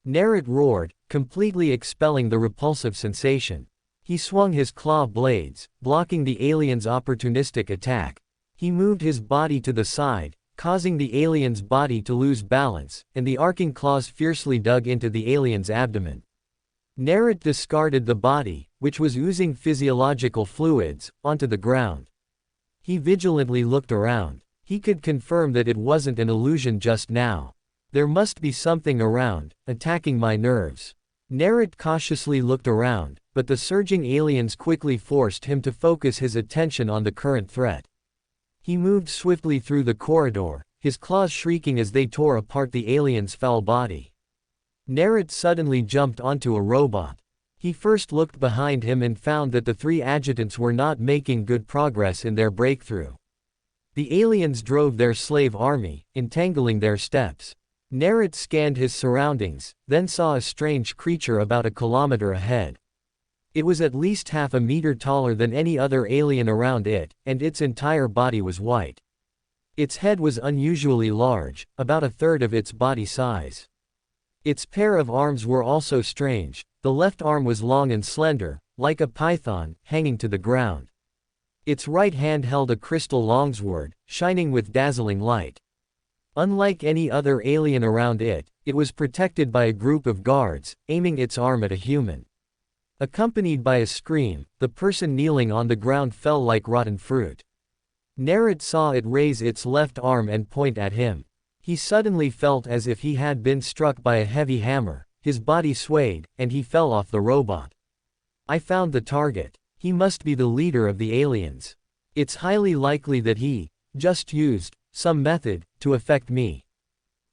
Nerit roared, completely expelling the repulsive sensation. He swung his claw blades, blocking the alien's opportunistic attack. He moved his body to the side, causing the alien's body to lose balance, and the arcing claws fiercely dug into the alien's abdomen. Nerit discarded the body, which was oozing physiological fluids, onto the ground. He vigilantly looked around. He could confirm that it wasn't an illusion just now. There must be something around, attacking my nerves. Nerit cautiously looked around, but the surging aliens quickly forced him to focus his attention on the current threat. He moved swiftly through the corridor, his claws shrieking as they tore apart the alien's foul body. Nerit suddenly jumped onto a robot. He first looked behind him and found that the 3 adjutants were not making good progress in their breakthrough. The aliens drove their slave army, entangling their steps. Nerit scanned his surroundings, then saw a strange creature about a kilometer ahead. It was at least half a meter taller than any other alien around it, and its entire body was white. Its head was unusually large, about a third of its body size. Its pair of arms were also strange. The left arm was long and slender, like a python, hanging to the ground. Its right hand held a crystal longsword, shining with dazzling light. Unlike any other alien around it, it was protected by a group of guards, aiming its arm at a human. Accompanied by a scream, the person kneeling on the ground fell like rotten fruit. Nerit saw it raise its left arm and point at him. He suddenly felt as if he had been struck by a heavy hammer. his body swayed, and he fell off the robot. I found the target. He must be the leader of the aliens. It's highly likely that he just used some method to affect me.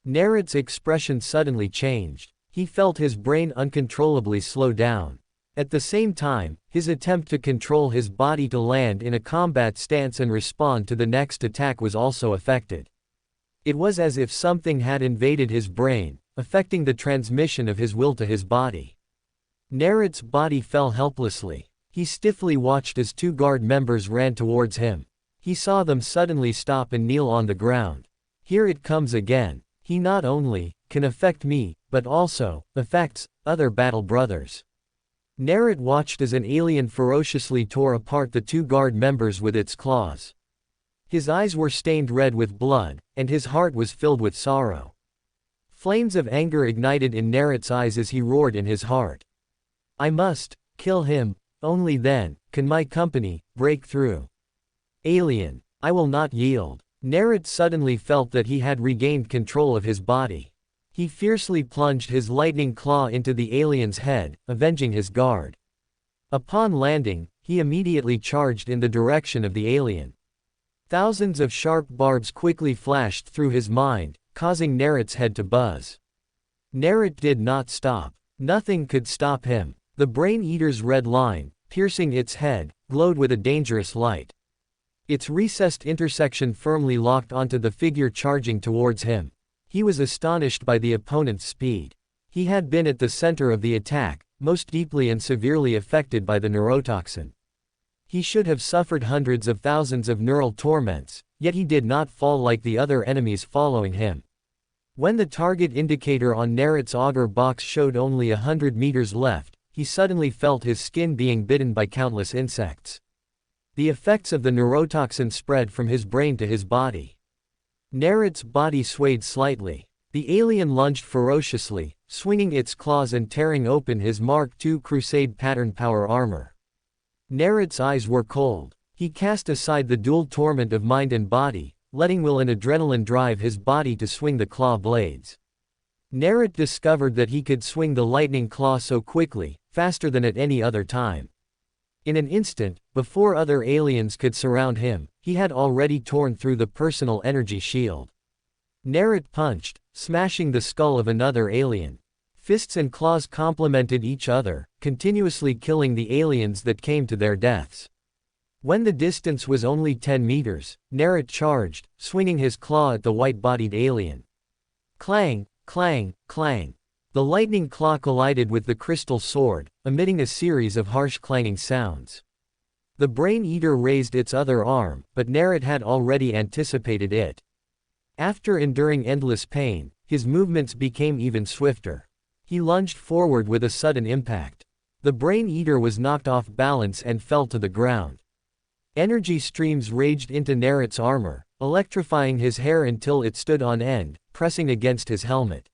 Nerit's expression suddenly changed. He felt his brain uncontrollably slow down. At the same time, his attempt to control his body to land in a combat stance and respond to the next attack was also affected. It was as if something had invaded his brain, affecting the transmission of his will to his body. Nerit's body fell helplessly. He stiffly watched as two guard members ran towards him. He saw them suddenly stop and kneel on the ground. Here it comes again. He not only can affect me, but also affects other battle brothers. Nerit watched as an alien ferociously tore apart the two guard members with its claws. His eyes were stained red with blood, and his heart was filled with sorrow. Flames of anger ignited in Nerit's eyes as he roared in his heart. I must kill him, only then can my company break through. Alien, I will not yield. Nerit suddenly felt that he had regained control of his body. He fiercely plunged his lightning claw into the alien's head, avenging his guard. Upon landing, he immediately charged in the direction of the alien. Thousands of sharp barbs quickly flashed through his mind, causing Nerit's head to buzz. Nerit did not stop. Nothing could stop him. The Brain Eater's red line, piercing its head, glowed with a dangerous light. Its recessed intersection firmly locked onto the figure charging towards him. He was astonished by the opponent's speed. He had been at the center of the attack, most deeply and severely affected by the neurotoxin. He should have suffered hundreds of thousands of neural torments, yet he did not fall like the other enemies following him. When the target indicator on Nerit's auger box showed only 100 meters left, he suddenly felt his skin being bitten by countless insects. The effects of the neurotoxin spread from his brain to his body. Nerit's body swayed slightly. The alien lunged ferociously, swinging its claws and tearing open his Mark II Crusade pattern power armor. Nerit's eyes were cold. He cast aside the dual torment of mind and body, letting will and adrenaline drive his body to swing the claw blades. Nerit discovered that he could swing the lightning claw so quickly, faster than at any other time. In an instant, before other aliens could surround him, he had already torn through the personal energy shield. Nerit punched, smashing the skull of another alien. Fists and claws complemented each other, continuously killing the aliens that came to their deaths. When the distance was only 10 meters, Nerit charged, swinging his claw at the white-bodied alien. Clang, clang, clang. The lightning claw collided with the crystal sword, emitting a series of harsh clanging sounds. The Brain Eater raised its other arm, but Nerit had already anticipated it. After enduring endless pain, his movements became even swifter. He lunged forward with a sudden impact. The Brain Eater was knocked off balance and fell to the ground. Energy streams raged into Nerit's armor, electrifying his hair until it stood on end, pressing against his helmet.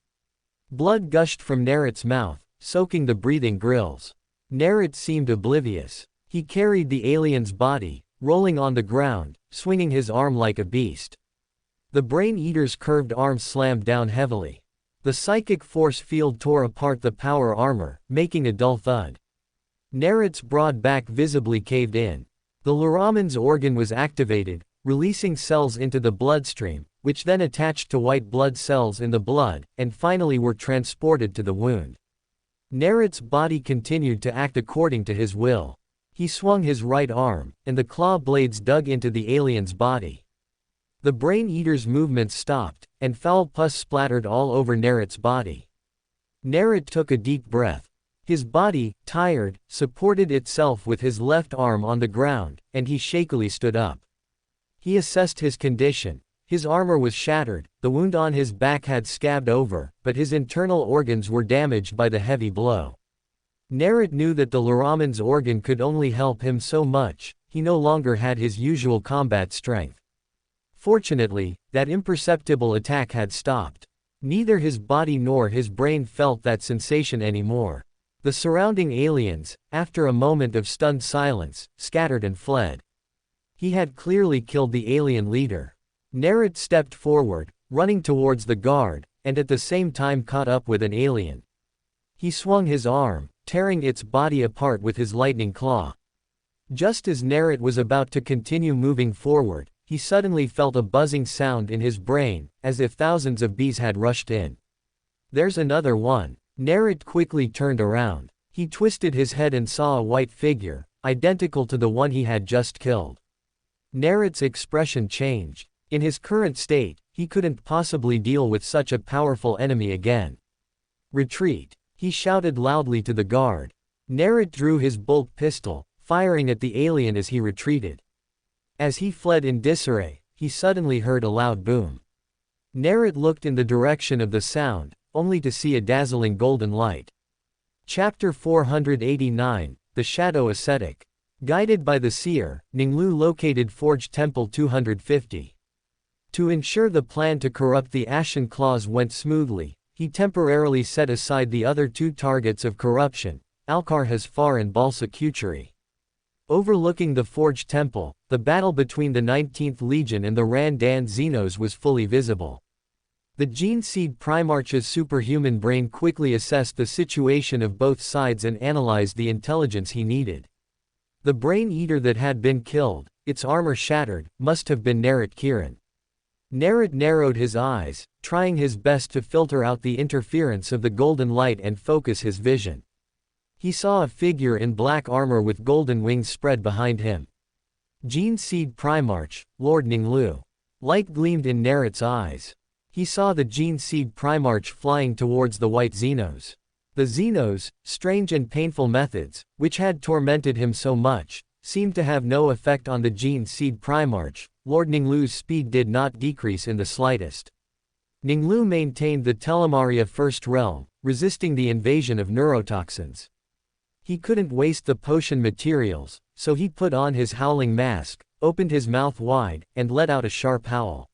Blood gushed from Nerit's mouth, soaking the breathing grills. Nerit seemed oblivious. He carried the alien's body, rolling on the ground, swinging his arm like a beast. The Brain Eater's curved arm slammed down heavily. The psychic force field tore apart the power armor, making a dull thud. Nerit's broad back visibly caved in. The Luraman's organ was activated, releasing cells into the bloodstream, which then attached to white blood cells in the blood, and finally were transported to the wound. Nerit's body continued to act according to his will. He swung his right arm, and the claw blades dug into the alien's body. The Brain Eater's movements stopped, and foul pus splattered all over Nerit's body. Nerit took a deep breath. His body, tired, supported itself with his left arm on the ground, and he shakily stood up. He assessed his condition. His armor was shattered, the wound on his back had scabbed over, but his internal organs were damaged by the heavy blow. Nerit knew that the Luraman's organ could only help him so much. He no longer had his usual combat strength. Fortunately, that imperceptible attack had stopped. Neither his body nor his brain felt that sensation anymore. The surrounding aliens, after a moment of stunned silence, scattered and fled. He had clearly killed the alien leader. Nerit stepped forward, running towards the guard, and at the same time caught up with an alien. He swung his arm, tearing its body apart with his lightning claw. Just as Nerit was about to continue moving forward, he suddenly felt a buzzing sound in his brain, as if thousands of bees had rushed in. There's another one. Nerit quickly turned around. He twisted his head and saw a white figure, identical to the one he had just killed. Nerit's expression changed. In his current state, he couldn't possibly deal with such a powerful enemy again. Retreat! He shouted loudly to the guard. Nerit drew his bolt pistol, firing at the alien as he retreated. As he fled in disarray, he suddenly heard a loud boom. Nerit looked in the direction of the sound, only to see a dazzling golden light. Chapter 489, The Shadow Ascetic. Guided by the seer, Ning Lu located Forge Temple 250. To ensure the plan to corrupt the Ashen Claws went smoothly, he temporarily set aside the other two targets of corruption, Alcar-Hasfar and Balsa-Kuturi. Overlooking the Forge Temple, the battle between the 19th Legion and the Randan Xenos was fully visible. The Gene Seed Primarch's superhuman brain quickly assessed the situation of both sides and analyzed the intelligence he needed. The Brain Eater that had been killed, its armor shattered, must have been Nerit Kiran. Nerit narrowed his eyes, trying his best to filter out the interference of the golden light and focus his vision. He saw a figure in black armor with golden wings spread behind him. Gene Seed Primarch, Lord Ning Lu. Light gleamed in Nerit's eyes. He saw the Gene Seed Primarch flying towards the white Xenos. The Xenos, strange and painful methods, which had tormented him so much, seemed to have no effect on the Gene Seed Primarch. Lord Ning Lu's speed did not decrease in the slightest. Ning Lu maintained the Telemaria First Realm, resisting the invasion of neurotoxins. He couldn't waste the potion materials, so he put on his howling mask, opened his mouth wide, and let out a sharp howl.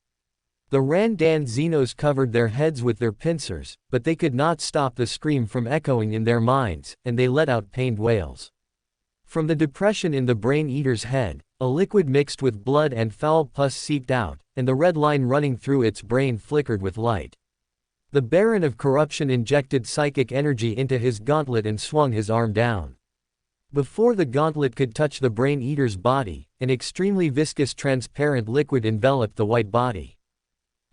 The Randan Xenos covered their heads with their pincers, but they could not stop the scream from echoing in their minds, and they let out pained wails. From the depression in the Brain Eater's head, a liquid mixed with blood and foul pus seeped out, and the red line running through its brain flickered with light. The Baron of Corruption injected psychic energy into his gauntlet and swung his arm down. Before the gauntlet could touch the Brain Eater's body, an extremely viscous transparent liquid enveloped the white body.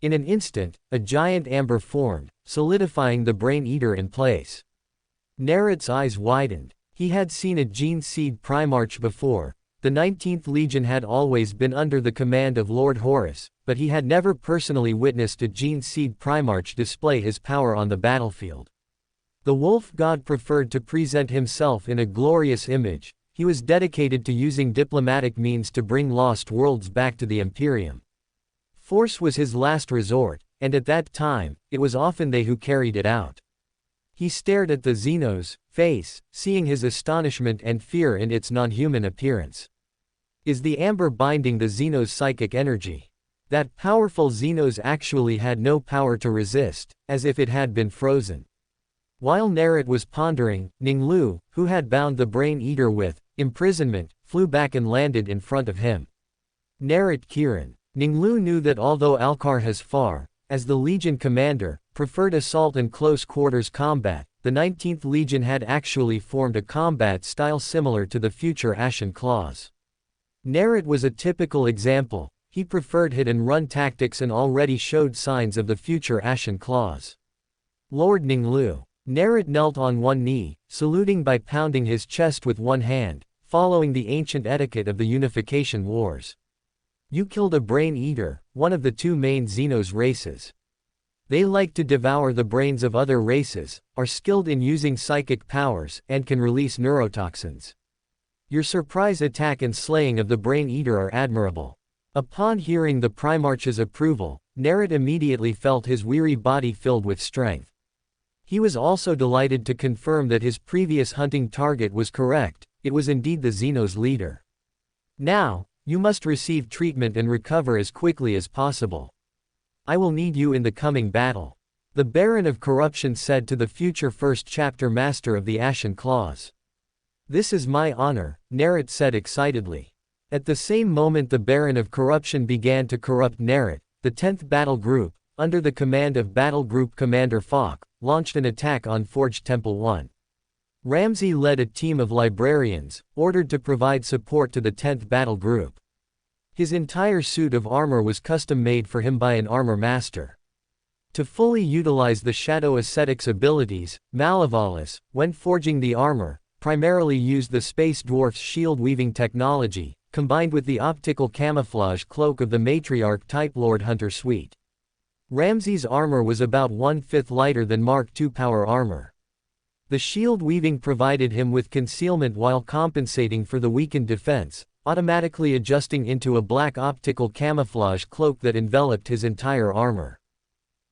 In an instant, a giant amber formed, solidifying the Brain Eater in place. Nerit's eyes widened. He had seen a Gene Seed Primarch before. The 19th Legion had always been under the command of Lord Horus, but he had never personally witnessed a Gene Seed Primarch display his power on the battlefield. The wolf god preferred to present himself in a glorious image. He was dedicated to using diplomatic means to bring lost worlds back to the Imperium. Force was his last resort, and at that time, it was often they who carried it out. He stared at the Xenos' face, seeing his astonishment and fear in its non-human appearance. Is the amber binding the Xenos' psychic energy? That powerful Xenos actually had no power to resist, as if it had been frozen. While Nerit was pondering, Ning Lu, who had bound the Brain Eater with imprisonment, flew back and landed in front of him. Nerit Kiran. Ning Lu knew that although Alcar-Hasfar, as the Legion commander, preferred assault and close-quarters combat, the 19th Legion had actually formed a combat style similar to the future Ashen Claws. Nerit was a typical example. He preferred hit-and-run tactics and already showed signs of the future Ashen Claws. Lord Ning Lu. Nerit knelt on one knee, saluting by pounding his chest with one hand, following the ancient etiquette of the Unification Wars. You killed a Brain Eater, one of the two main Xenos races. They like to devour the brains of other races, are skilled in using psychic powers, and can release neurotoxins. Your surprise attack and slaying of the Brain Eater are admirable. Upon hearing the Primarch's approval, Nerit immediately felt his weary body filled with strength. He was also delighted to confirm that his previous hunting target was correct. It was indeed the Xenos leader. Now, you must receive treatment and recover as quickly as possible. I will need you in the coming battle. The Baron of Corruption said to the future first chapter master of the Ashen Claws. This is my honor, Nerit said excitedly. At the same moment the Baron of Corruption began to corrupt Nerit. The 10th Battle Group, under the command of Battle Group Commander Falk, launched an attack on Forged Temple 1. Ramsey led a team of librarians, ordered to provide support to the 10th Battle Group. His entire suit of armor was custom-made for him by an armor master. To fully utilize the Shadow Ascetic's abilities, Malevolus, when forging the armor, primarily used the Space Dwarf's shield-weaving technology, combined with the optical camouflage cloak of the Matriarch-type Lord Hunter suite. Ramsey's armor was about 1/5 lighter than Mark II power armor. The shield weaving provided him with concealment while compensating for the weakened defense, automatically adjusting into a black optical camouflage cloak that enveloped his entire armor.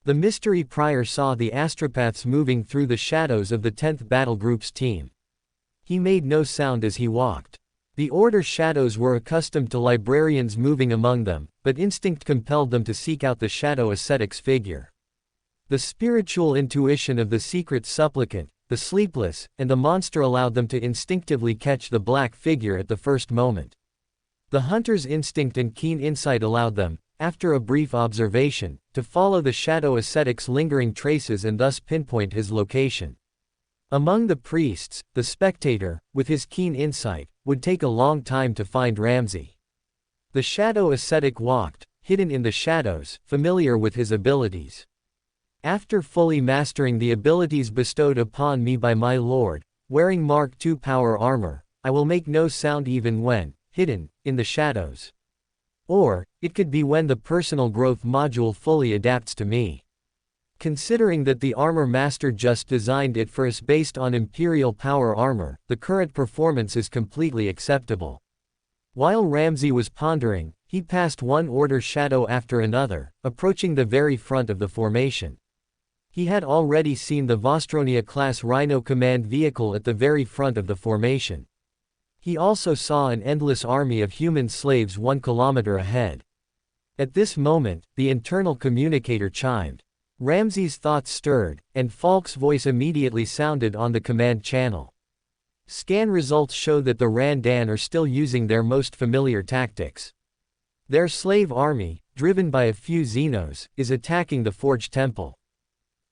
The mystery prior saw the astropaths moving through the shadows of the 10th Battle Group's team. He made no sound as he walked. The Order shadows were accustomed to librarians moving among them, but instinct compelled them to seek out the Shadow Ascetic's figure. The spiritual intuition of the secret supplicant, the sleepless, and the monster allowed them to instinctively catch the black figure at the first moment. The hunter's instinct and keen insight allowed them, after a brief observation, to follow the Shadow Ascetic's lingering traces and thus pinpoint his location. Among the priests, the spectator, with his keen insight, would take a long time to find Ramsey. The Shadow Ascetic walked, hidden in the shadows, familiar with his abilities. After fully mastering the abilities bestowed upon me by my lord, wearing Mark II power armor, I will make no sound even when, hidden, in the shadows. Or, it could be when the personal growth module fully adapts to me. Considering that the armor master just designed it for us based on Imperial power armor, the current performance is completely acceptable. While Ramsey was pondering, he passed one Order shadow after another, approaching the very front of the formation. He had already seen the Vostronia-class Rhino command vehicle at the very front of the formation. He also saw an endless army of human slaves 1 kilometer ahead. At this moment, the internal communicator chimed. Ramsey's thoughts stirred, and Falk's voice immediately sounded on the command channel. Scan results show that the Randan are still using their most familiar tactics. Their slave army, driven by a few Xenos, is attacking the Forged Temple.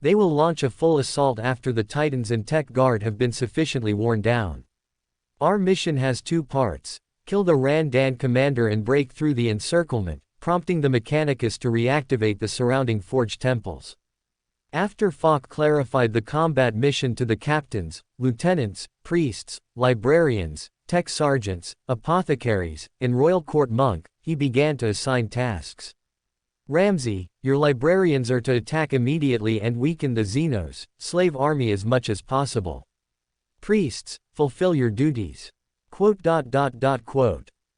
They will launch a full assault after the Titans and Tech Guard have been sufficiently worn down. Our mission has 2 parts: kill the Randan commander and break through the encirclement, prompting the Mechanicus to reactivate the surrounding Forged Temples. After Falk clarified the combat mission to the captains, lieutenants, priests, librarians, tech sergeants, apothecaries, and royal court monk, he began to assign tasks. Ramsey, your librarians are to attack immediately and weaken the Xenos, slave army as much as possible. Priests, fulfill your duties.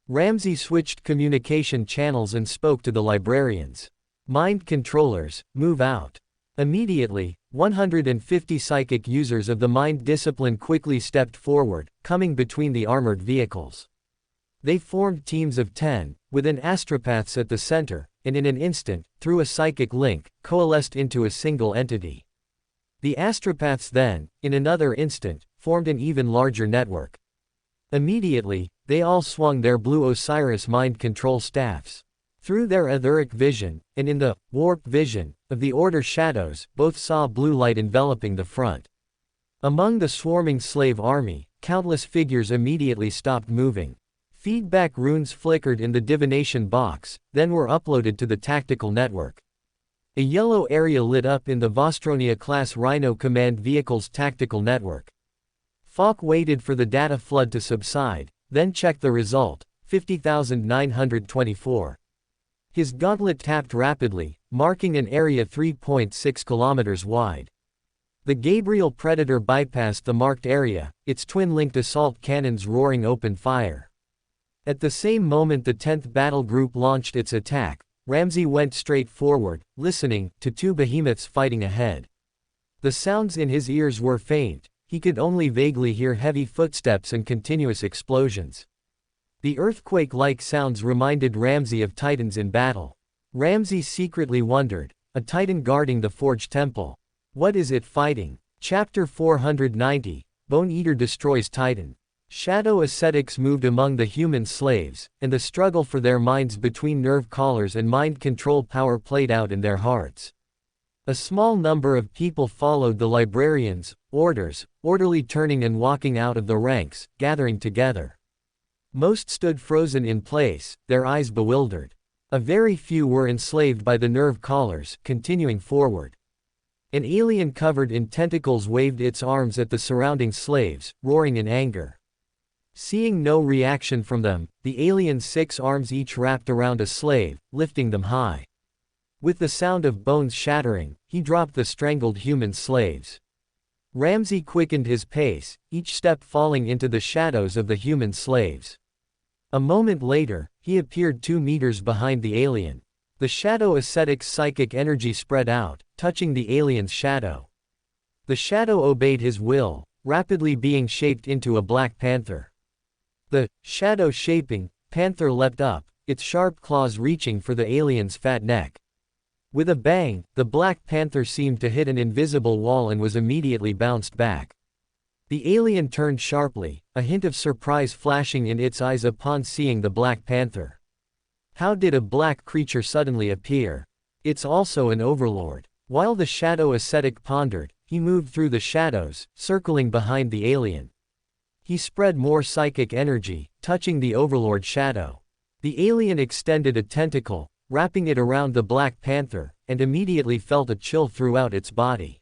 Ramsey switched communication channels and spoke to the librarians. Mind controllers, move out. Immediately, 150 psychic users of the mind discipline quickly stepped forward, coming between the armored vehicles. They formed teams of 10, with an astropaths at the center, and in an instant, through a psychic link, coalesced into a single entity. The astropaths then, in another instant, formed an even larger network. Immediately, they all swung their blue Osiris mind control staffs. Through their etheric vision, and in the warp vision of the Order shadows, both saw blue light enveloping the front. Among the swarming slave army, countless figures immediately stopped moving. Feedback runes flickered in the divination box, then were uploaded to the tactical network. A yellow area lit up in the Vostronia-class Rhino command vehicle's tactical network. Falk waited for the data flood to subside, then checked the result, 50,924. His gauntlet tapped rapidly, marking an area 3.6 kilometers wide. The Gabriel Predator bypassed the marked area, its twin-linked assault cannons roaring open fire. At the same moment the 10th Battle Group launched its attack, Ramsey went straight forward, listening to 2 behemoths fighting ahead. The sounds in his ears were faint, he could only vaguely hear heavy footsteps and continuous explosions. The earthquake-like sounds reminded Ramsey of Titans in battle. Ramsey secretly wondered, a Titan guarding the Forged Temple. What is it fighting? Chapter 490, Bone Eater destroys Titan. Shadow ascetics moved among the human slaves, and the struggle for their minds between nerve collars and mind control power played out in their hearts. A small number of people followed the librarians' orders, orderly turning and walking out of the ranks, gathering together. Most stood frozen in place, their eyes bewildered. A very few were enslaved by the nerve collars, continuing forward. An alien covered in tentacles waved its arms at the surrounding slaves, roaring in anger. Seeing no reaction from them, the alien's 6 arms each wrapped around a slave, lifting them high. With the sound of bones shattering, he dropped the strangled human slaves. Ramsay quickened his pace, each step falling into the shadows of the human slaves. A moment later, he appeared 2 meters behind the alien. The shadow ascetic's psychic energy spread out, touching the alien's shadow. The shadow obeyed his will, rapidly being shaped into a black panther. The shadow shaping panther leapt up, its sharp claws reaching for the alien's fat neck. With a bang, the black panther seemed to hit an invisible wall and was immediately bounced back. The alien turned sharply, a hint of surprise flashing in its eyes upon seeing the black panther. How did a black creature suddenly appear? It's also an overlord. While the shadow ascetic pondered, he moved through the shadows, circling behind the alien. He spread more psychic energy, touching the overlord shadow. The alien extended a tentacle, wrapping it around the black panther, and immediately felt a chill throughout its body.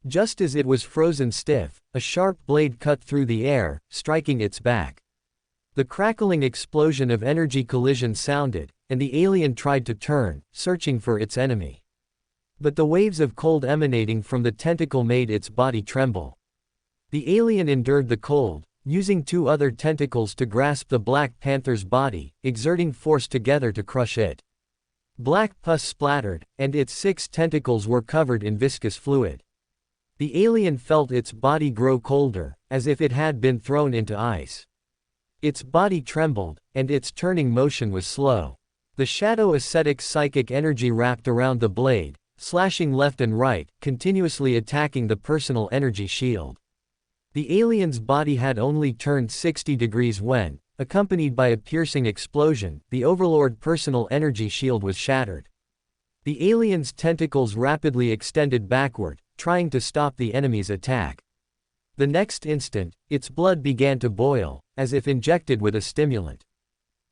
Just as it was frozen stiff, a sharp blade cut through the air, striking its back. The crackling explosion of energy collision sounded, and the alien tried to turn, searching for its enemy. But the waves of cold emanating from the tentacle made its body tremble. The alien endured the cold, using 2 other tentacles to grasp the black panther's body, exerting force together to crush it. Black pus splattered, and its 6 tentacles were covered in viscous fluid. The alien felt its body grow colder, as if it had been thrown into ice. Its body trembled, and its turning motion was slow. The shadow ascetic's psychic energy wrapped around the blade, slashing left and right, continuously attacking the personal energy shield. The alien's body had only turned 60 degrees when, accompanied by a piercing explosion, the overlord personal energy shield was shattered. The alien's tentacles rapidly extended backward, trying to stop the enemy's attack. The next instant, its blood began to boil, as if injected with a stimulant.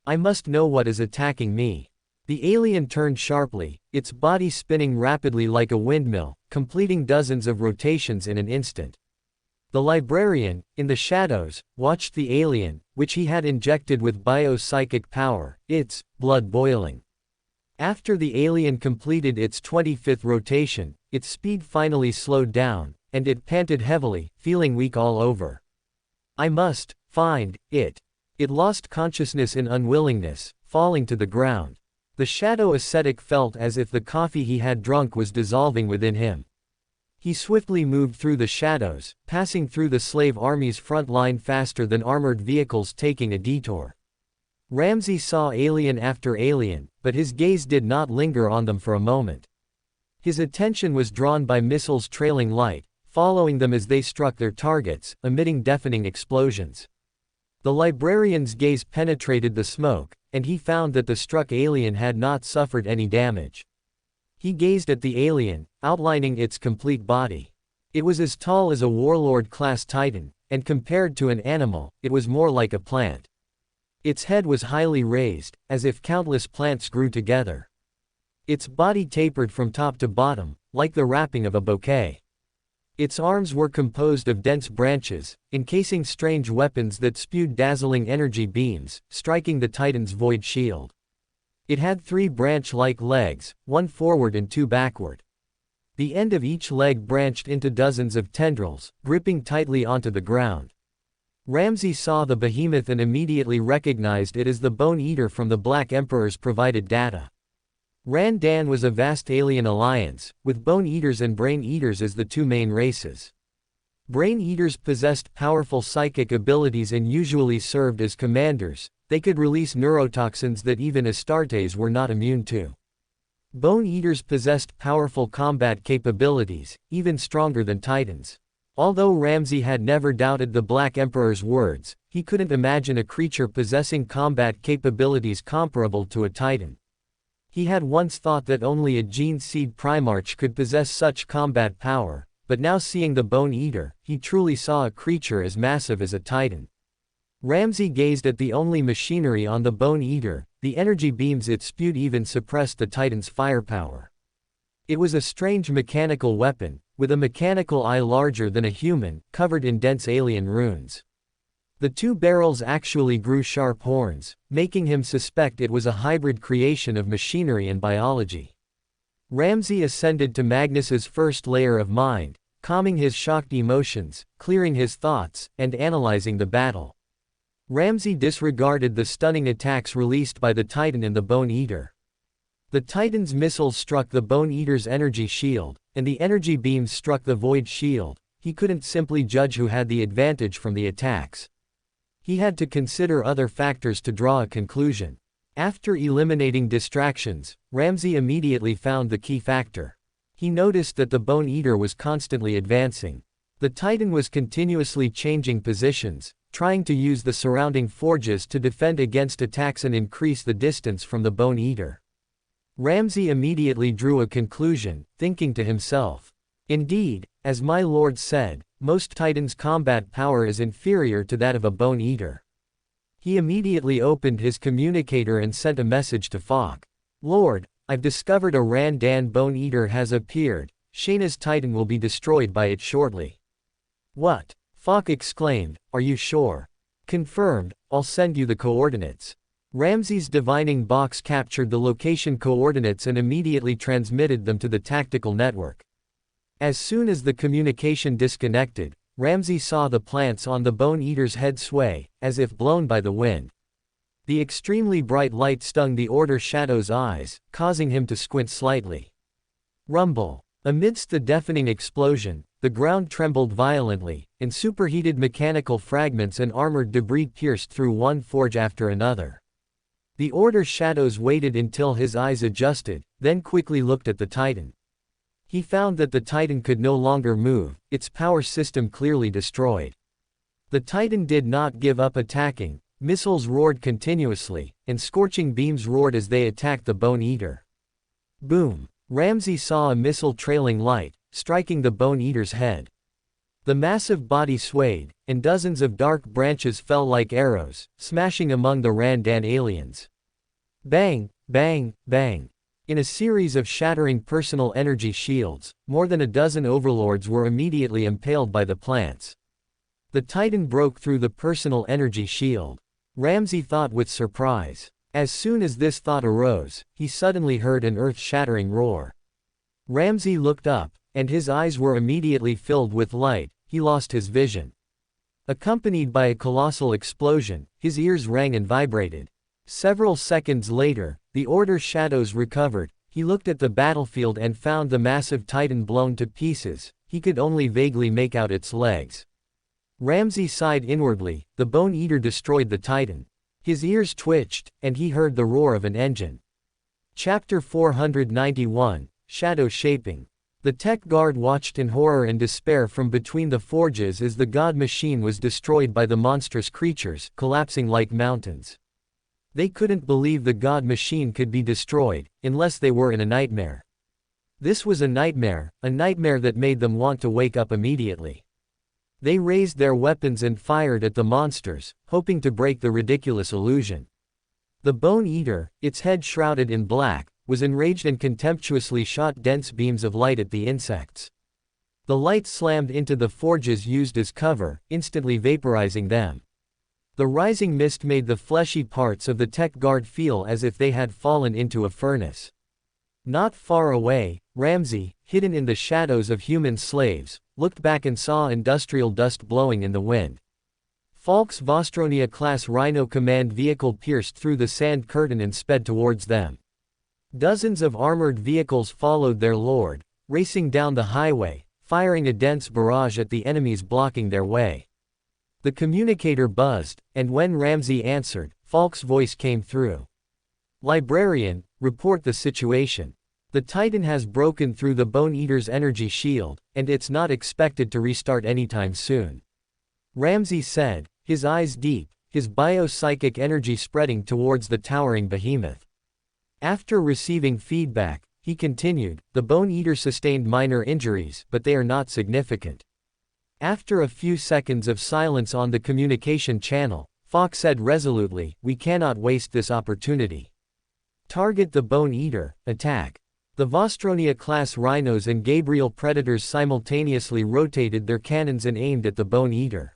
I must know what is attacking me. The alien turned sharply, its body spinning rapidly like a windmill, completing dozens of rotations in an instant. The librarian, in the shadows, watched the alien, which he had injected with bio-psychic power, its blood boiling. After the alien completed its 25th rotation, its speed finally slowed down, and it panted heavily, feeling weak all over. I must find it. It lost consciousness in unwillingness, falling to the ground. The shadow ascetic felt as if the coffee he had drunk was dissolving within him. He swiftly moved through the shadows, passing through the slave army's front line faster than armored vehicles taking a detour. Ramsay saw alien after alien, but his gaze did not linger on them for a moment. His attention was drawn by missiles trailing light, following them as they struck their targets, emitting deafening explosions. The librarian's gaze penetrated the smoke, and he found that the struck alien had not suffered any damage. He gazed at the alien, outlining its complete body. It was as tall as a warlord-class titan, and compared to an animal, it was more like a plant. Its head was highly raised, as if countless plants grew together. Its body tapered from top to bottom, like the wrapping of a bouquet. Its arms were composed of dense branches, encasing strange weapons that spewed dazzling energy beams, striking the titan's void shield. It had 3 branch-like legs, 1 forward and 2 backward. The end of each leg branched into dozens of tendrils, gripping tightly onto the ground. Ramsay saw the behemoth and immediately recognized it as the Bone Eater from the Black Emperor's provided data. Randan was a vast alien alliance, with Bone Eaters and Brain Eaters as the 2 main races. Brain Eaters possessed powerful psychic abilities and usually served as commanders. They could release neurotoxins that even Astartes were not immune to. Bone Eaters possessed powerful combat capabilities, even stronger than Titans. Although Ramsay had never doubted the Black Emperor's words, he couldn't imagine a creature possessing combat capabilities comparable to a Titan. He had once thought that only a gene seed Primarch could possess such combat power, but now seeing the Bone Eater, he truly saw a creature as massive as a titan. Ramsay gazed at the only machinery on the Bone Eater. The energy beams it spewed even suppressed the titan's firepower. It was a strange mechanical weapon, with a mechanical eye larger than a human, covered in dense alien runes. The two barrels actually grew sharp horns, making him suspect it was a hybrid creation of machinery and biology. Ramsay ascended to Magnus's first layer of mind, calming his shocked emotions, clearing his thoughts, and analyzing the battle. Ramsay disregarded the stunning attacks released by the Titan and the Bone Eater. The Titan's missiles struck the Bone Eater's energy shield, and the energy beams struck the Void shield. He couldn't simply judge who had the advantage from the attacks. He had to consider other factors to draw a conclusion. After eliminating distractions, Ramsay immediately found the key factor. He noticed that the Bone Eater was constantly advancing. The Titan was continuously changing positions, trying to use the surrounding forges to defend against attacks and increase the distance from the Bone Eater. Ramsay immediately drew a conclusion, thinking to himself, "Indeed, as my lord said, most Titans' combat power is inferior to that of a Bone Eater." He immediately opened his communicator and sent a message to Falk. "Lord, I've discovered a Randan Bone Eater has appeared. Shayna's Titan will be destroyed by it shortly." "What?" Falk exclaimed, "are you sure?" "Confirmed, I'll send you the coordinates." Ramsay's divining box captured the location coordinates and immediately transmitted them to the tactical network. As soon as the communication disconnected, Ramsay saw the plants on the Bone Eater's head sway, as if blown by the wind. The extremely bright light stung the Order Shadow's eyes, causing him to squint slightly. Rumble. Amidst the deafening explosion, the ground trembled violently, and superheated mechanical fragments and armored debris pierced through one forge after another. The Order Shadows waited until his eyes adjusted, then quickly looked at the Titan. He found that the Titan could no longer move, its power system clearly destroyed. The Titan did not give up attacking. Missiles roared continuously, and scorching beams roared as they attacked the Bone Eater. Boom! Ramsay saw a missile trailing light, striking the Bone Eater's head. The massive body swayed, and dozens of dark branches fell like arrows, smashing among the Randan aliens. Bang, bang, bang. In a series of shattering personal energy shields, more than a dozen overlords were immediately impaled by the plants. The Titan broke through the personal energy shield. Ramsay thought with surprise. As soon as this thought arose, he suddenly heard an earth-shattering roar. Ramsay looked up, and his eyes were immediately filled with light. He lost his vision. Accompanied by a colossal explosion, his ears rang and vibrated. Several seconds later, the Order Shadows recovered. He looked at the battlefield and found the massive Titan blown to pieces. He could only vaguely make out its legs. Ramsay sighed inwardly. The Bone Eater destroyed the Titan. His ears twitched, and he heard the roar of an engine. Chapter 491, Shadow Shaping. The Tech Guard watched in horror and despair from between the forges as the god machine was destroyed by the monstrous creatures, collapsing like mountains. They couldn't believe the god machine could be destroyed, unless they were in a nightmare. This was a nightmare that made them want to wake up immediately. They raised their weapons and fired at the monsters, hoping to break the ridiculous illusion. The Bone Eater, its head shrouded in black, was enraged and contemptuously shot dense beams of light at the insects. The light slammed into the forges used as cover, instantly vaporizing them. The rising mist made the fleshy parts of the Tech Guard feel as if they had fallen into a furnace. Not far away, Ramsay, hidden in the shadows of human slaves, looked back and saw industrial dust blowing in the wind. Falk's Vostronia-class Rhino command vehicle pierced through the sand curtain and sped towards them. Dozens of armored vehicles followed their lord, racing down the highway, firing a dense barrage at the enemies blocking their way. The communicator buzzed, and when Ramsay answered, Falk's voice came through. "Librarian, report the situation. The Titan has broken through the Bone Eater's energy shield, and it's not expected to restart anytime soon." Ramsay said, his eyes deep, his biopsychic energy spreading towards the towering behemoth. After receiving feedback, he continued, "The Bone Eater sustained minor injuries, but they are not significant." After a few seconds of silence on the communication channel, Fox said resolutely, "We cannot waste this opportunity. Target the Bone Eater, attack." The Vostronia-class rhinos and Gabriel Predators simultaneously rotated their cannons and aimed at the Bone Eater.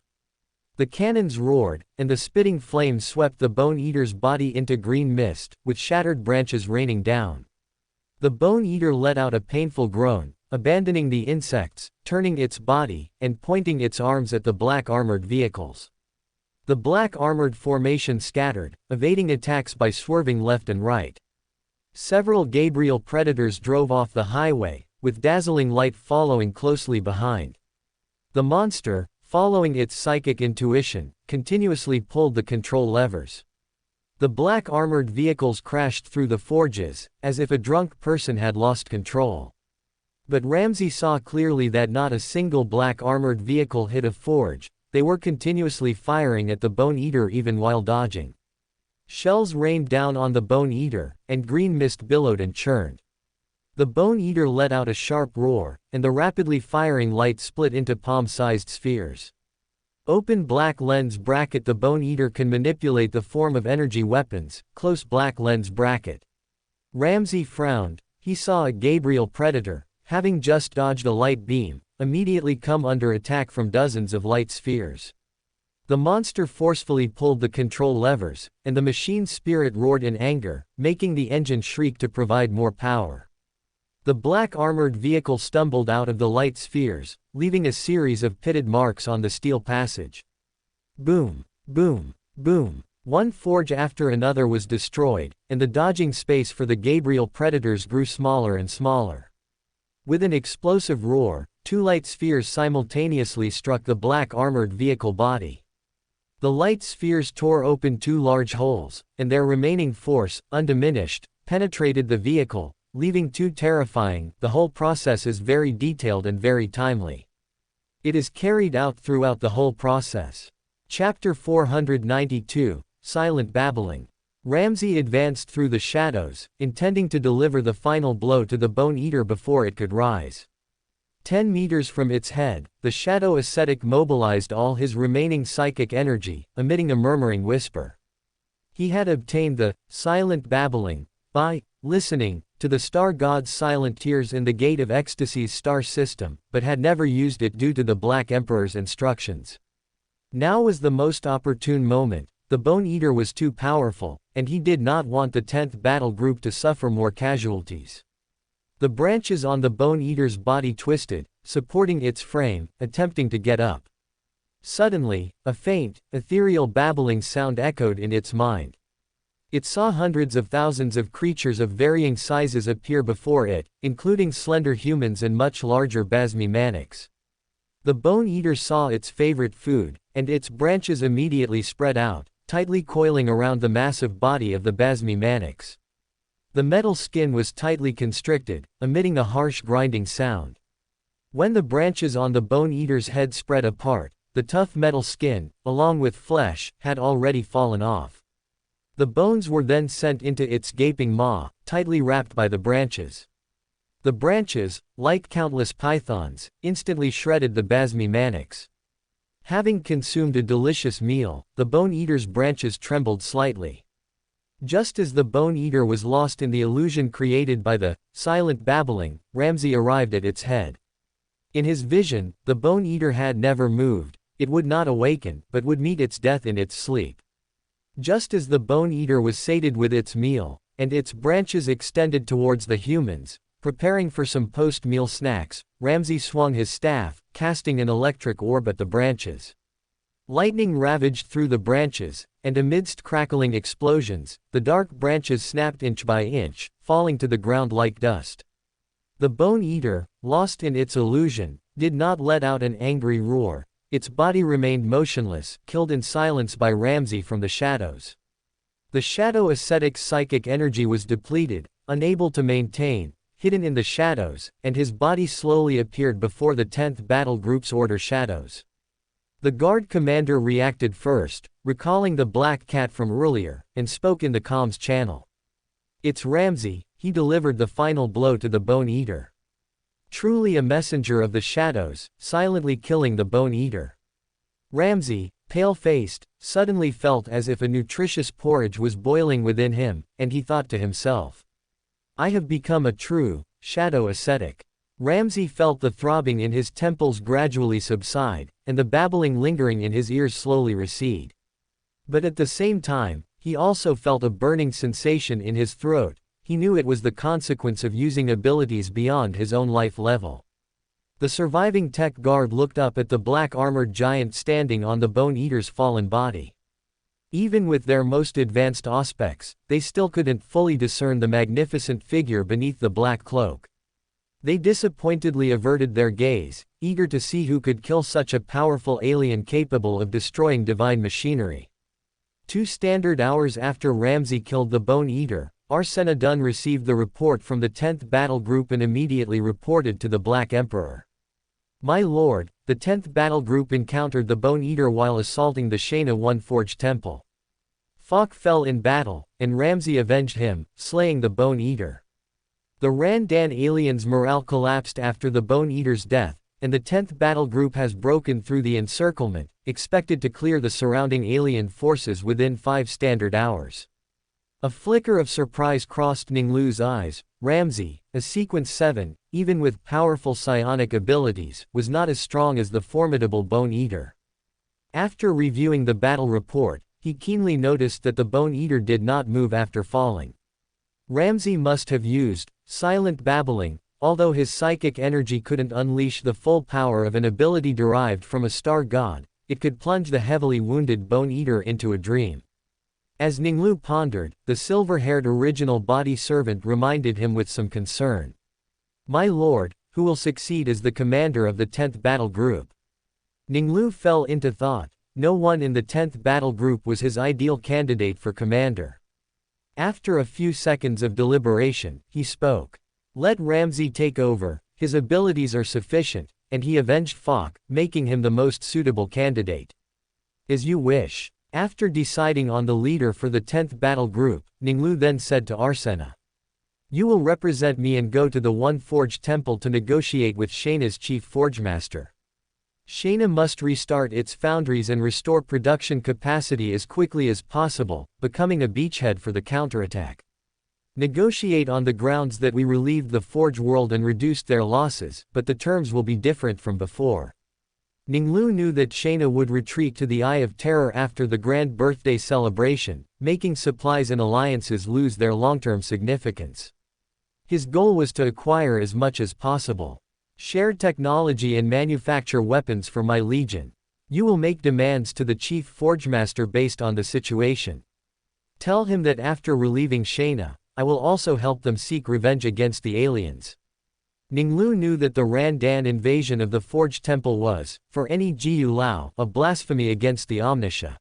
The cannons roared, and the spitting flames swept the Bone Eater's body into green mist, with shattered branches raining down. The Bone Eater let out a painful groan, abandoning the insects, turning its body, and pointing its arms at the black armored vehicles. The black armored formation scattered, evading attacks by swerving left and right. Several Gabriel Predators drove off the highway, with dazzling light following closely behind. The monster, following its psychic intuition, continuously pulled the control levers. The black armored vehicles crashed through the forges, as if a drunk person had lost control. But Ramsey saw clearly that not a single black armored vehicle hit a forge. They were continuously firing at the Bone Eater even while dodging. Shells rained down on the Bone Eater, and green mist billowed and churned. The Bone Eater let out a sharp roar, and the rapidly firing light split into palm-sized spheres. Open black lens bracket. The Bone Eater can manipulate the form of energy weapons, close black lens bracket. Ramsey frowned. He saw a Gabriel Predator, having just dodged a light beam, immediately come under attack from dozens of light spheres. The monster forcefully pulled the control levers, and the machine's spirit roared in anger, making the engine shriek to provide more power. The black armored vehicle stumbled out of the light spheres, leaving a series of pitted marks on the steel passage. Boom, boom, boom. One forge after another was destroyed, and the dodging space for the Gabriel Predators grew smaller and smaller. With an explosive roar, two light spheres simultaneously struck the black armored vehicle body. The light spheres tore open two large holes, and their remaining force, undiminished, penetrated the vehicle, leaving two terrifying. The whole process is very detailed and very timely. It is carried out throughout the whole process. Chapter 492, Silent Babbling. Ramsey advanced through the shadows, intending to deliver the final blow to the Bone Eater before it could rise. 10 meters from its head, the shadow ascetic mobilized all his remaining psychic energy, emitting a murmuring whisper. He had obtained the silent babbling by listening to the star god's silent tears in the Gate of Ecstasy's star system, but had never used it due to the Black Emperor's instructions. Now was the most opportune moment. The Bone Eater was too powerful, and he did not want the 10th battle group to suffer more casualties. The branches on the Bone Eater's body twisted, supporting its frame, attempting to get up. Suddenly, a faint, ethereal babbling sound echoed in its mind. It saw hundreds of thousands of creatures of varying sizes appear before it, including slender humans and much larger basmi manics. The Bone Eater saw its favorite food, and its branches immediately spread out, tightly coiling around the massive body of the basmi manics. The metal skin was tightly constricted, emitting a harsh grinding sound. When the branches on the Bone Eater's head spread apart, the tough metal skin, along with flesh, had already fallen off. The bones were then sent into its gaping maw, tightly wrapped by the branches. The branches, like countless pythons, instantly shredded the basmi manics. Having consumed a delicious meal, the Bone Eater's branches trembled slightly. Just as the Bone Eater was lost in the illusion created by the silent babbling, Ramsey arrived at its head. In his vision, the Bone Eater had never moved. It would not awaken, but would meet its death in its sleep. Just as the Bone Eater was sated with its meal, and its branches extended towards the humans, preparing for some post-meal snacks, Ramsey swung his staff, casting an electric orb at the branches. Lightning ravaged through the branches, and amidst crackling explosions, the dark branches snapped inch by inch, falling to the ground like dust. The Bone Eater, lost in its illusion, did not let out an angry roar. Its body remained motionless, killed in silence by Ramsey from the shadows. The shadow ascetic's psychic energy was depleted, unable to maintain, hidden in the shadows, and his body slowly appeared before the 10th Battle Group's order shadows. The guard commander reacted first, recalling the black cat from earlier, and spoke in the comms channel. It's Ramsay, he delivered the final blow to the Bone Eater. Truly a messenger of the shadows, silently killing the Bone Eater. Ramsay, pale-faced, suddenly felt as if a nutritious porridge was boiling within him, and he thought to himself, I have become a true, shadow ascetic. Ramsay felt the throbbing in his temples gradually subside, and the babbling lingering in his ears slowly recede. But at the same time, he also felt a burning sensation in his throat. He knew it was the consequence of using abilities beyond his own life level. The surviving tech guard looked up at the black-armored giant standing on the Bone Eater's fallen body. Even with their most advanced aspects, they still couldn't fully discern the magnificent figure beneath the black cloak. They disappointedly averted their gaze, eager to see who could kill such a powerful alien capable of destroying divine machinery. 2 standard hours after Ramsay killed the Bone Eater, Arsenadun received the report from the 10th Battle Group and immediately reported to the Black Emperor. My lord, the 10th Battle Group encountered the Bone Eater while assaulting the Shayna One Forge Temple. Fok fell in battle, and Ramsay avenged him, slaying the Bone Eater. The Randan aliens' morale collapsed after the Bone Eater's death, and the 10th Battle Group has broken through the encirclement, expected to clear the surrounding alien forces within 5 standard hours. A flicker of surprise crossed Ning Lu's eyes. Ramsay, a Sequence 7, even with powerful psionic abilities, was not as strong as the formidable Bone Eater. After reviewing the battle report, he keenly noticed that the Bone Eater did not move after falling. Ramsay must have used silent babbling, although his psychic energy couldn't unleash the full power of an ability derived from a star god. It could plunge the heavily wounded Bone Eater into a dream. As Ning Lu pondered, the silver-haired original body servant reminded him with some concern. My lord, who will succeed as the commander of the 10th Battle Group? Ning Lu fell into thought. No one in the 10th Battle Group was his ideal candidate for commander. After a few seconds of deliberation, he spoke. Let Ramsay take over, his abilities are sufficient, and he avenged Fok, making him the most suitable candidate. As you wish. After deciding on the leader for the 10th Battle Group, Ning Lu then said to Arsena. You will represent me and go to the One Forge Temple to negotiate with Shayna's chief forgemaster. Shayna must restart its foundries and restore production capacity as quickly as possible, becoming a beachhead for the counterattack. Negotiate on the grounds that we relieved the Forge world and reduced their losses, but the terms will be different from before. Ning Lu knew that Shayna would retreat to the Eye of Terror after the grand birthday celebration, making supplies and alliances lose their long-term significance. His goal was to acquire as much as possible. Shared technology and manufacture weapons for my legion. You will make demands to the chief forgemaster based on the situation. Tell him that after relieving Shayna, I will also help them seek revenge against the aliens. Ning Lu knew that the Randan invasion of the Forge Temple was, for any Jiao Lao, a blasphemy against the Omniscia.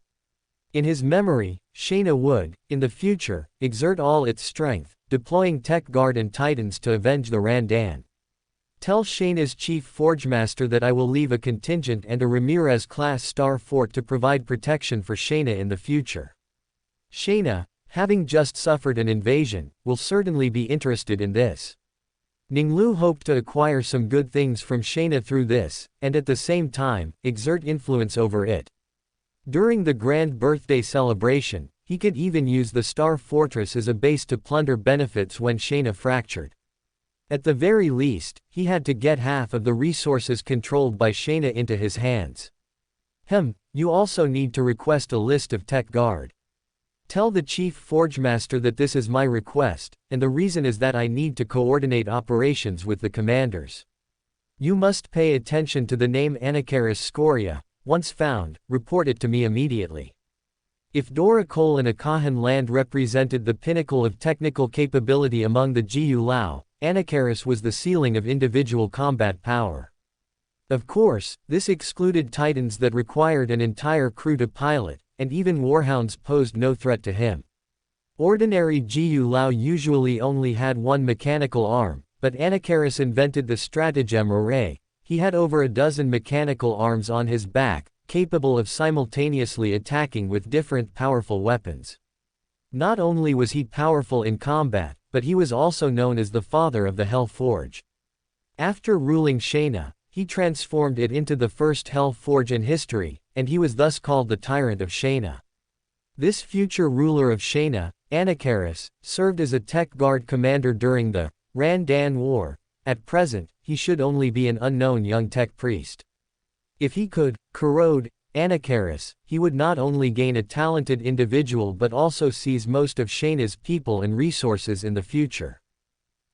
In his memory, Shayna would, in the future, exert all its strength, deploying Tech Guard and Titans to avenge the Randan. Tell Shayna's chief forgemaster that I will leave a contingent and a Ramirez-class star fort to provide protection for Shayna in the future. Shayna, having just suffered an invasion, will certainly be interested in this. Ning Lu hoped to acquire some good things from Shayna through this, and at the same time, exert influence over it. During the grand birthday celebration, he could even use the Star Fortress as a base to plunder benefits when Shayna fractured. At the very least, he had to get half of the resources controlled by Shayna into his hands. You also need to request a list of Tech Guard. Tell the chief forgemaster that this is my request, and the reason is that I need to coordinate operations with the commanders. You must pay attention to the name Anacheris Skoria. Once found, report it to me immediately. If Doricole and Akahan land represented the pinnacle of technical capability among the Jiao Lao, Anacheris was the ceiling of individual combat power. Of course, this excluded Titans that required an entire crew to pilot, and even Warhounds posed no threat to him. Ordinary Jiao Lao usually only had one mechanical arm, but Anacheris invented the stratagem array. He had over a dozen mechanical arms on his back, capable of simultaneously attacking with different powerful weapons. Not only was he powerful in combat, but he was also known as the father of the Hell Forge. After ruling Shayna, he transformed it into the first Hell Forge in history, and he was thus called the Tyrant of Shayna. This future ruler of Shayna, Anacheris, served as a tech guard commander during the Randan War. At present, he should only be an unknown young tech priest. If he could corrode Anacheris, he would not only gain a talented individual but also seize most of Shayna's people and resources in the future.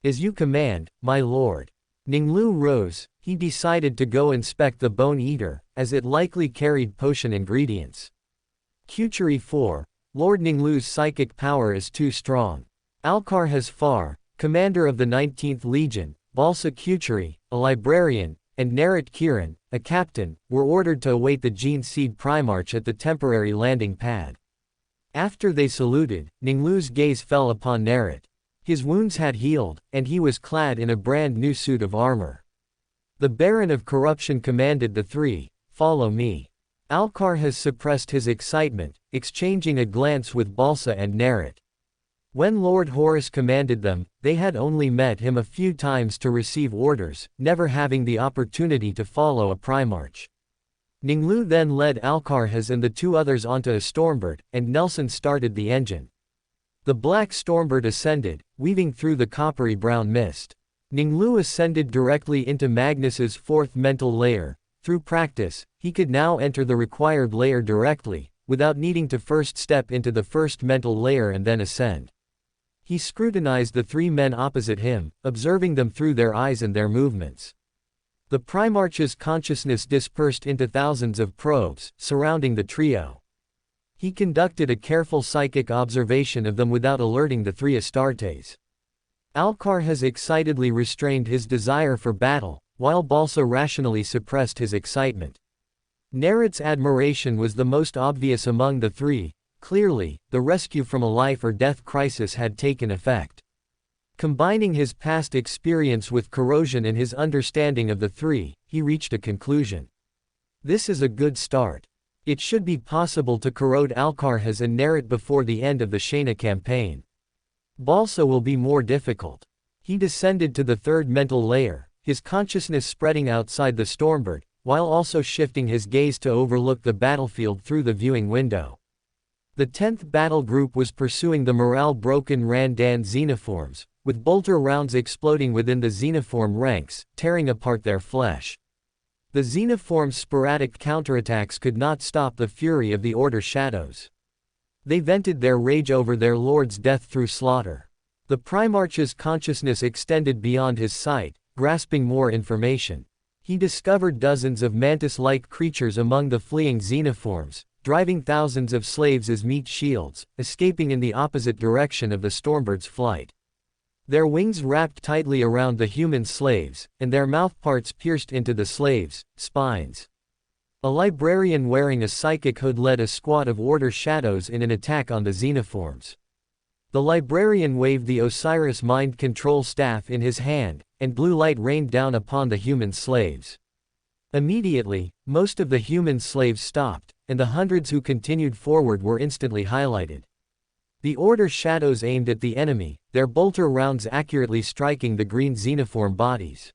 As you command, my lord. Ning Lu rose. He decided to go inspect the Bone Eater, as it likely carried potion ingredients. Kuchari 4. Lord Ning Lu's psychic power is too strong. Alcar Hasfar, commander of the 19th Legion, Balsa Kuchari, a librarian, and Narit Kiran, a captain, were ordered to await the Gene Seed Primarch at the temporary landing pad. After they saluted, Ning Lu's gaze fell upon Narit. His wounds had healed, and he was clad in a brand new suit of armor. The Baron of Corruption commanded the three, "Follow me." Alcar has suppressed his excitement, exchanging a glance with Balsa and Narit. When Lord Horus commanded them, they had only met him a few times to receive orders, never having the opportunity to follow a Primarch. Ning Lu then led Alcarhas and the two others onto a Stormbird, and Nelson started the engine. The black Stormbird ascended, weaving through the coppery brown mist. Ning Lu ascended directly into Magnus's fourth mental layer. Through practice, he could now enter the required layer directly, without needing to first step into the first mental layer and then ascend. He scrutinized the three men opposite him, observing them through their eyes and their movements. The Primarch's consciousness dispersed into thousands of probes, surrounding the trio. He conducted a careful psychic observation of them without alerting the three Astartes. Alcar has excitedly restrained his desire for battle, while Balsa rationally suppressed his excitement. Narit's admiration was the most obvious among the three. Clearly, the rescue from a life-or-death crisis had taken effect. Combining his past experience with corrosion and his understanding of the three, he reached a conclusion. This is a good start. It should be possible to corrode Alcarhas and Narit before the end of the Shayna campaign. Balsa will be more difficult. He descended to the third mental layer, his consciousness spreading outside the Stormbird, while also shifting his gaze to overlook the battlefield through the viewing window. The 10th battle group was pursuing the morale-broken Randan xenoforms, with bolter rounds exploding within the xenoform ranks, tearing apart their flesh. The xenoforms' sporadic counterattacks could not stop the fury of the Order Shadows. They vented their rage over their lord's death through slaughter. The Primarch's consciousness extended beyond his sight, grasping more information. He discovered dozens of mantis-like creatures among the fleeing xenoforms, driving thousands of slaves as meat shields, escaping in the opposite direction of the Stormbird's flight. Their wings wrapped tightly around the human slaves, and their mouthparts pierced into the slaves' spines. A librarian wearing a psychic hood led a squad of Order Shadows in an attack on the xenoforms. The librarian waved the Osiris mind control staff in his hand, and blue light rained down upon the human slaves. Immediately, most of the human slaves stopped, and the hundreds who continued forward were instantly highlighted. The Order Shadows aimed at the enemy, their bolter rounds accurately striking the green xenoform bodies.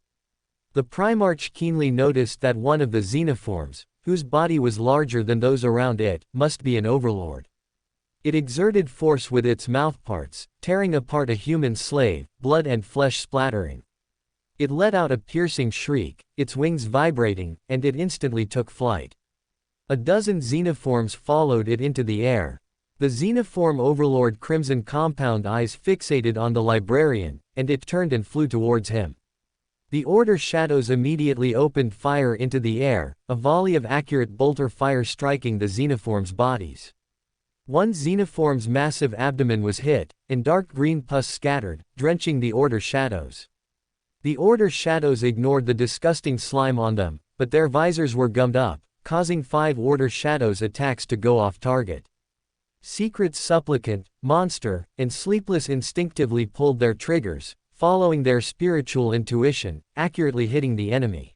The Primarch keenly noticed that one of the xenoforms, whose body was larger than those around it, must be an overlord. It exerted force with its mouthparts, tearing apart a human slave, blood and flesh splattering. It let out a piercing shriek, its wings vibrating, and it instantly took flight. A dozen xenoforms followed it into the air. The xenoform overlord Crimson Compound eyes fixated on the librarian, and it turned and flew towards him. The Order Shadows immediately opened fire into the air, a volley of accurate bolter fire striking the xenoforms' bodies. One xenoform's massive abdomen was hit, and dark green pus scattered, drenching the Order Shadows. The Order Shadows ignored the disgusting slime on them, but their visors were gummed up, causing 5 Order Shadows attacks to go off target. Secret Supplicant, Monster, and Sleepless instinctively pulled their triggers, following their spiritual intuition, accurately hitting the enemy.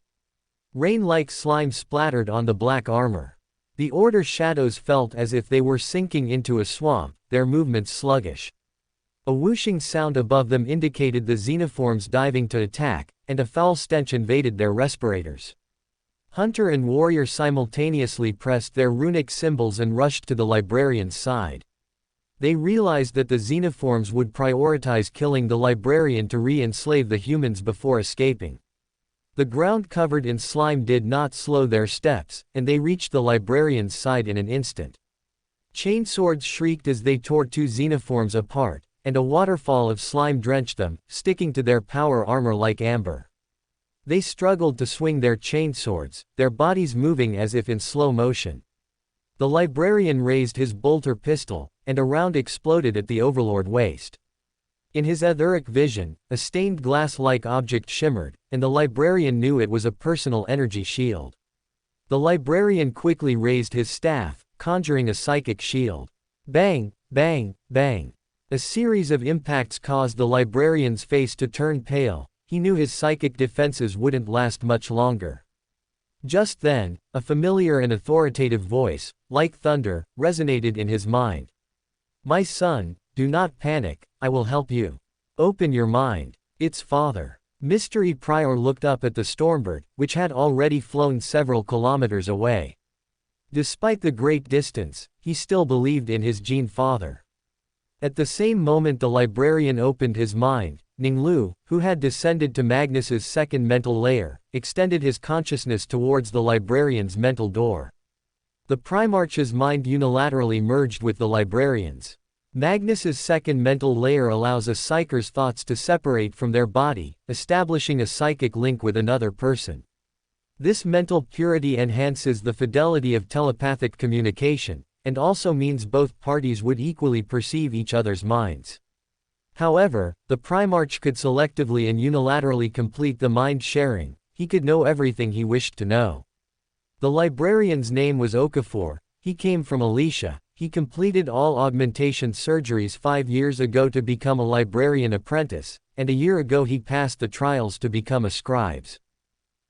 Rain-like slime splattered on the black armor. The Order shadows felt as if they were sinking into a swamp, their movements sluggish. A whooshing sound above them indicated the xenoforms diving to attack, and a foul stench invaded their respirators. Hunter and warrior simultaneously pressed their runic symbols and rushed to the librarian's side. They realized that the xenoforms would prioritize killing the librarian to re-enslave the humans before escaping. The ground covered in slime did not slow their steps, and they reached the librarian's side in an instant. Chainswords shrieked as they tore two xenoforms apart, and a waterfall of slime drenched them, sticking to their power armor like amber. They struggled to swing their chainswords, their bodies moving as if in slow motion. The librarian raised his bolter pistol, and a round exploded at the overlord's waist. In his etheric vision, a stained glass-like object shimmered, and the librarian knew it was a personal energy shield. The librarian quickly raised his staff, conjuring a psychic shield. Bang, bang, bang. A series of impacts caused the librarian's face to turn pale. He knew his psychic defenses wouldn't last much longer. Just then, a familiar and authoritative voice, like thunder, resonated in his mind. "My son, do not panic, I will help you. Open your mind." Its father. Mystery Prior looked up at the Stormbird, which had already flown several kilometers away. Despite the great distance, he still believed in his Gene Father. At the same moment the librarian opened his mind, Ning Lu, who had descended to Magnus's second mental layer, extended his consciousness towards the librarian's mental door. The Primarch's mind unilaterally merged with the librarian's. Magnus's second mental layer allows a psyker's thoughts to separate from their body, establishing a psychic link with another person. This mental purity enhances the fidelity of telepathic communication, and also means both parties would equally perceive each other's minds. However, the Primarch could selectively and unilaterally complete the mind sharing. He could know everything he wished to know. The librarian's name was Okafor. He came from Alicia. He completed all augmentation surgeries 5 years ago to become a librarian apprentice, and a year ago he passed the trials to become a scribe.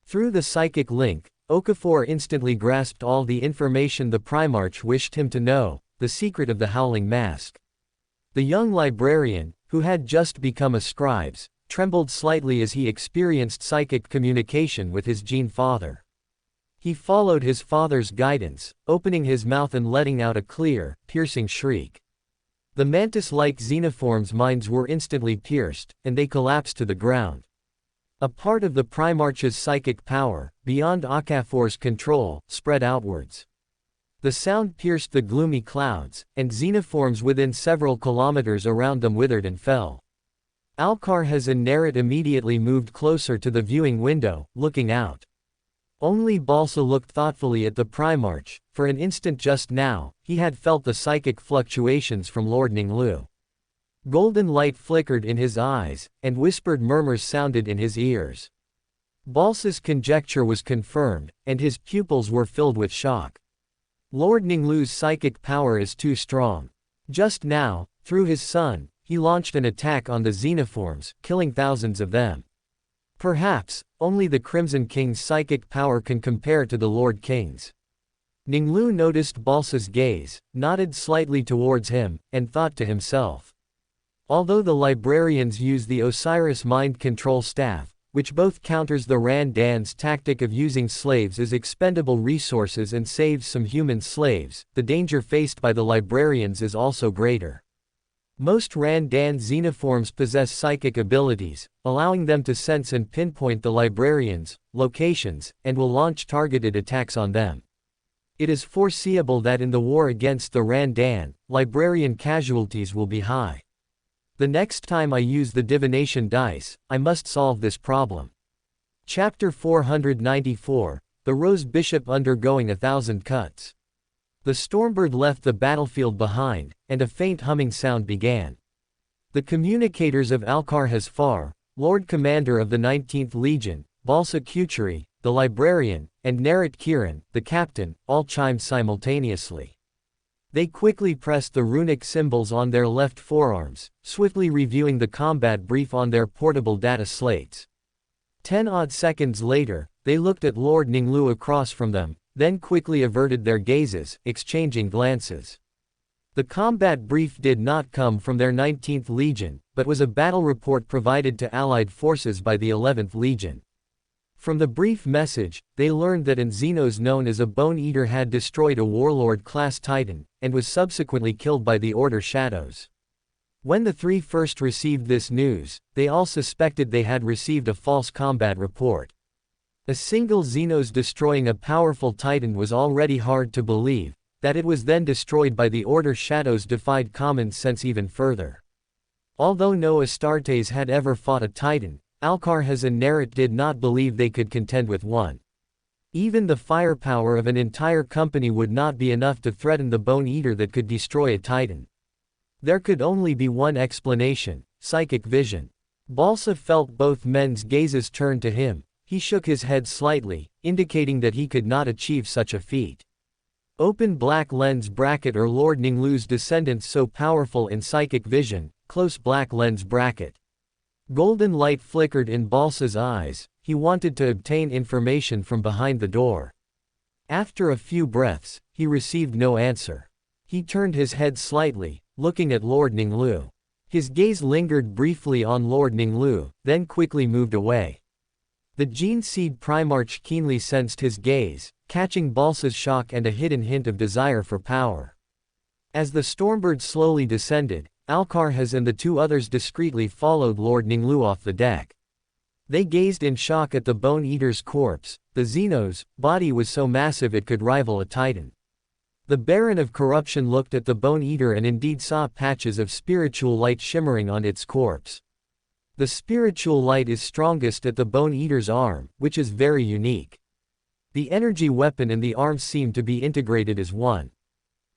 Through the psychic link, Okafor instantly grasped all the information the Primarch wished him to know, the secret of the Howling Mask. The young librarian, who had just become a scribe, trembled slightly as he experienced psychic communication with his Gene Father. He followed his father's guidance, opening his mouth and letting out a clear, piercing shriek. The mantis-like xenoforms' minds were instantly pierced, and they collapsed to the ground. A part of the Primarch's psychic power, beyond Okafor's control, spread outwards. The sound pierced the gloomy clouds, and xenoforms within several kilometers around them withered and fell. Alcarhez and Nerit immediately moved closer to the viewing window, looking out. Only Balsa looked thoughtfully at the Primarch. For an instant just now, he had felt the psychic fluctuations from Lord Ning Lu. Golden light flickered in his eyes, and whispered murmurs sounded in his ears. Balsa's conjecture was confirmed, and his pupils were filled with shock. Lord Ning Lu's psychic power is too strong. Just now, through his son, he launched an attack on the xenoforms, killing thousands of them. Perhaps, only the Crimson King's psychic power can compare to the Lord King's. Ning Lu noticed Balsa's gaze, nodded slightly towards him, and thought to himself. Although the librarians use the Osiris mind control staff, which both counters the Randan's tactic of using slaves as expendable resources and saves some human slaves, the danger faced by the librarians is also greater. Most Randan xenoforms possess psychic abilities, allowing them to sense and pinpoint the librarians' locations, and will launch targeted attacks on them. It is foreseeable that in the war against the Randan, librarian casualties will be high. The next time I use the divination dice, I must solve this problem. Chapter 494, The Rose Bishop Undergoing 1,000 Cuts. The Stormbird left the battlefield behind, and a faint humming sound began. The communicators of Alcarhez Far, Lord Commander of the 19th Legion, Balsa Kucheri, the librarian, and Nerit Kiran, the captain, all chimed simultaneously. They quickly pressed the runic symbols on their left forearms, swiftly reviewing the combat brief on their portable data slates. 10 odd seconds later, they looked at Lord Ning Lu across from them, then quickly averted their gazes, exchanging glances. The combat brief did not come from their 19th Legion, but was a battle report provided to Allied forces by the 11th Legion. From the brief message, they learned that an Xenos known as a Bone Eater had destroyed a Warlord-class Titan, and was subsequently killed by the Order Shadows. When the three first received this news, they all suspected they had received a false combat report. A single Xenos destroying a powerful Titan was already hard to believe. That it was then destroyed by the Order Shadows defied common sense even further. Although no Astartes had ever fought a Titan, Alcarhes and Nerit did not believe they could contend with one. Even the firepower of an entire company would not be enough to threaten the Bone Eater that could destroy a Titan. There could only be one explanation: psychic vision. Balsa felt both men's gazes turn to him. He shook his head slightly, indicating that he could not achieve such a feat. Open black lens bracket or Lord Ning Lu's descendants so powerful in psychic vision, close black lens bracket. Golden light flickered in Balsa's eyes. He wanted to obtain information from behind the door. After a few breaths, he received no answer. He turned his head slightly, looking at Lord Ning Lu. His gaze lingered briefly on Lord Ning Lu, then quickly moved away. The Gene Seed Primarch keenly sensed his gaze, catching Balsa's shock and a hidden hint of desire for power. As the Stormbird slowly descended, Alcarhes and the two others discreetly followed Lord Ning Lu off the deck. They gazed in shock at the Bone Eater's corpse. The Xenos' body was so massive it could rival a Titan. The Baron of Corruption looked at the Bone Eater and indeed saw patches of spiritual light shimmering on its corpse. The spiritual light is strongest at the Bone Eater's arm, which is very unique. The energy weapon and the arms seem to be integrated as one.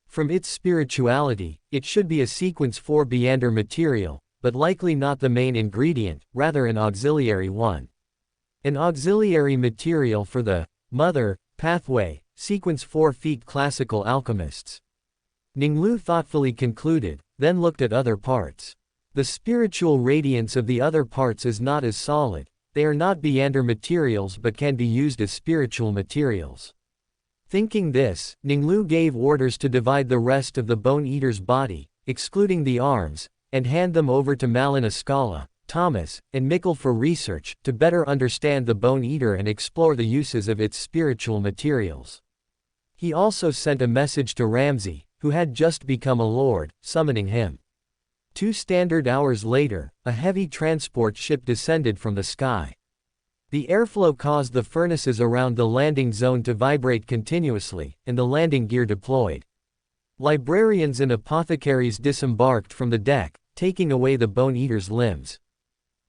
From its spirituality, it should be a Sequence 4 Beander material, but likely not the main ingredient, rather an auxiliary one. An auxiliary material for the Mother pathway, Sequence 4 feet classical alchemists. Ning Lu thoughtfully concluded, then looked at other parts. The spiritual radiance of the other parts is not as solid. They are not Beander materials but can be used as spiritual materials. Thinking this, Ning Lu gave orders to divide the rest of the Bone Eater's body, excluding the arms, and hand them over to Malin Ascala, Thomas, and Mikkel for research, to better understand the Bone Eater and explore the uses of its spiritual materials. He also sent a message to Ramsay, who had just become a lord, summoning him. 2 standard hours later, a heavy transport ship descended from the sky. The airflow caused the furnaces around the landing zone to vibrate continuously, and the landing gear deployed. Librarians and apothecaries disembarked from the deck, taking away the Bone Eater's limbs.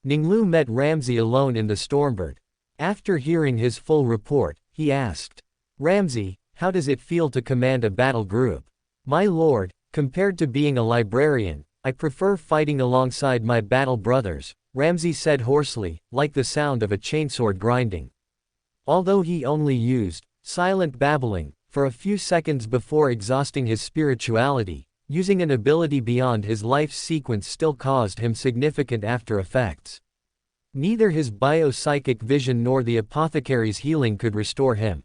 Ning Lu met Ramsay alone in the Stormbird. After hearing his full report, he asked, "Ramsay, how does it feel to command a battle group?" "My lord, compared to being a librarian, I prefer fighting alongside my battle brothers," Ramsay said hoarsely, like the sound of a chainsword grinding. Although he only used silent babbling for a few seconds before exhausting his spirituality, using an ability beyond his life's sequence still caused him significant after effects. Neither his biopsychic vision nor the apothecary's healing could restore him.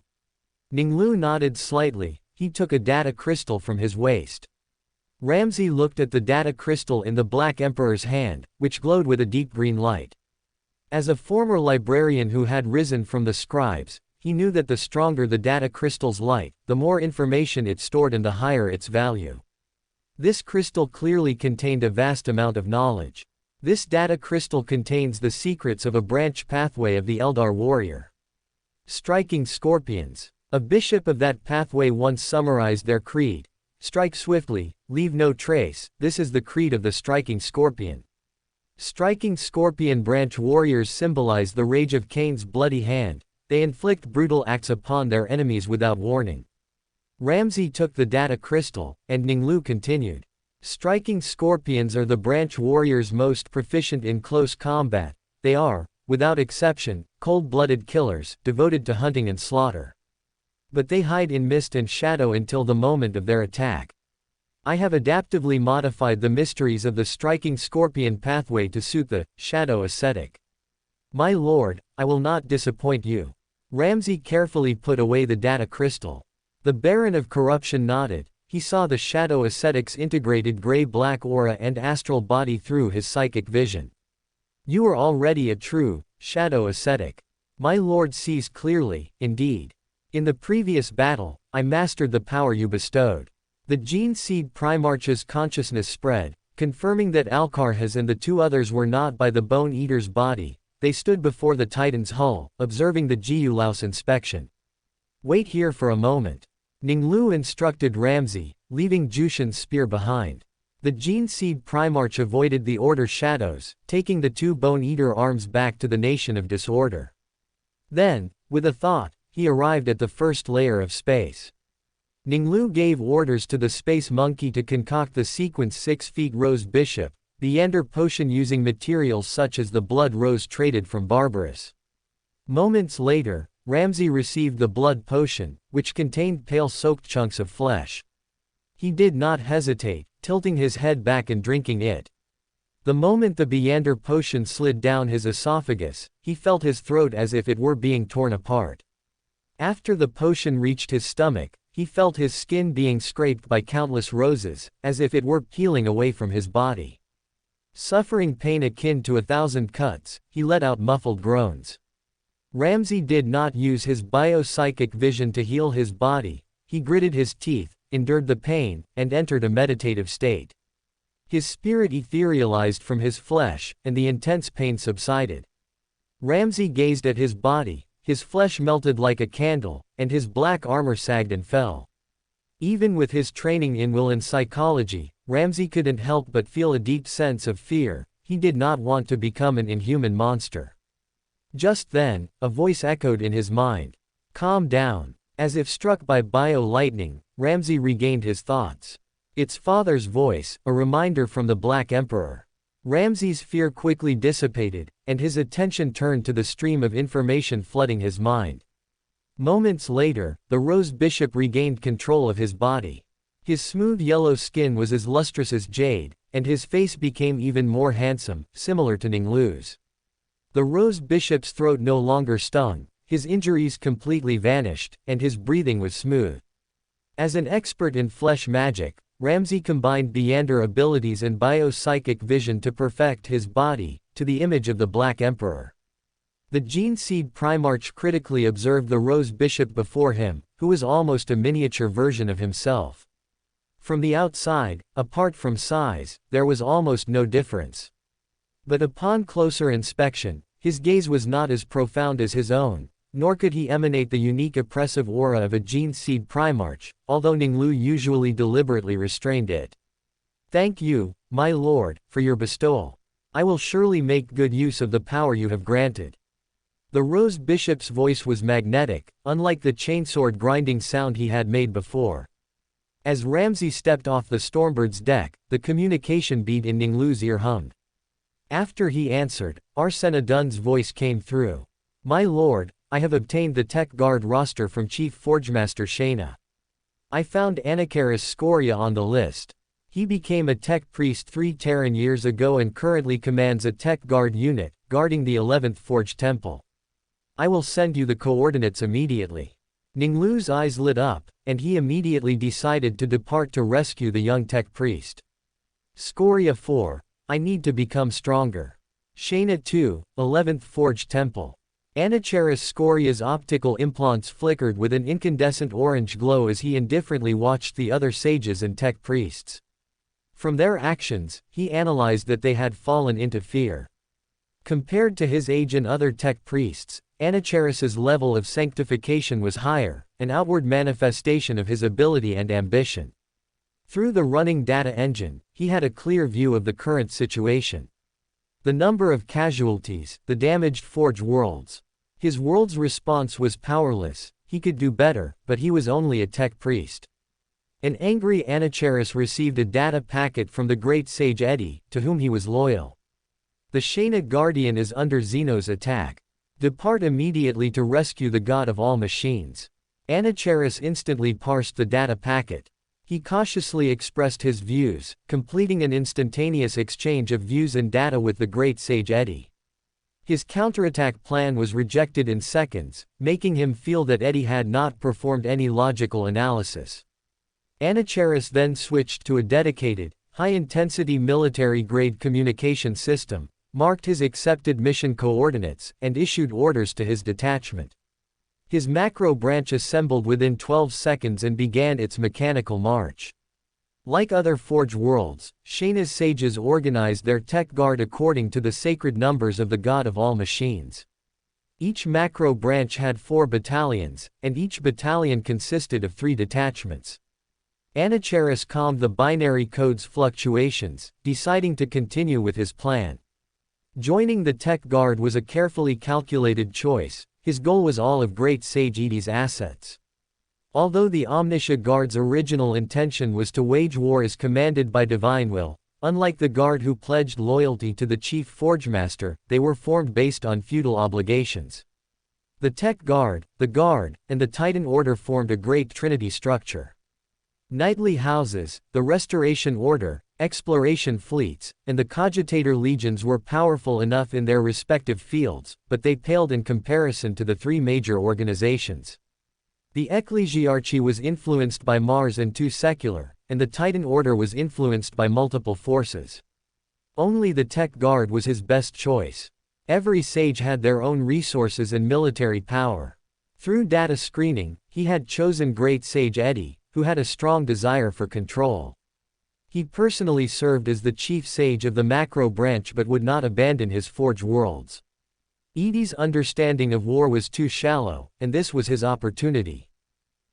Ning Lu nodded slightly. He took a data crystal from his waist. Ramsay looked at the data crystal in the Black Emperor's hand, which glowed with a deep green light. As a former librarian who had risen from the scribes, he knew that the stronger the data crystal's light, the more information it stored and the higher its value. This crystal clearly contained a vast amount of knowledge. This data crystal contains the secrets of a branch pathway of the Eldar warrior. Striking scorpions. A bishop of that pathway once summarized their creed. Strike swiftly, leave no trace. This is the creed of the striking scorpion. Striking scorpion branch warriors symbolize the rage of Cain's bloody hand. They inflict brutal acts upon their enemies without warning. Ramsay took the data crystal, and Ning Lu continued. Striking scorpions are the branch warriors most proficient in close combat. They are, without exception, cold-blooded killers, devoted to hunting and slaughter. But they hide in mist and shadow until the moment of their attack. I have adaptively modified the mysteries of the striking scorpion pathway to suit the shadow ascetic. My lord, I will not disappoint you. Ramsey carefully put away the data crystal. The Baron of Corruption nodded. He saw the Shadow Ascetic's integrated gray-black aura and astral body through his psychic vision. You are already a true Shadow Ascetic. My lord sees clearly, indeed. In the previous battle, I mastered the power you bestowed. The Gene Seed Primarch's consciousness spread, confirming that Alcarhas and the two others were not by the Bone Eater's body. They stood before the Titan's hull, observing the Jiao inspection. Wait here for a moment. Ning Lu instructed Ramsey, leaving Jushin's spear behind. The Gene Seed Primarch avoided the Order shadows, taking the two Bone Eater arms back to the Nation of Disorder. Then, with a thought, he arrived at the first layer of space. Ning Lu gave orders to the Space Monkey to concoct the sequence 6 feet Rose Bishop, the Ender potion using materials such as the Blood Rose traded from Barbarous. Moments later, Ramsey received the Blood Potion, which contained pale-soaked chunks of flesh. He did not hesitate, tilting his head back and drinking it. The moment the Beander potion slid down his esophagus, he felt his throat as if it were being torn apart. After the potion reached his stomach, he felt his skin being scraped by countless roses, as if it were peeling away from his body. Suffering pain akin to 1,000 cuts, he let out muffled groans. Ramsey did not use his biopsychic vision to heal his body. He gritted his teeth, endured the pain, and entered a meditative state. His spirit etherealized from his flesh, and the intense pain subsided. Ramsey gazed at his body, his flesh melted like a candle, and his black armor sagged and fell. Even with his training in will and psychology, Ramsey couldn't help but feel a deep sense of fear. He did not want to become an inhuman monster. Just then, a voice echoed in his mind. Calm down. As if struck by bio-lightning, Ramsey regained his thoughts. Its father's voice, a reminder from the Black Emperor. Ramsey's fear quickly dissipated, and his attention turned to the stream of information flooding his mind. Moments later, the Rose Bishop regained control of his body. His smooth yellow skin was as lustrous as jade, and his face became even more handsome, similar to Ning Lu's. The Rose Bishop's throat no longer stung, his injuries completely vanished, and his breathing was smooth. As an expert in flesh magic, Ramsey combined Beander abilities and biopsychic vision to perfect his body, to the image of the Black Emperor. The Gene Seed Primarch critically observed the Rose Bishop before him, who was almost a miniature version of himself. From the outside, apart from size, there was almost no difference. But upon closer inspection, his gaze was not as profound as his own, nor could he emanate the unique oppressive aura of a Gene Seed Primarch, although Ning Lu usually deliberately restrained it. Thank you, my lord, for your bestowal. I will surely make good use of the power you have granted. The Rose Bishop's voice was magnetic, unlike the chainsword grinding sound he had made before. As Ramsey stepped off the Stormbird's deck, the communication bead in Ning Lu's ear hummed. After he answered, Arsena Dun's voice came through. My lord, I have obtained the Tech Guard roster from Chief Forgemaster Shayna. I found Anacheris Skoria on the list. He became a Tech Priest 3 Terran years ago and currently commands a Tech Guard unit, guarding the 11th Forge Temple. I will send you the coordinates immediately. Ning Lu's eyes lit up, and he immediately decided to depart to rescue the young Tech Priest. Skoria 4. I need to become stronger. Shayna 2, 11th Forge Temple. Anacheris Skoria's optical implants flickered with an incandescent orange glow as he indifferently watched the other sages and Tech Priests. From their actions, he analyzed that they had fallen into fear. Compared to his age and other Tech Priests, Anacheris's level of sanctification was higher, an outward manifestation of his ability and ambition. Through the running data engine, he had a clear view of the current situation. The number of casualties, the damaged Forge worlds. His world's response was powerless. He could do better, but he was only a Tech Priest. An angry Anacheris received a data packet from the great sage Edi, to whom he was loyal. The Shayna Guardian is under Xeno's attack. Depart immediately to rescue the god of all machines. Anacheris instantly parsed the data packet. He cautiously expressed his views, completing an instantaneous exchange of views and data with the great sage Edi. His counterattack plan was rejected in seconds, making him feel that Eddie had not performed any logical analysis. Anacheris then switched to a dedicated, high-intensity military-grade communication system, marked his accepted mission coordinates, and issued orders to his detachment. His macro branch assembled within 12 seconds and began its mechanical march. Like other Forge worlds, Shayna's sages organized their tech guard according to the sacred numbers of the god of all machines. Each macro branch had 4 battalions, and each battalion consisted of 3 detachments. Anacheris calmed the binary code's fluctuations, deciding to continue with his plan. Joining the tech guard was a carefully calculated choice. His goal was all of Great Sage Edie's assets. Although the Omniscia Guard's original intention was to wage war as commanded by divine will, unlike the Guard who pledged loyalty to the Chief Forgemaster, they were formed based on feudal obligations. The Tech Guard, the Guard, and the Titan Order formed a great trinity structure. Knightly houses, the Restoration Order, exploration fleets, and the Cogitator legions were powerful enough in their respective fields, but they paled in comparison to the 3 major organizations. The Ecclesiarchy was influenced by Mars and 2 secular, and the Titan Order was influenced by multiple forces. Only the Tech Guard was his best choice. Every sage had their own resources and military power. Through data screening, he had chosen Great Sage Eddie, who had a strong desire for control. He personally served as the chief sage of the macro branch but would not abandon his Forge worlds. Edie's understanding of war was too shallow, and this was his opportunity.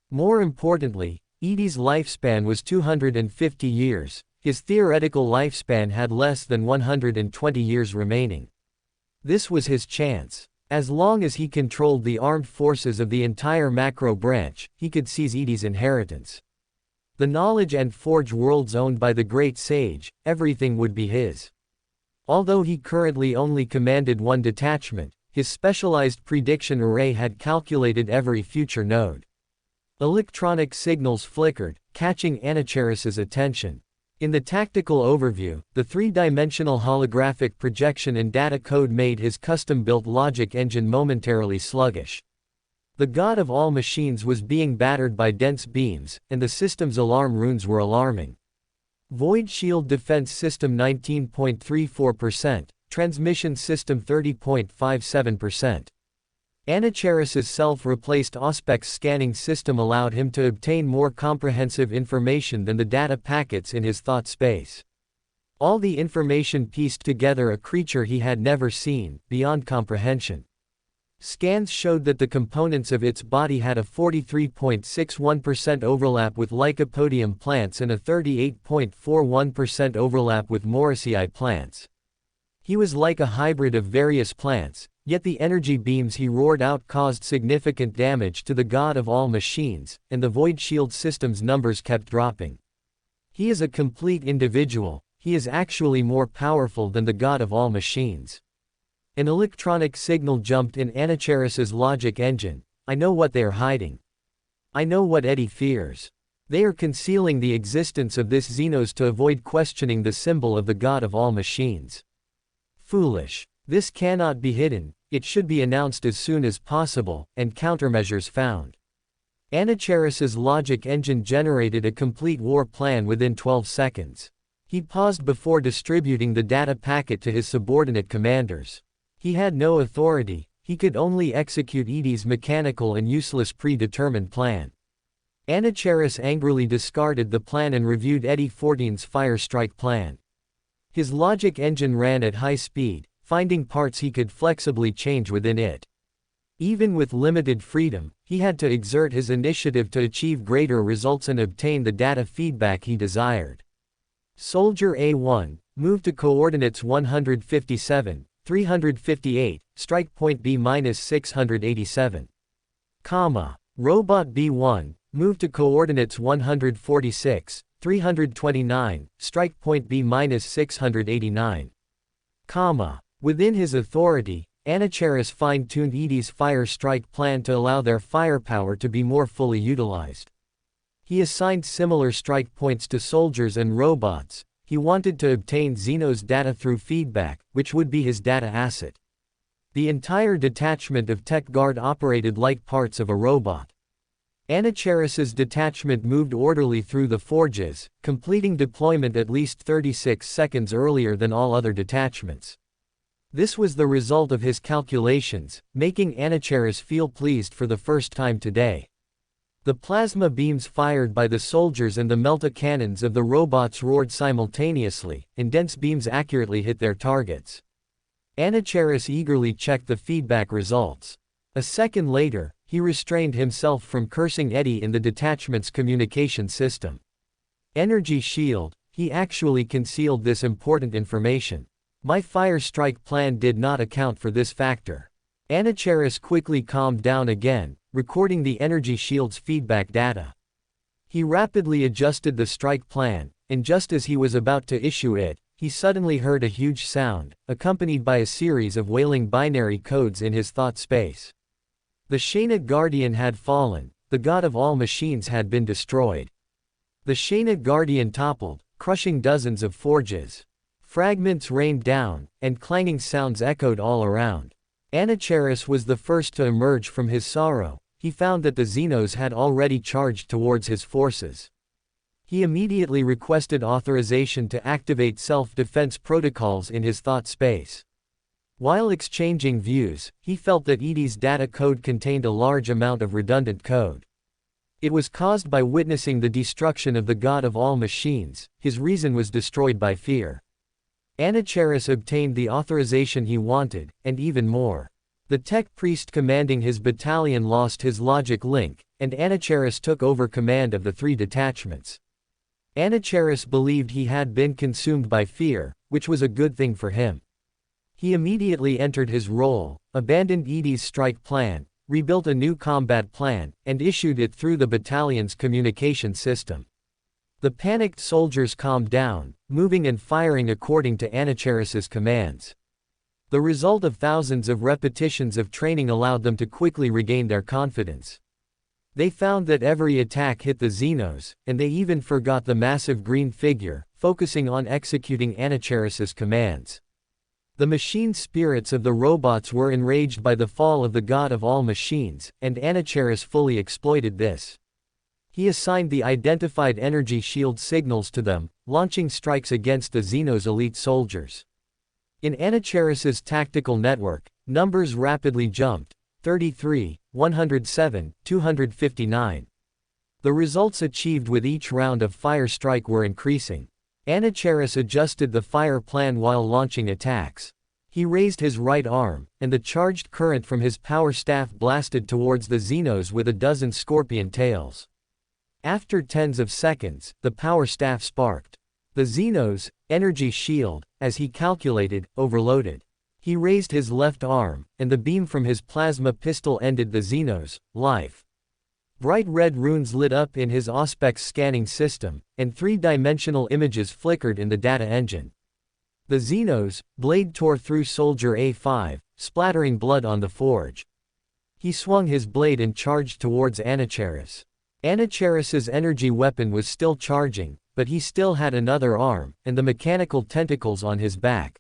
More importantly, Edie's lifespan was 250 years, his theoretical lifespan had less than 120 years remaining. This was his chance. As long as he controlled the armed forces of the entire macro branch, he could seize Edie's inheritance. The knowledge and Forge worlds owned by the Great Sage, everything would be his. Although he currently only commanded 1 detachment, his specialized prediction array had calculated every future node. Electronic signals flickered, catching Anacheris's attention. In the tactical overview, the 3-dimensional holographic projection and data code made his custom-built logic engine momentarily sluggish. The god of all machines was being battered by dense beams, and the system's alarm runes were alarming. Void Shield Defense System 19.34%, Transmission System 30.57%. Anacheris's self-replaced Auspex scanning system allowed him to obtain more comprehensive information than the data packets in his thought space. All the information pieced together a creature he had never seen, beyond comprehension. Scans showed that the components of its body had a 43.61% overlap with Lycopodium plants and a 38.41% overlap with Morrisii plants. He was like a hybrid of various plants, yet the energy beams he roared out caused significant damage to the god of all machines, and the Void Shield system's numbers kept dropping. He is a complete individual, he is actually more powerful than the god of all machines. An electronic signal jumped in Anacheris's logic engine. I know what they are hiding. I know what Eddie fears. They are concealing the existence of this Xenos to avoid questioning the symbol of the god of all machines. Foolish. This cannot be hidden, it should be announced as soon as possible, and countermeasures found. Anacheris's logic engine generated a complete war plan within 12 seconds. He paused before distributing the data packet to his subordinate commanders. He had no authority, he could only execute Edie's mechanical and useless predetermined plan. Anacheris angrily discarded the plan and reviewed Eddie 14's fire strike plan. His logic engine ran at high speed, finding parts he could flexibly change within it. Even with limited freedom, he had to exert his initiative to achieve greater results and obtain the data feedback he desired. Soldier A1, move to coordinates 157, 358, strike point B-687. Robot B1, move to coordinates 146, 329, strike point B-689. Within his authority, Anacheris fine-tuned Edie's fire strike plan to allow their firepower to be more fully utilized. He assigned similar strike points to soldiers and robots. He wanted to obtain Xenos data through feedback, which would be his data asset. The entire detachment of Tech Guard operated like parts of a robot. Anacheris's detachment moved orderly through the forges, completing deployment at least 36 seconds earlier than all other detachments. This was the result of his calculations, making Anacheris feel pleased for the first time today. The plasma beams fired by the soldiers and the melta cannons of the robots roared simultaneously, and dense beams accurately hit their targets. Anacheris eagerly checked the feedback results. A second later, he restrained himself from cursing Eddie in the detachment's communication system. Energy shield, he actually concealed this important information. My fire strike plan did not account for this factor. Anacheris quickly calmed down again, recording the energy shield's feedback data. He rapidly adjusted the strike plan, and just as he was about to issue it, he suddenly heard a huge sound, accompanied by a series of wailing binary codes in his thought space. The Shainit Guardian had fallen, the god of all machines had been destroyed. The Shainit Guardian toppled, crushing dozens of forges. Fragments rained down, and clanging sounds echoed all around. Anacheris was the first to emerge from his sorrow. He found that the Xenos had already charged towards his forces. He immediately requested authorization to activate self-defense protocols in his thought space. While exchanging views, he felt that Edie's data code contained a large amount of redundant code. It was caused by witnessing the destruction of the god of all machines. His reason was destroyed by fear. Anacheris obtained the authorization he wanted, and even more. The tech priest commanding his battalion lost his logic link, and Anacheris took over command of the 3 detachments. Anacheris believed he had been consumed by fear, which was a good thing for him. He immediately entered his role, abandoned Edie's strike plan, rebuilt a new combat plan, and issued it through the battalion's communication system. The panicked soldiers calmed down, moving and firing according to Anacheris's commands. The result of thousands of repetitions of training allowed them to quickly regain their confidence. They found that every attack hit the Xenos, and they even forgot the massive green figure, focusing on executing Anacheris's commands. The machine spirits of the robots were enraged by the fall of the god of all machines, and Anacheris fully exploited this. He assigned the identified energy shield signals to them, launching strikes against the Xenos' elite soldiers. In Anacheris's tactical network, numbers rapidly jumped: 33, 107, 259. The results achieved with each round of fire strike were increasing. Anacheris adjusted the fire plan while launching attacks. He raised his right arm, and the charged current from his power staff blasted towards the Xenos with a dozen scorpion tails. After tens of seconds, the power staff sparked. The Xenos' energy shield, as he calculated, overloaded. He raised his left arm, and the beam from his plasma pistol ended the Xenos' life. Bright red runes lit up in his Auspex scanning system, and 3-dimensional images flickered in the data engine. The Xenos' blade tore through Soldier A5, splattering blood on the forge. He swung his blade and charged towards Anacheris. Anacheris's energy weapon was still charging, but he still had another arm, and the mechanical tentacles on his back.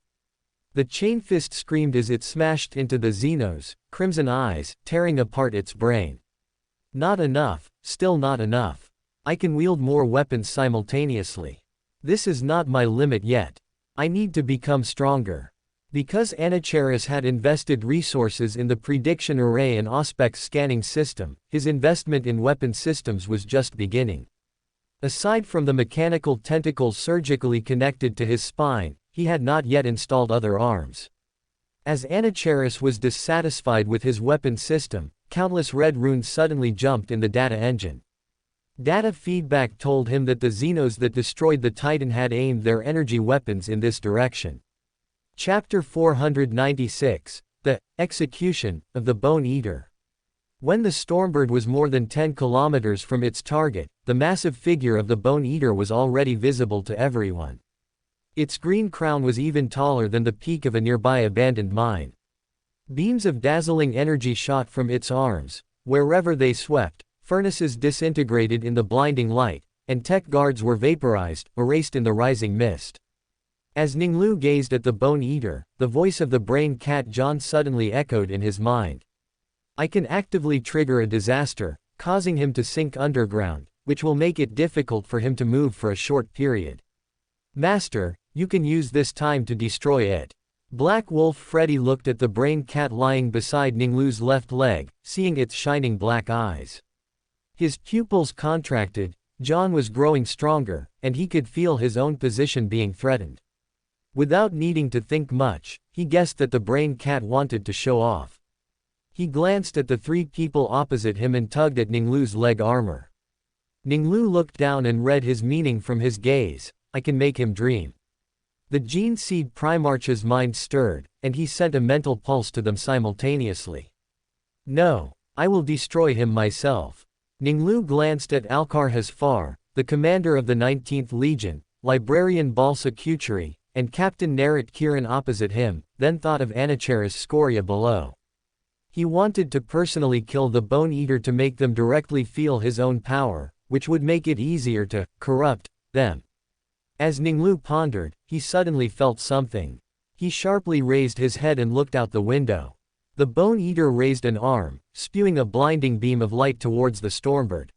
The chain fist screamed as it smashed into the Xenos' crimson eyes, tearing apart its brain. Not enough, still not enough. I can wield more weapons simultaneously. This is not my limit yet. I need to become stronger. Because Anacheris had invested resources in the prediction array and Auspex scanning system, his investment in weapon systems was just beginning. Aside from the mechanical tentacles surgically connected to his spine, he had not yet installed other arms. As Anacheris was dissatisfied with his weapon system, countless red runes suddenly jumped in the data engine. Data feedback told him that the Xenos that destroyed the Titan had aimed their energy weapons in this direction. Chapter 496, The Execution of the Bone Eater. When the Stormbird was more than 10 kilometers from its target, the massive figure of the Bone Eater was already visible to everyone. Its green crown was even taller than the peak of a nearby abandoned mine. Beams of dazzling energy shot from its arms. Wherever they swept, furnaces disintegrated in the blinding light, and tech guards were vaporized, erased in the rising mist. As Ning Lu gazed at the Bone Eater, the voice of the brain cat John suddenly echoed in his mind. I can actively trigger a disaster, causing him to sink underground, which will make it difficult for him to move for a short period. Master, you can use this time to destroy it. Black Wolf Freddy looked at the brain cat lying beside Ning Lu's left leg, seeing its shining black eyes. His pupils contracted. John was growing stronger, and he could feel his own position being threatened. Without needing to think much, he guessed that the brain cat wanted to show off. He glanced at the three people opposite him and tugged at Ning Lu's leg armor. Ning Lu looked down and read his meaning from his gaze. I can make him dream. The Gene Seed Primarch's mind stirred, and he sent a mental pulse to them simultaneously. No, I will destroy him myself. Ning Lu glanced at Anacheris Skoria, the commander of the 19th Legion, Librarian Balsa Kucheri, and Captain Narat Kiran opposite him, then thought of Anacheris Skoria below. He wanted to personally kill the Bone Eater to make them directly feel his own power, which would make it easier to corrupt them. As Ning Lu pondered, he suddenly felt something. He sharply raised his head and looked out the window. The Bone Eater raised an arm, spewing a blinding beam of light towards the Stormbird.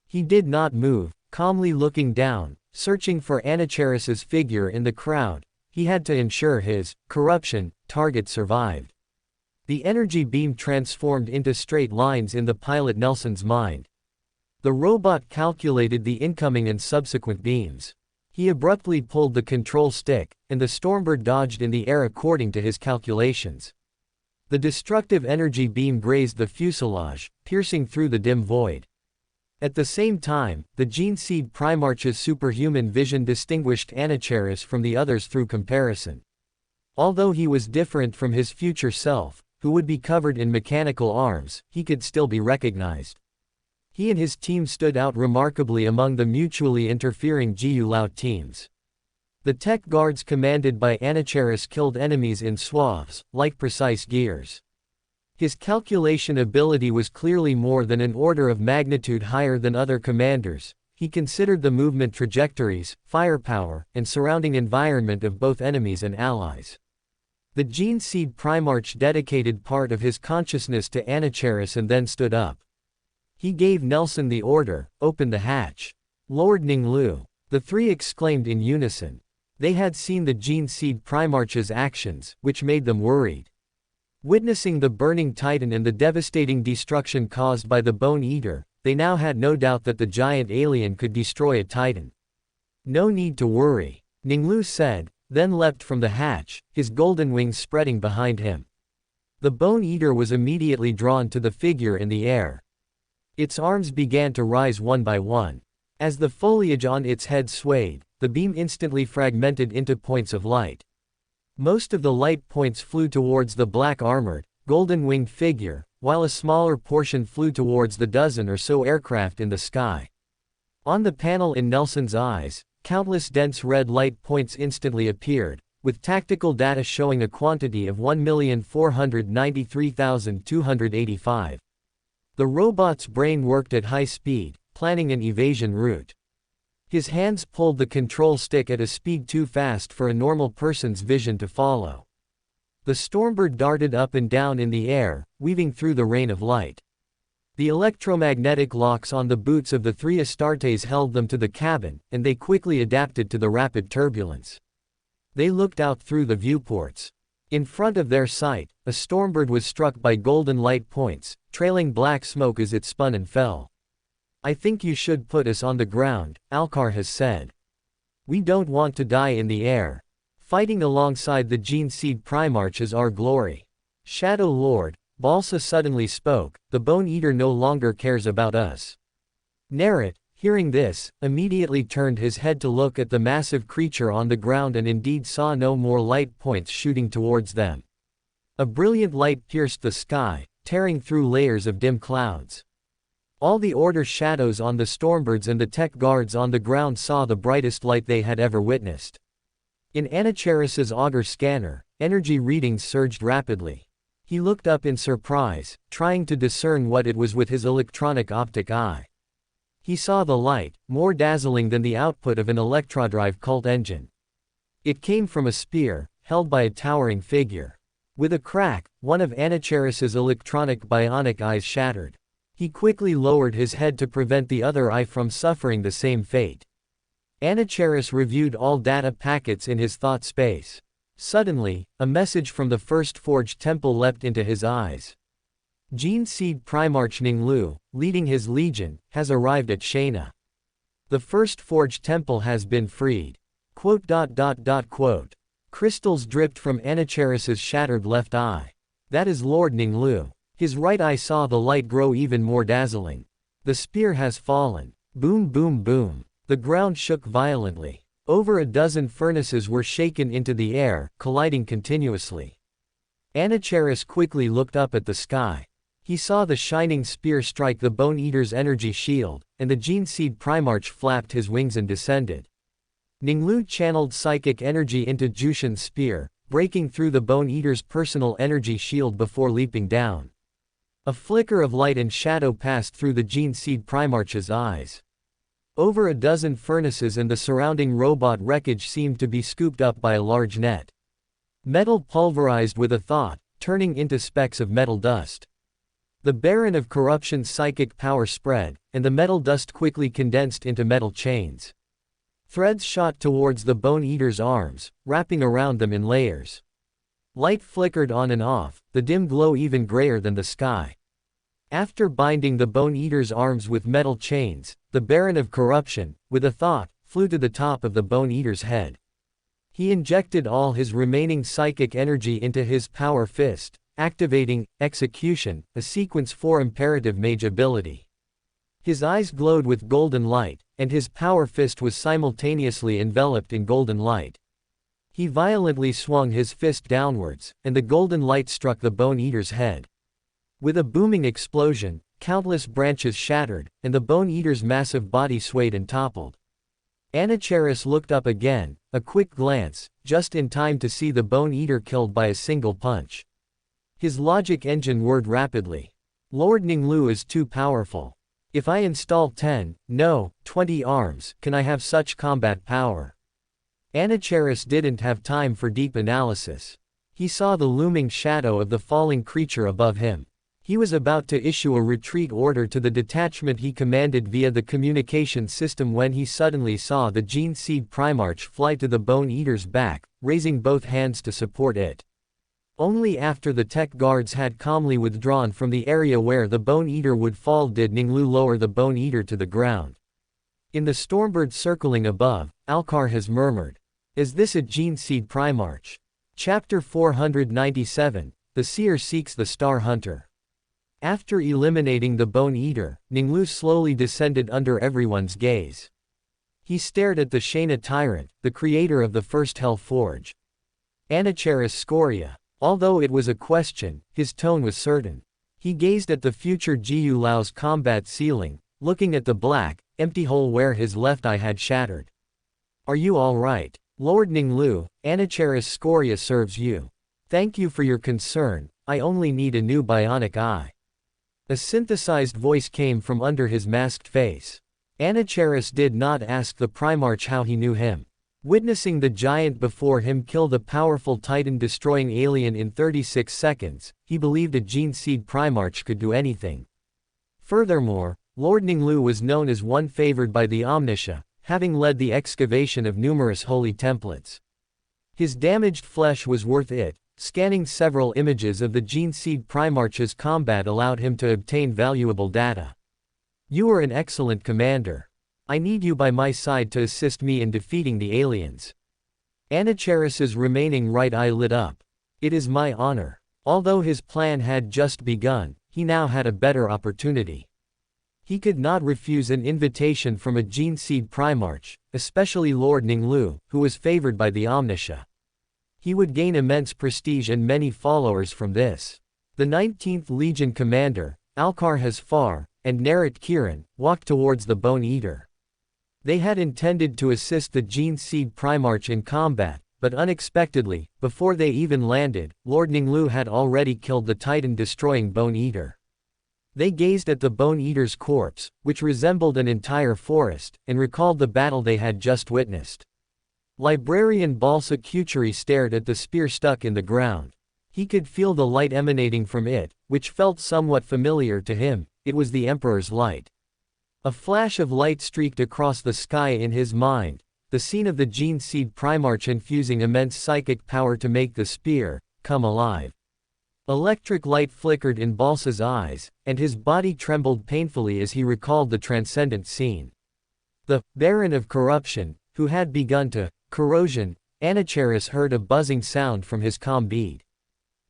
He did not move, calmly looking down, searching for Anacheris's figure in the crowd. He had to ensure his corruption target survived. The energy beam transformed into straight lines in the pilot Nelson's mind. The robot calculated the incoming and subsequent beams. He abruptly pulled the control stick, and the Stormbird dodged in the air according to his calculations. The destructive energy beam grazed the fuselage, piercing through the dim void. At the same time, the Gene Seed Primarch's superhuman vision distinguished Anacheris from the others through comparison. Although he was different from his future self, who would be covered in mechanical arms, he could still be recognized. He and his team stood out remarkably among the mutually interfering Jiao teams. The tech guards commanded by Anacheris killed enemies in swaths, like precise gears. His calculation ability was clearly more than an order of magnitude higher than other commanders. He considered the movement trajectories, firepower, and surrounding environment of both enemies and allies. The Gene Seed Primarch dedicated part of his consciousness to Anacheris and then stood up. He gave Nelson the order, open the hatch. Lord Ning Lu. The three exclaimed in unison. They had seen the Gene Seed Primarch's actions, which made them worried. Witnessing the burning Titan and the devastating destruction caused by the Bone Eater, they now had no doubt that the giant alien could destroy a Titan. No need to worry, Ning Lu said, then leapt from the hatch, his golden wings spreading behind him. The Bone Eater was immediately drawn to the figure in the air. Its arms began to rise one by one. As the foliage on its head swayed, the beam instantly fragmented into points of light. Most of the light points flew towards the black-armored, golden-winged figure, while a smaller portion flew towards the dozen or so aircraft in the sky. On the panel in Nelson's eyes, countless dense red light points instantly appeared, with tactical data showing a quantity of 1,493,285. The robot's brain worked at high speed, planning an evasion route. His hands pulled the control stick at a speed too fast for a normal person's vision to follow. The Stormbird darted up and down in the air, weaving through the rain of light. The electromagnetic locks on the boots of the three Astartes held them to the cabin, and they quickly adapted to the rapid turbulence. They looked out through the viewports. In front of their sight, a Stormbird was struck by golden light points, trailing black smoke as it spun and fell. I think you should put us on the ground, Anacheris said. We don't want to die in the air. Fighting alongside the Gene Seed Primarch is our glory. Shadow Lord, Balsa suddenly spoke, the Bone Eater no longer cares about us. Narat, hearing this, immediately turned his head to look at the massive creature on the ground and indeed saw no more light points shooting towards them. A brilliant light pierced the sky, tearing through layers of dim clouds. All the Order shadows on the Stormbirds and the tech guards on the ground saw the brightest light they had ever witnessed. In Anacheris's auger scanner, energy readings surged rapidly. He looked up in surprise, trying to discern what it was with his electronic optic eye. He saw the light, more dazzling than the output of an electrodrive cult engine. It came from a spear, held by a towering figure. With a crack, one of Anacheris's electronic bionic eyes shattered. He quickly lowered his head to prevent the other eye from suffering the same fate. Anacheris reviewed all data packets in his thought space. Suddenly, a message from the First Forged Temple leapt into his eyes. Gene Seed Primarch Ning Lu, leading his legion, has arrived at Shana. The First Forged Temple has been freed. Crystals dripped from Anacheris's shattered left eye. That is Lord Ning Lu. His right eye saw the light grow even more dazzling. The spear has fallen. Boom boom boom. The ground shook violently. Over a dozen furnaces were shaken into the air, colliding continuously. Anacheris quickly looked up at the sky. He saw the shining spear strike the Bone Eater's energy shield, and the Gene Seed Primarch flapped his wings and descended. Ning Lu channeled psychic energy into Jushin's spear, breaking through the Bone Eater's personal energy shield before leaping down. A flicker of light and shadow passed through the Gene Seed Primarch's eyes. Over a dozen furnaces and the surrounding robot wreckage seemed to be scooped up by a large net. Metal pulverized with a thought, turning into specks of metal dust. The Baron of Corruption's psychic power spread, and the metal dust quickly condensed into metal chains. Threads shot towards the Bone Eater's arms, wrapping around them in layers. Light flickered on and off, the dim glow even grayer than the sky. After binding the Bone Eater's arms with metal chains, the Baron of Corruption, with a thought, flew to the top of the Bone Eater's head. He injected all his remaining psychic energy into his power fist, activating Execution, a sequence 4 imperative mage ability. His eyes glowed with golden light, and his power fist was simultaneously enveloped in golden light. He violently swung his fist downwards, and the golden light struck the Bone Eater's head. With a booming explosion, countless branches shattered, and the Bone Eater's massive body swayed and toppled. Anacheris looked up again, a quick glance, just in time to see the Bone Eater killed by a single punch. His logic engine whirred rapidly. Lord Ning Lu is too powerful. If I install 10, no, 20 arms, can I have such combat power? Anacheris didn't have time for deep analysis. He saw the looming shadow of the falling creature above him. He was about to issue a retreat order to the detachment he commanded via the communication system when he suddenly saw the Gene Seed Primarch fly to the Bone Eater's back, raising both hands to support it. Only after the tech guards had calmly withdrawn from the area where the Bone Eater would fall did Ning Lu lower the Bone Eater to the ground. In the Stormbird circling above, Alcar has murmured. Is this a Gene Seed Primarch? Chapter 497, The Seer Seeks the Star Hunter. After eliminating the Bone Eater, Ning Lu slowly descended under everyone's gaze. He stared at the Shana tyrant, the creator of the first Hell Forge. Anacheris Skoria. Although it was a question, his tone was certain. He gazed at the future Jiao Lao's combat ceiling, looking at the black, empty hole where his left eye had shattered. Are you all right? Lord Ning Lu, Anacheris Skoria serves you. Thank you for your concern, I only need a new bionic eye. A synthesized voice came from under his masked face. Anacheris did not ask the Primarch how he knew him. Witnessing the giant before him kill the powerful Titan-destroying alien in 36 seconds, he believed a Gene Seed Primarch could do anything. Furthermore, Lord Ning Lu was known as one favored by the Omniscia, having led the excavation of numerous holy templates. His damaged flesh was worth it. Scanning several images of the Gene Seed Primarch's combat allowed him to obtain valuable data. You are an excellent commander. I need you by my side to assist me in defeating the aliens. Anacheris's remaining right eye lit up. It is my honor. Although his plan had just begun, he now had a better opportunity. He could not refuse an invitation from a Gene Seed Primarch, especially Lord Ning Lu, who was favored by the Omniscia. He would gain immense prestige and many followers from this. The 19th Legion commander, Alcar Hasfar, and Narit Kiran, walked towards the Bone Eater. They had intended to assist the Gene Seed Primarch in combat, but unexpectedly, before they even landed, Lord Ning Lu had already killed the Titan-destroying Bone Eater. They gazed at the Bone Eater's corpse, which resembled an entire forest, and recalled the battle they had just witnessed. Librarian Balsa Kucheri stared at the spear stuck in the ground. He could feel the light emanating from it, which felt somewhat familiar to him. It was the Emperor's light. A flash of light streaked across the sky in his mind, the scene of the Gene Seed Primarch infusing immense psychic power to make the spear come alive. Electric light flickered in Balsa's eyes, and his body trembled painfully as he recalled the transcendent scene. The Baron of Corruption, who had begun to corrosion, Anacheris heard a buzzing sound from his comm bead.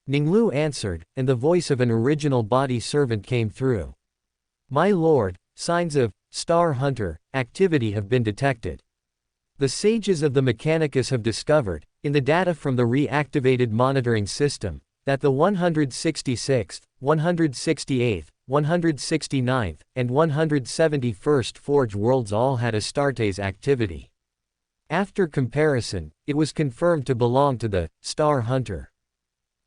Ning Lu answered, and the voice of an original body servant came through. My lord, signs of Star Hunter activity have been detected. The sages of the Mechanicus have discovered, in the data from the reactivated monitoring system, that the 166th, 168th, 169th, and 171st Forge worlds all had Astartes activity. After comparison, it was confirmed to belong to the Star Hunter.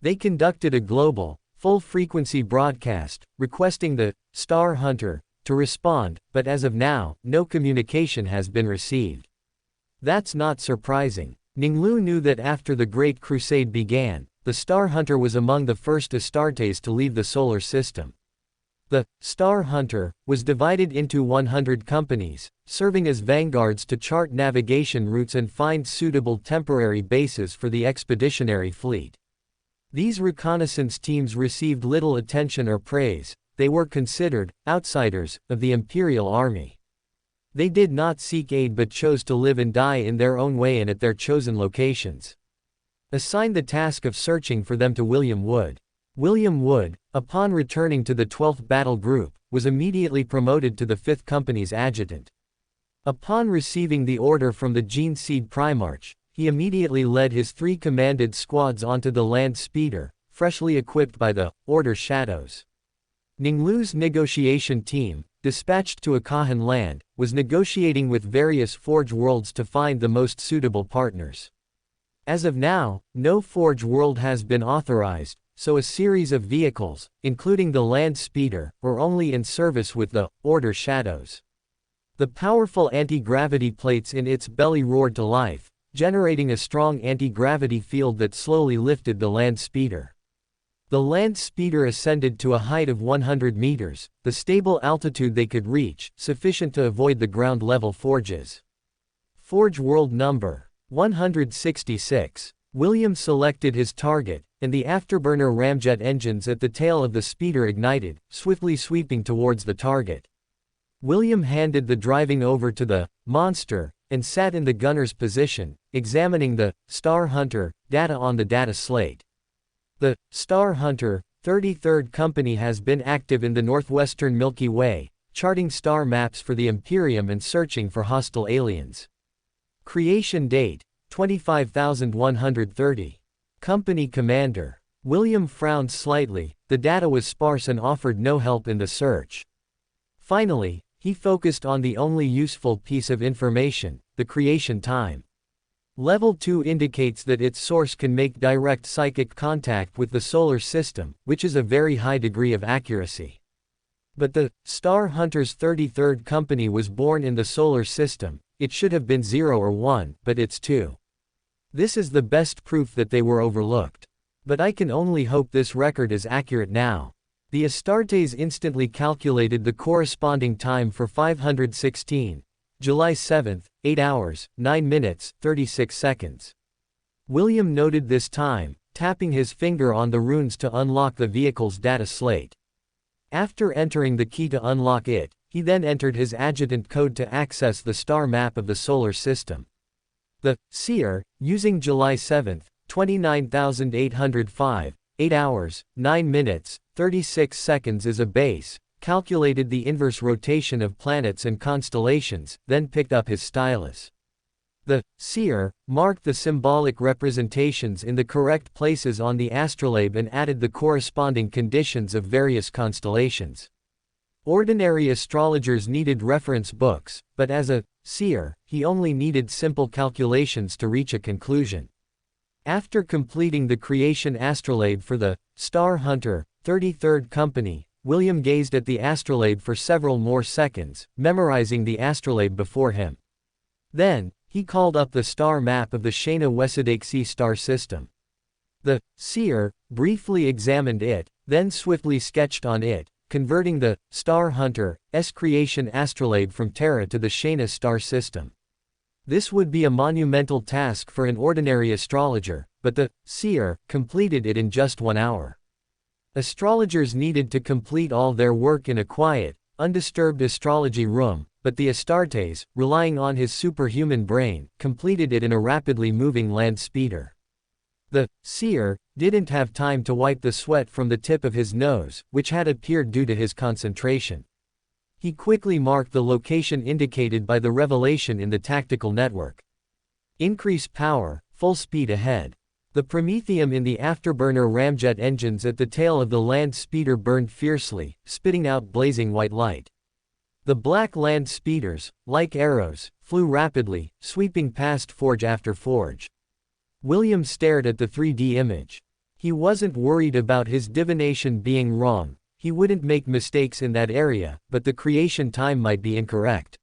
They conducted a global, full-frequency broadcast, requesting the Star Hunter to respond, but as of now, no communication has been received. That's not surprising. Ning Lu knew that after the Great Crusade began, the Star Hunter was among the first Astartes to leave the solar system. The Star Hunter was divided into 100 companies, serving as vanguards to chart navigation routes and find suitable temporary bases for the expeditionary fleet. These reconnaissance teams received little attention or praise. They were considered outsiders of the Imperial Army. They did not seek aid but chose to live and die in their own way and at their chosen locations. Assign the task of searching for them to William Wood. William Wood, upon returning to the 12th Battle Group, was immediately promoted to the 5th Company's adjutant. Upon receiving the order from the Gene Seed Primarch, he immediately led his 3 commanded squads onto the land speeder, freshly equipped by the Order Shadows. Ning Lu's negotiation team, dispatched to Akahan land, was negotiating with various Forge worlds to find the most suitable partners. As of now, no Forge world has been authorized, so a series of vehicles, including the land speeder, were only in service with the Order Shadows. The powerful anti-gravity plates in its belly roared to life, generating a strong anti-gravity field that slowly lifted the land speeder. The land speeder ascended to a height of 100 meters, the stable altitude they could reach, sufficient to avoid the ground-level forges. Forge world number 166. William selected his target, and the afterburner ramjet engines at the tail of the speeder ignited, swiftly sweeping towards the target. William handed the driving over to the monster, and sat in the gunner's position, examining the Star Hunter data on the data slate. The Star Hunter 33rd Company has been active in the northwestern Milky Way, charting star maps for the Imperium and searching for hostile aliens. Creation date 25,130. Company Commander. William frowned slightly. The data was sparse and offered no help in the search. Finally, he focused on the only useful piece of information, the creation time. Level 2 indicates that its source can make direct psychic contact with the solar system, which is a very high degree of accuracy. But the Star Hunter's 33rd Company was born in the solar system. It should have been 0 or 1, but it's 2. This is the best proof that they were overlooked. But I can only hope this record is accurate now. The Astartes instantly calculated the corresponding time for 516, July 7, 8 hours, 9 minutes, 36 seconds. William noted this time, tapping his finger on the runes to unlock the vehicle's data slate. After entering the key to unlock it, he then entered his adjutant code to access the star map of the solar system. The Seer, using July 7, 29,805, 8 hours, 9 minutes, 36 seconds as a base, calculated the inverse rotation of planets and constellations, then picked up his stylus. The Seer marked the symbolic representations in the correct places on the astrolabe and added the corresponding conditions of various constellations. Ordinary astrologers needed reference books, but as a seer, he only needed simple calculations to reach a conclusion. After completing the creation astrolabe for the Star Hunter 33rd Company, William gazed at the astrolabe for several more seconds, memorizing the astrolabe before him. Then, He called up the star map of the Shana Wesadakesi star system. The seer briefly examined it, then swiftly sketched on it, converting the Star Hunter's creation astrolabe from Terra to the Shana star system. This would be a monumental task for an ordinary astrologer, but the seer completed it in just 1 hour. Astrologers needed to complete all their work in a quiet, undisturbed astrology room, but the Astartes, relying on his superhuman brain, completed it in a rapidly moving land speeder. The seer didn't have time to wipe the sweat from the tip of his nose, which had appeared due to his concentration. He quickly marked the location indicated by the revelation in the tactical network. Increase power, full speed ahead. The promethium in the afterburner ramjet engines at the tail of the land speeder burned fiercely, spitting out blazing white light. The black land speeders, like arrows, flew rapidly, sweeping past forge after forge. William stared at the 3D image. He wasn't worried about his divination being wrong, he wouldn't make mistakes in that area, but the creation time might be incorrect.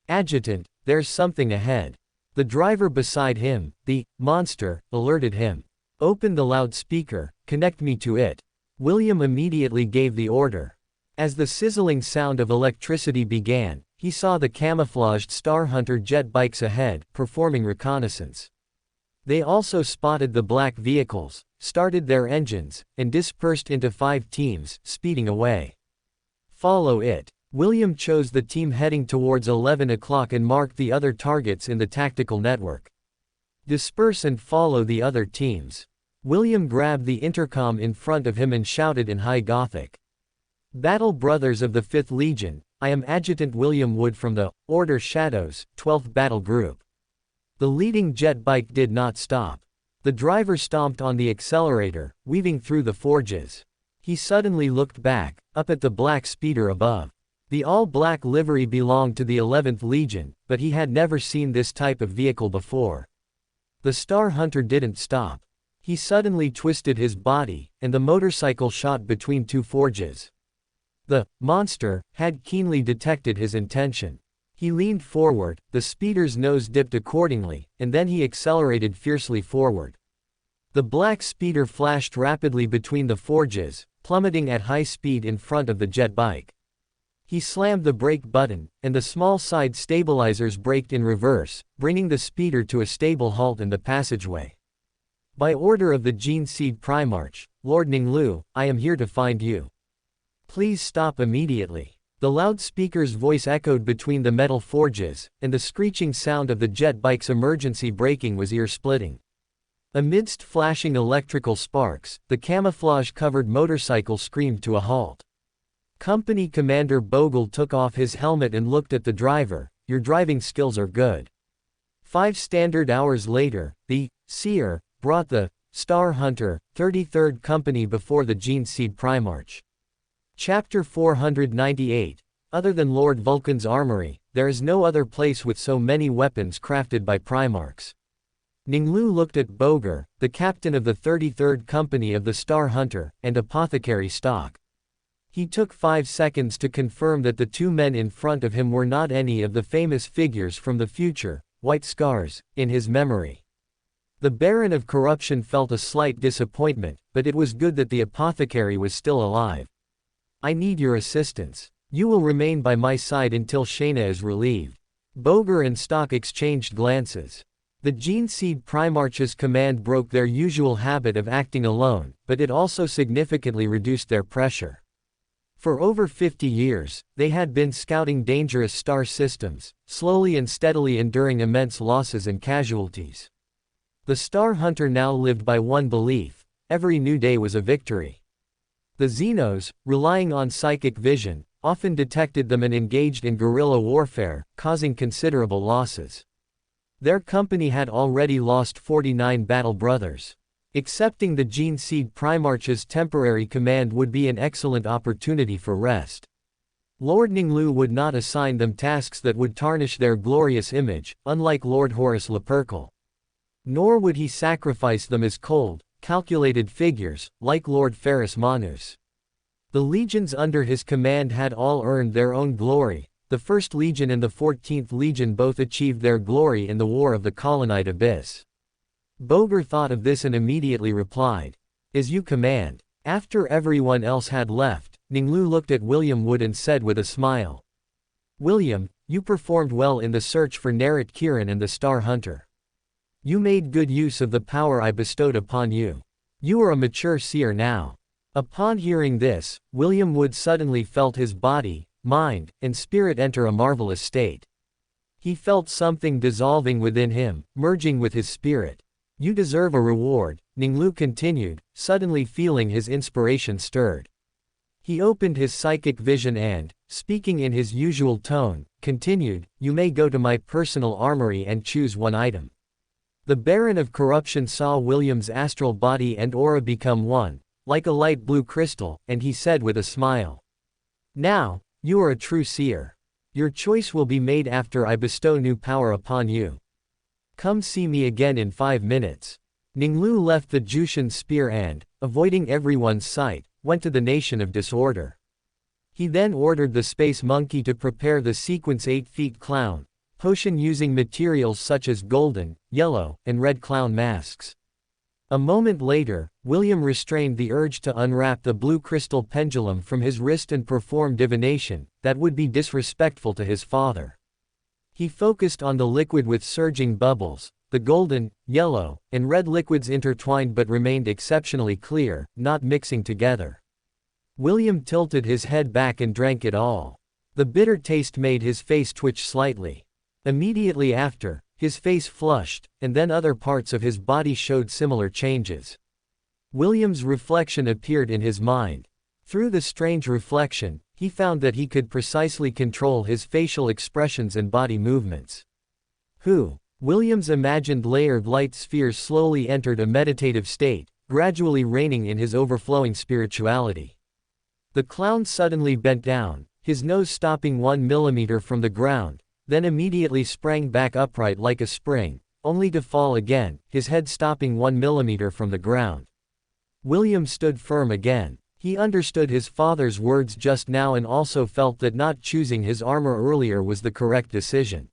Adjutant, there's something ahead. The driver beside him, the monster, alerted him. Open the loudspeaker, connect me to it. William immediately gave the order. As the sizzling sound of electricity began, he saw the camouflaged Star Hunter jet bikes ahead, performing reconnaissance. They also spotted the black vehicles, started their engines, and dispersed into 5 teams, speeding away. Follow it. William chose the team heading towards 11 o'clock and marked the other targets in the tactical network. Disperse and follow the other teams. William grabbed the intercom in front of him and shouted in High Gothic. Battle Brothers of the 5th Legion, I am Adjutant William Wood from the Order Shadows, 12th Battle Group. The leading jet bike did not stop. The driver stomped on the accelerator, weaving through the forges. He suddenly looked back, up at the black speeder above. The all-black livery belonged to the 11th Legion, but he had never seen this type of vehicle before. The Star Hunter didn't stop. He suddenly twisted his body, and the motorcycle shot between 2 forges. The monster had keenly detected his intention. He leaned forward, the speeder's nose dipped accordingly, and then he accelerated fiercely forward. The black speeder flashed rapidly between the forges, plummeting at high speed in front of the jet bike. He slammed the brake button, and the small side stabilizers braked in reverse, bringing the speeder to a stable halt in the passageway. By order of the Gene Seed Primarch, Lord Ning Lu, I am here to find you. Please stop immediately. The loudspeaker's voice echoed between the metal forges, and the screeching sound of the jet bike's emergency braking was ear-splitting. Amidst flashing electrical sparks, the camouflage-covered motorcycle screamed to a halt. Company Commander Bogle took off his helmet and looked at the driver. Your driving skills are good. 5 standard hours later, the seer brought the Star Hunter 33rd Company before the Gene Seed Primarch. Chapter 498. Other than Lord Vulcan's armory, there is no other place with so many weapons crafted by Primarchs. Ning Lu looked at Boger, the captain of the 33rd Company of the Star Hunter, and apothecary stock. He took 5 seconds to confirm that the 2 men in front of him were not any of the famous figures from the future, white scars, in his memory. The Baron of Corruption felt a slight disappointment, but it was good that the apothecary was still alive. I need your assistance. You will remain by my side until Shana is relieved. Boger and Stock exchanged glances. The Gene Seed Primarch's command broke their usual habit of acting alone, but it also significantly reduced their pressure. For over 50 years, they had been scouting dangerous star systems, slowly and steadily enduring immense losses and casualties. The Star Hunter now lived by one belief: every new day was a victory. The Xenos, relying on psychic vision, often detected them and engaged in guerrilla warfare, causing considerable losses. Their company had already lost 49 battle brothers. Accepting the Gene Seed Primarch's temporary command would be an excellent opportunity for rest. Lord Ning Lu would not assign them tasks that would tarnish their glorious image, unlike Lord Horus Lupercal. Nor would he sacrifice them as cold, calculated figures, like Lord Ferrus Manus. The legions under his command had all earned their own glory, the 1st Legion and the 14th Legion both achieved their glory in the War of the Colonnide Abyss. Boger thought of this and immediately replied, "As you command." After everyone else had left, Ning Lu looked at William Wood and said with a smile, "William, you performed well in the search for Narit Kirin and the Star Hunter. You made good use of the power I bestowed upon you. You are a mature seer now." Upon hearing this, William Wood suddenly felt his body, mind, and spirit enter a marvelous state. He felt something dissolving within him, merging with his spirit. "You deserve a reward," Ning Lu continued, suddenly feeling his inspiration stirred. He opened his psychic vision and, speaking in his usual tone, continued, "You may go to my personal armory and choose one item." The Baron of Corruption saw William's astral body and aura become one, like a light blue crystal, and he said with a smile, "Now, you are a true seer. Your choice will be made after I bestow new power upon you. Come see me again in 5 minutes." Ning Lu left the Jushin spear and, avoiding everyone's sight, went to the Nation of Disorder. He then ordered the Space Monkey to prepare the Sequence 8 Feet Clown potion using materials such as golden, yellow, and red clown masks. A moment later, William restrained the urge to unwrap the blue crystal pendulum from his wrist and perform divination that would be disrespectful to his father. He focused on the liquid with surging bubbles. The golden, yellow, and red liquids intertwined but remained exceptionally clear, not mixing together. William tilted his head back and drank it all. The bitter taste made his face twitch slightly. Immediately after, his face flushed, and then other parts of his body showed similar changes. William's reflection appeared in his mind. Through the strange reflection, he found that he could precisely control his facial expressions and body movements. William's imagined layered light spheres slowly entered a meditative state, gradually reigning in his overflowing spirituality. The clown suddenly bent down, his nose stopping 1 millimeter from the ground, then immediately sprang back upright like a spring, only to fall again, his head stopping 1 millimeter from the ground. William stood firm again. He understood his father's words just now and also felt that not choosing his armor earlier was the correct decision.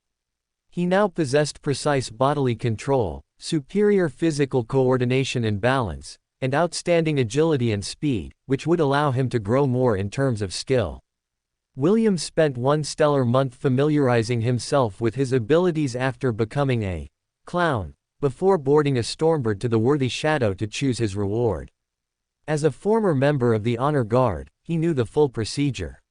He now possessed precise bodily control, superior physical coordination and balance, and outstanding agility and speed, which would allow him to grow more in terms of skill. William spent 1 stellar month familiarizing himself with his abilities after becoming a clown, before boarding a Stormbird to the Worthy Shadow to choose his reward. As a former member of the Honor Guard, he knew the full procedure.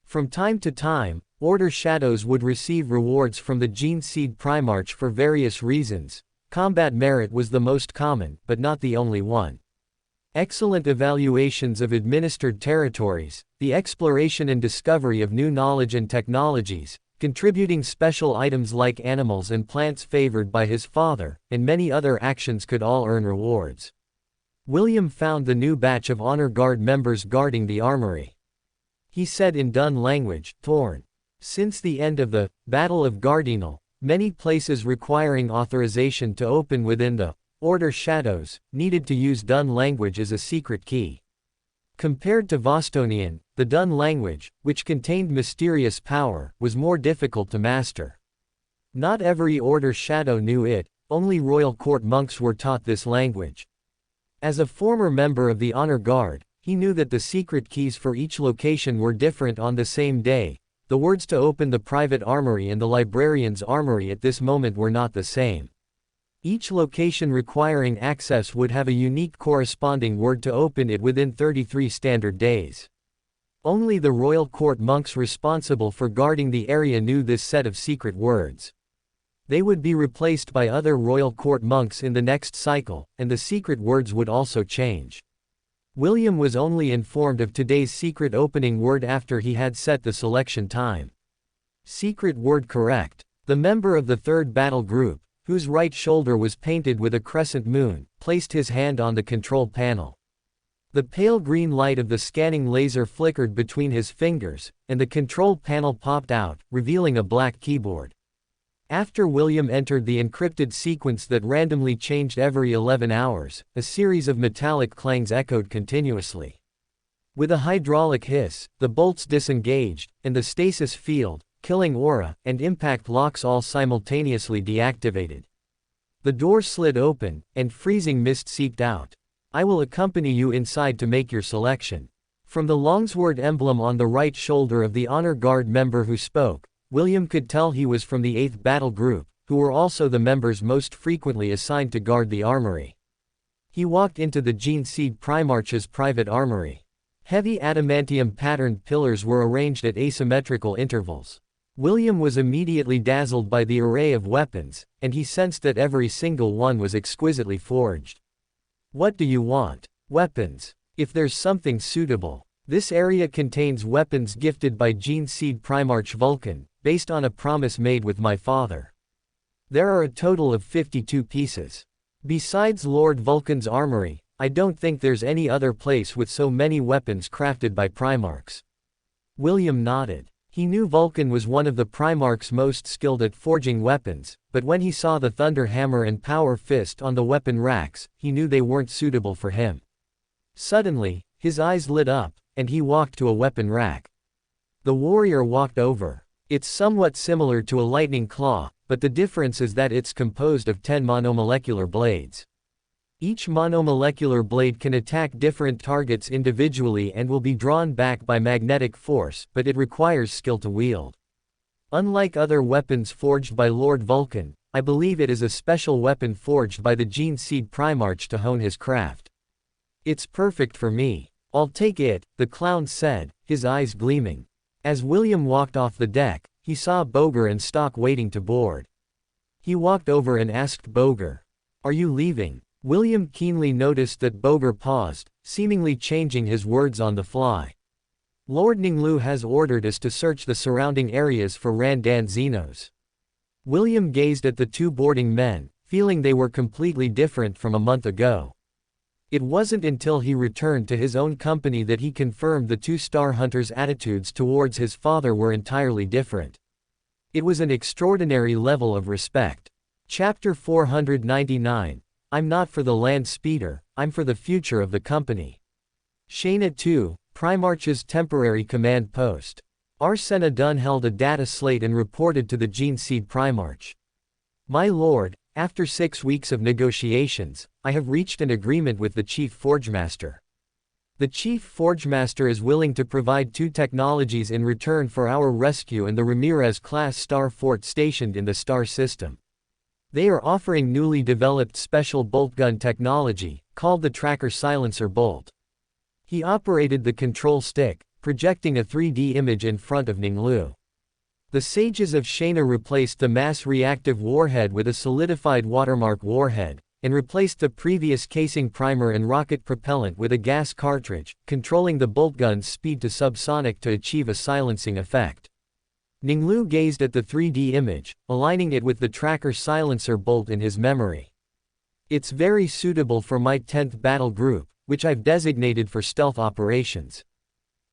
From time to time, Order Shadows would receive rewards from the Gene Seed Primarch for various reasons. Combat merit was the most common, but not the only one. Excellent evaluations of administered territories, the exploration and discovery of new knowledge and technologies, contributing special items like animals and plants favored by his father, and many other actions could all earn rewards. William found the new batch of Honor Guard members guarding the armory. He said in Dun language, "Torn. Since the end of the Battle of Gardinal, many places requiring authorization to open within the Order Shadows needed to use Dun language as a secret key. Compared to Vostonian, the Dun language, which contained mysterious power, was more difficult to master. Not every Order Shadow knew it, only Royal Court monks were taught this language. As a former member of the Honor Guard, he knew that the secret keys for each location were different on the same day. The words to open the private armory and the librarian's armory at this moment were not the same. Each location requiring access would have a unique corresponding word to open it within 33 standard days. Only the Royal Court monks responsible for guarding the area knew this set of secret words. They would be replaced by other Royal Court monks in the next cycle, and the secret words would also change. William was only informed of today's secret opening word after he had set the selection time. Secret word correct. The member of the 3rd Battle Group, whose right shoulder was painted with a crescent moon, placed his hand on the control panel. The pale green light of the scanning laser flickered between his fingers, and the control panel popped out, revealing a black keyboard. After William entered the encrypted sequence that randomly changed every 11 hours, a series of metallic clangs echoed continuously. With a hydraulic hiss, the bolts disengaged, and the stasis field, killing aura, and impact locks all simultaneously deactivated. The door slid open, and freezing mist seeped out. I will accompany you inside to make your selection. From the longsword emblem on the right shoulder of the honor guard member who spoke, William could tell he was from the 8th Battle Group, who were also the members most frequently assigned to guard the armory. He walked into the Genseed Primarch's private armory. Heavy adamantium-patterned pillars were arranged at asymmetrical intervals. William was immediately dazzled by the array of weapons, and he sensed that every single one was exquisitely forged. What do you want? Weapons. If there's something suitable. This area contains weapons gifted by Genseed Primarch Vulcan, based on a promise made with my father. There are a total of 52 pieces. Besides Lord Vulcan's armory, I don't think there's any other place with so many weapons crafted by Primarchs. William nodded. He knew Vulcan was one of the Primarchs most skilled at forging weapons, but when he saw the Thunder Hammer and Power Fist on the weapon racks, he knew they weren't suitable for him. Suddenly, his eyes lit up, and he walked to a weapon rack. The warrior walked over. It's somewhat similar to a lightning claw, but the difference is that it's composed of 10 monomolecular blades. Each monomolecular blade can attack different targets individually and will be drawn back by magnetic force, but it requires skill to wield. Unlike other weapons forged by Lord Vulcan, I believe it is a special weapon forged by the Genseed Primarch to hone his craft. It's perfect for me. I'll take it, the clown said, his eyes gleaming. As William walked off the deck, he saw Boger and Stock waiting to board. He walked over and asked Boger, "Are you leaving?" William keenly noticed that Boger paused, seemingly changing his words on the fly. "Lord Ning Lu has ordered us to search the surrounding areas for Randan Xenos." William gazed at the two boarding men, feeling they were completely different from a month ago. It wasn't until he returned to his own company that he confirmed the two Star Hunters' attitudes towards his father were entirely different. It was an extraordinary level of respect. Chapter 499. I'm not for the land speeder, I'm for the future of the company. Shayna 2, Primarch's temporary command post. Arsena Dunn held a data slate and reported to the Genseed Primarch. My lord, after 6 weeks of negotiations, I have reached an agreement with the Chief Forgemaster. The Chief Forgemaster is willing to provide 2 technologies in return for our rescue and the Ramirez-class star fort stationed in the star system. They are offering newly developed special boltgun technology, called the Tracker Silencer Bolt. He operated the control stick, projecting a 3D image in front of Ning Lu. The sages of Shayna replaced the mass-reactive warhead with a solidified watermark warhead, and replaced the previous casing primer and rocket propellant with a gas cartridge, controlling the boltgun's speed to subsonic to achieve a silencing effect. Ning Lu gazed at the 3D image, aligning it with the Tracker Silencer Bolt in his memory. It's very suitable for my 10th Battle Group, which I've designated for stealth operations.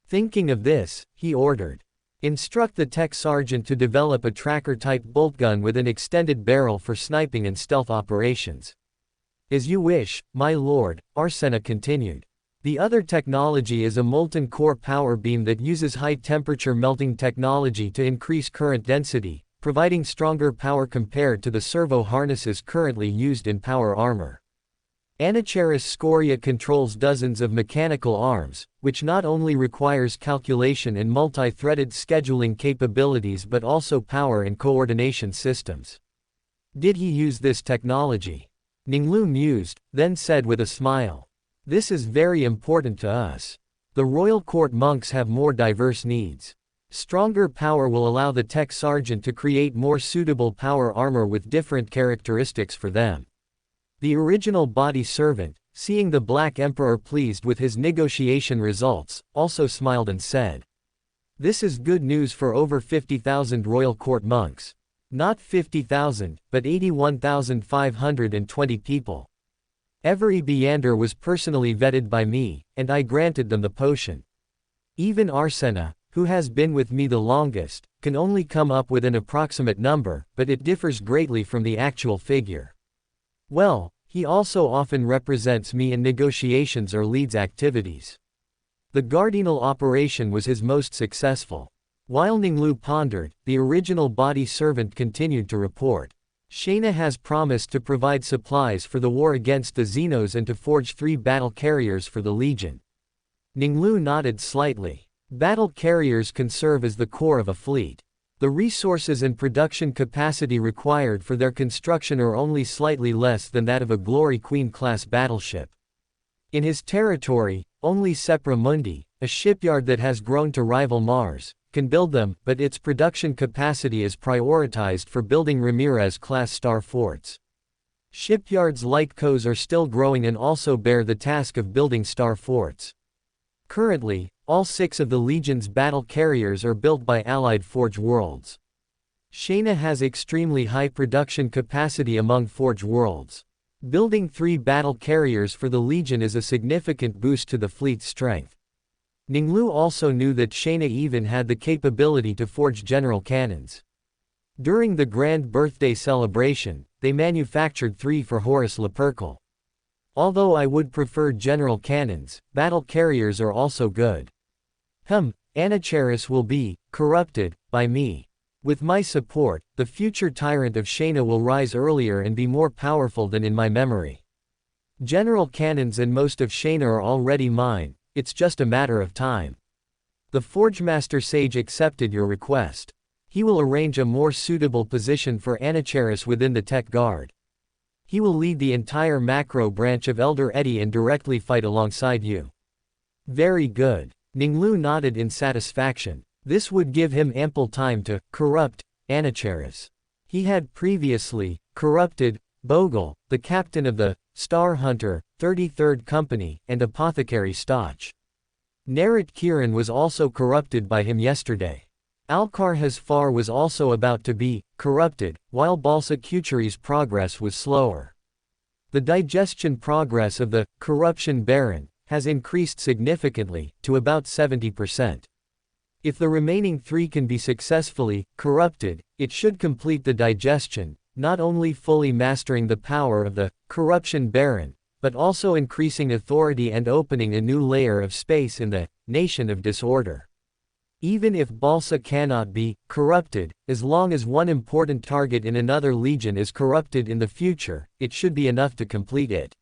Thinking of this, he ordered. Instruct the tech sergeant to develop a tracker-type boltgun with an extended barrel for sniping and stealth operations. As you wish, my lord, Arsena continued. The other technology is a molten core power beam that uses high-temperature melting technology to increase current density, providing stronger power compared to the servo harnesses currently used in power armor. Anacheris Skoria controls dozens of mechanical arms, which not only requires calculation and multi-threaded scheduling capabilities but also power and coordination systems. Did he use this technology? Ning Lu mused, then said with a smile. This is very important to us. The royal court monks have more diverse needs. Stronger power will allow the tech sergeant to create more suitable power armor with different characteristics for them. The original body servant, seeing the Black Emperor pleased with his negotiation results, also smiled and said, "This is good news for over 50,000 royal court monks. Not 50,000, but 81,520 people. Every Beander was personally vetted by me, and I granted them the potion. Even Arsena, who has been with me the longest, can only come up with an approximate number, but it differs greatly from the actual figure. Well, he also often represents me in negotiations or leads activities. The Guardianal operation was his most successful. While Ning Lu pondered, the original body servant continued to report. Shayna has promised to provide supplies for the war against the Xenos and to forge 3 battle carriers for the Legion. Ning Lu nodded slightly. Battle carriers can serve as the core of a fleet. The resources and production capacity required for their construction are only slightly less than that of a Glory Queen-class battleship. In his territory, only Sepra Mundi, a shipyard that has grown to rival Mars, can build them, but its production capacity is prioritized for building Ramirez-class star forts. Shipyards like Ko's are still growing and also bear the task of building star forts. Currently, all 6 of the Legion's battle carriers are built by allied Forge worlds. Shayna has extremely high production capacity among Forge worlds. Building 3 battle carriers for the Legion is a significant boost to the fleet's strength. Ning Lu also knew that Shayna even had the capability to forge general cannons. During the grand birthday celebration, they manufactured 3 for Horus Lupercal. Although I would prefer general cannons, battle carriers are also good. Anacheris will be corrupted by me. With my support, the future tyrant of Shayna will rise earlier and be more powerful than in my memory. General cannons and most of Shayna are already mine. It's just a matter of time. The Forgemaster Sage accepted your request. He will arrange a more suitable position for Anacheris within the Tech Guard. He will lead the entire macro branch of Elder Eddie and directly fight alongside you. Very good. Ning Lu nodded in satisfaction. This would give him ample time to corrupt Anacheris. He had previously corrupted Bogle, the captain of the Star Hunter, 33rd Company, and Apothecary Stotch. Narit Kiran was also corrupted by him yesterday. Alcar Hasfar was also about to be corrupted, while Balsa Kuturi's progress was slower. The digestion progress of the Corruption Baron has increased significantly, to about 70%. If the remaining 3 can be successfully corrupted, it should complete the digestion, not only fully mastering the power of the Corruption Baron, but also increasing authority and opening a new layer of space in the Nation of Disorder. Even if Balsa cannot be corrupted, as long as one important target in another legion is corrupted in the future, it should be enough to complete it.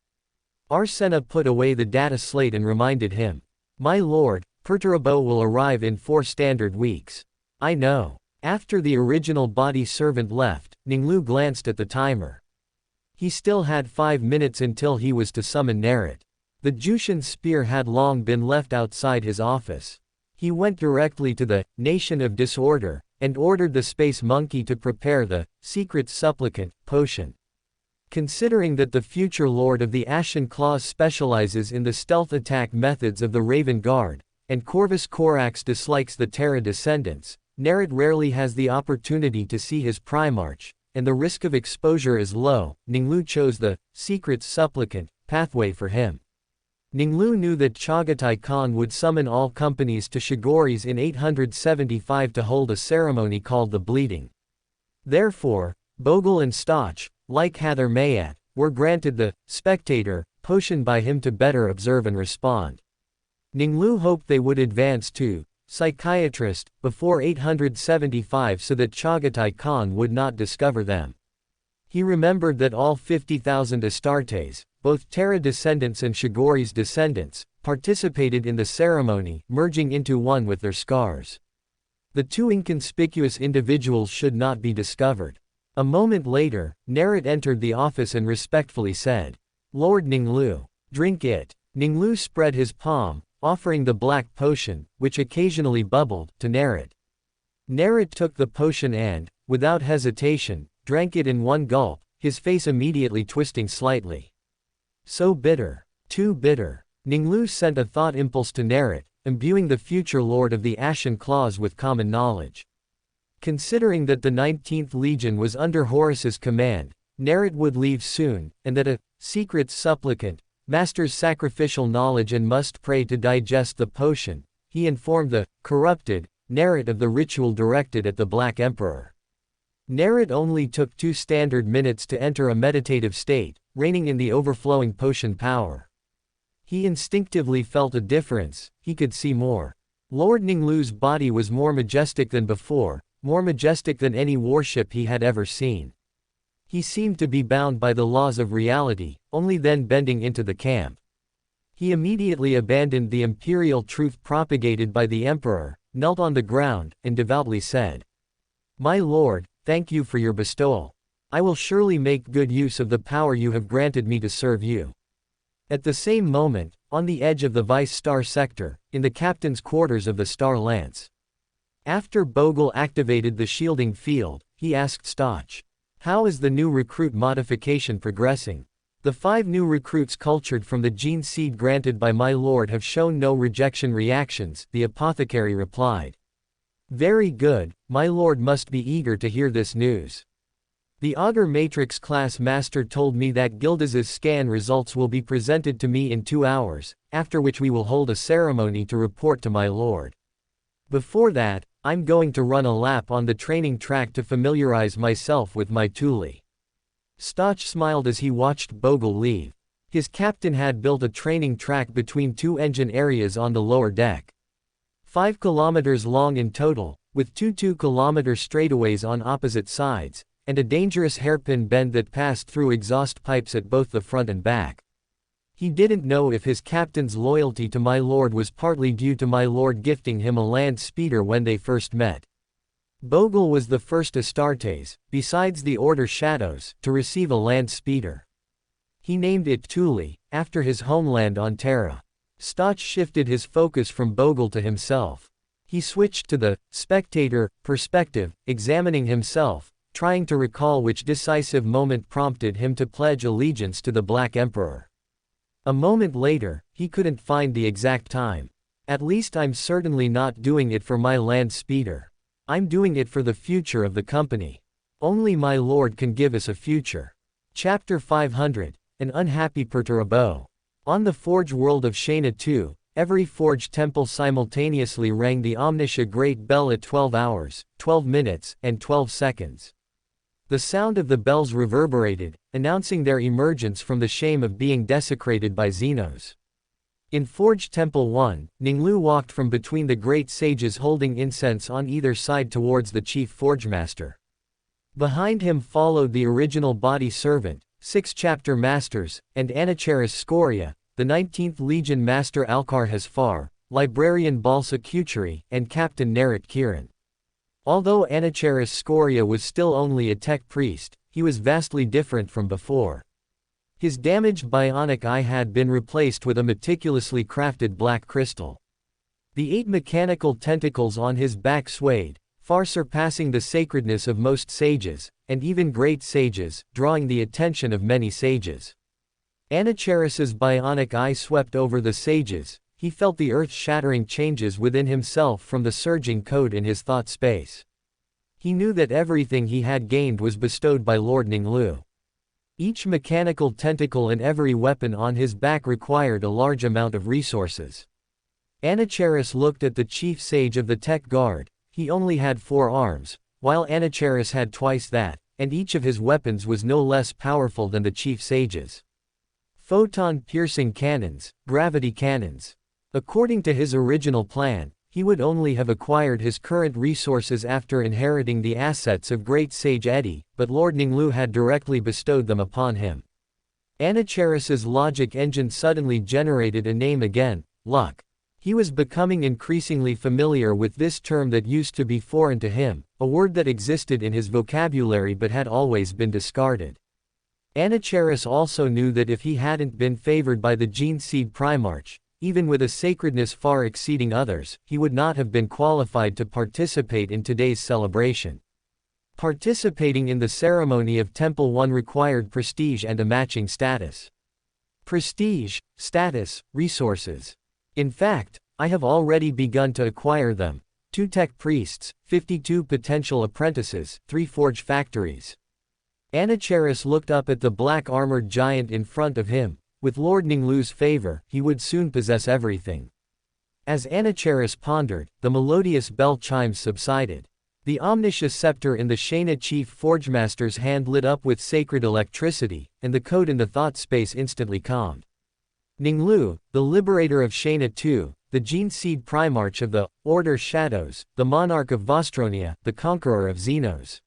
Arsena put away the data slate and reminded him. My lord, Perturabo will arrive in 4 standard weeks. I know. After the original body servant left, Ning Lu glanced at the timer. He still had 5 minutes until he was to summon Narit. The Jushin spear had long been left outside his office. He went directly to the Nation of Disorder, and ordered the Space Monkey to prepare the Secret Supplicant potion. Considering that the future Lord of the Ashen Claws specializes in the stealth attack methods of the Raven Guard, and Corvus Corax dislikes the Terra descendants, Narit rarely has the opportunity to see his Primarch, and the risk of exposure is low. Ning Lu chose the Secret Supplicant pathway for him. Ning Lu knew that Chagatai Khan would summon all companies to Shigoris in 875 to hold a ceremony called the Bleeding. Therefore, Bogle and Stotch, like Hather Mayat, were granted the Spectator potion by him to better observe and respond. Ning Lu hoped they would advance to Psychiatrist before 875 so that Chagatai Khan would not discover them. He remembered that all 50,000 Astartes, both Terra descendants and Shigori's descendants, participated in the ceremony, merging into one with their scars. The 2 inconspicuous individuals should not be discovered. A moment later, Narit entered the office and respectfully said, Lord Ning Lu, drink it. Ning Lu spread his palm, offering the black potion, which occasionally bubbled, to Narit. Narit took the potion and, without hesitation, drank it in one gulp, his face immediately twisting slightly. So bitter. Too bitter. Ning Lu sent a thought impulse to Narit, imbuing the future Lord of the Ashen Claws with common knowledge. Considering that the 19th Legion was under Horus's command, Narit would leave soon, and that a secret supplicant masters sacrificial knowledge and must pray to digest the potion, he informed the corrupted Narit of the ritual directed at the Black Emperor. Narit only took 2 standard minutes to enter a meditative state, reigning in the overflowing potion power. He instinctively felt a difference, he could see more. Lord Ning Lu's body was more majestic than before, more majestic than any warship he had ever seen. He seemed to be bound by the laws of reality, only then bending into the camp. He immediately abandoned the imperial truth propagated by the emperor, knelt on the ground, and devoutly said, "My lord, thank you for your bestowal. I will surely make good use of the power you have granted me to serve you." At the same moment, on the edge of the Vice-Star sector, in the captain's quarters of the Star Lance. After Bogle activated the shielding field, he asked Stoch, "How is the new recruit modification progressing? The 5 new recruits cultured from the gene seed granted by my lord have shown no rejection reactions," the apothecary replied. "Very good, my lord must be eager to hear this news. The Augur Matrix class master told me that Gildas's scan results will be presented to me in 2 hours, after which we will hold a ceremony to report to my lord. Before that, I'm going to run a lap on the training track to familiarize myself with my Thule." Stoch smiled as he watched Bogle leave. His captain had built a training track between 2 engine areas on the lower deck. 5 kilometers long in total, with 2 2-kilometer straightaways on opposite sides, and a dangerous hairpin bend that passed through exhaust pipes at both the front and back. He didn't know if his captain's loyalty to my lord was partly due to my lord gifting him a land speeder when they first met. Bogle was the first Astartes, besides the Order Shadows, to receive a land speeder. He named it Thule, after his homeland on Terra. Stoch shifted his focus from Bogle to himself. He switched to the spectator perspective, examining himself, trying to recall which decisive moment prompted him to pledge allegiance to the Black Emperor. A moment later, he couldn't find the exact time. "At least I'm certainly not doing it for my land speeder. I'm doing it for the future of the company. Only my lord can give us a future." Chapter 500, An Unhappy Perturabo. On the Forge world of Shayna II, every Forge temple simultaneously rang the Omniscia Great Bell at 12 hours, 12 minutes, and 12 seconds. The sound of the bells reverberated, announcing their emergence from the shame of being desecrated by Xenos. In Forge Temple 1, Ning Lu walked from between the great sages holding incense on either side towards the chief Forgemaster. Behind him followed the original body servant, 6 chapter masters, and Anacheris Skoria, the 19th Legion Master Alcar Hasfar, Librarian Balsa Kuturi, and Captain Narit Kiran. Although Anacheris Skoria was still only a tech priest, he was vastly different from before. His damaged bionic eye had been replaced with a meticulously crafted black crystal. The 8 mechanical tentacles on his back swayed, far surpassing the sacredness of most sages, and even great sages, drawing the attention of many sages. Anacheris's bionic eye swept over the sages. He felt the earth-shattering changes within himself from the surging code in his thought space. He knew that everything he had gained was bestowed by Lord Ning Lu. Each mechanical tentacle and every weapon on his back required a large amount of resources. Anacheris looked at the chief sage of the Tech Guard. He only had 4 arms, while Anacheris had twice that, and each of his weapons was no less powerful than the chief sage's. Photon-piercing cannons, gravity cannons. According to his original plan, he would only have acquired his current resources after inheriting the assets of Great Sage Eddie, but Lord Ning Lu had directly bestowed them upon him. Anacheris's logic engine suddenly generated a name again, luck. He was becoming increasingly familiar with this term that used to be foreign to him, a word that existed in his vocabulary but had always been discarded. Anacheris also knew that if he hadn't been favored by the Gene Seed Primarch, even with a sacredness far exceeding others, he would not have been qualified to participate in today's celebration. Participating in the ceremony of Temple 1 required prestige and a matching status. Prestige, status, resources. In fact, I have already begun to acquire them. 2 tech priests, 52 potential apprentices, 3 forge factories. Anacheris looked up at the black-armored giant in front of him. With Lord Ning Lu's favor, he would soon possess everything. As Anacheris pondered, the melodious bell chimes subsided. The Omniscia scepter in the Shayna chief forgemaster's hand lit up with sacred electricity, and the code in the thought space instantly calmed. Ning Lu, the liberator of Shayna II, the gene seed Primarch of the Order Shadows, the monarch of Vostronia, the conqueror of Xenos.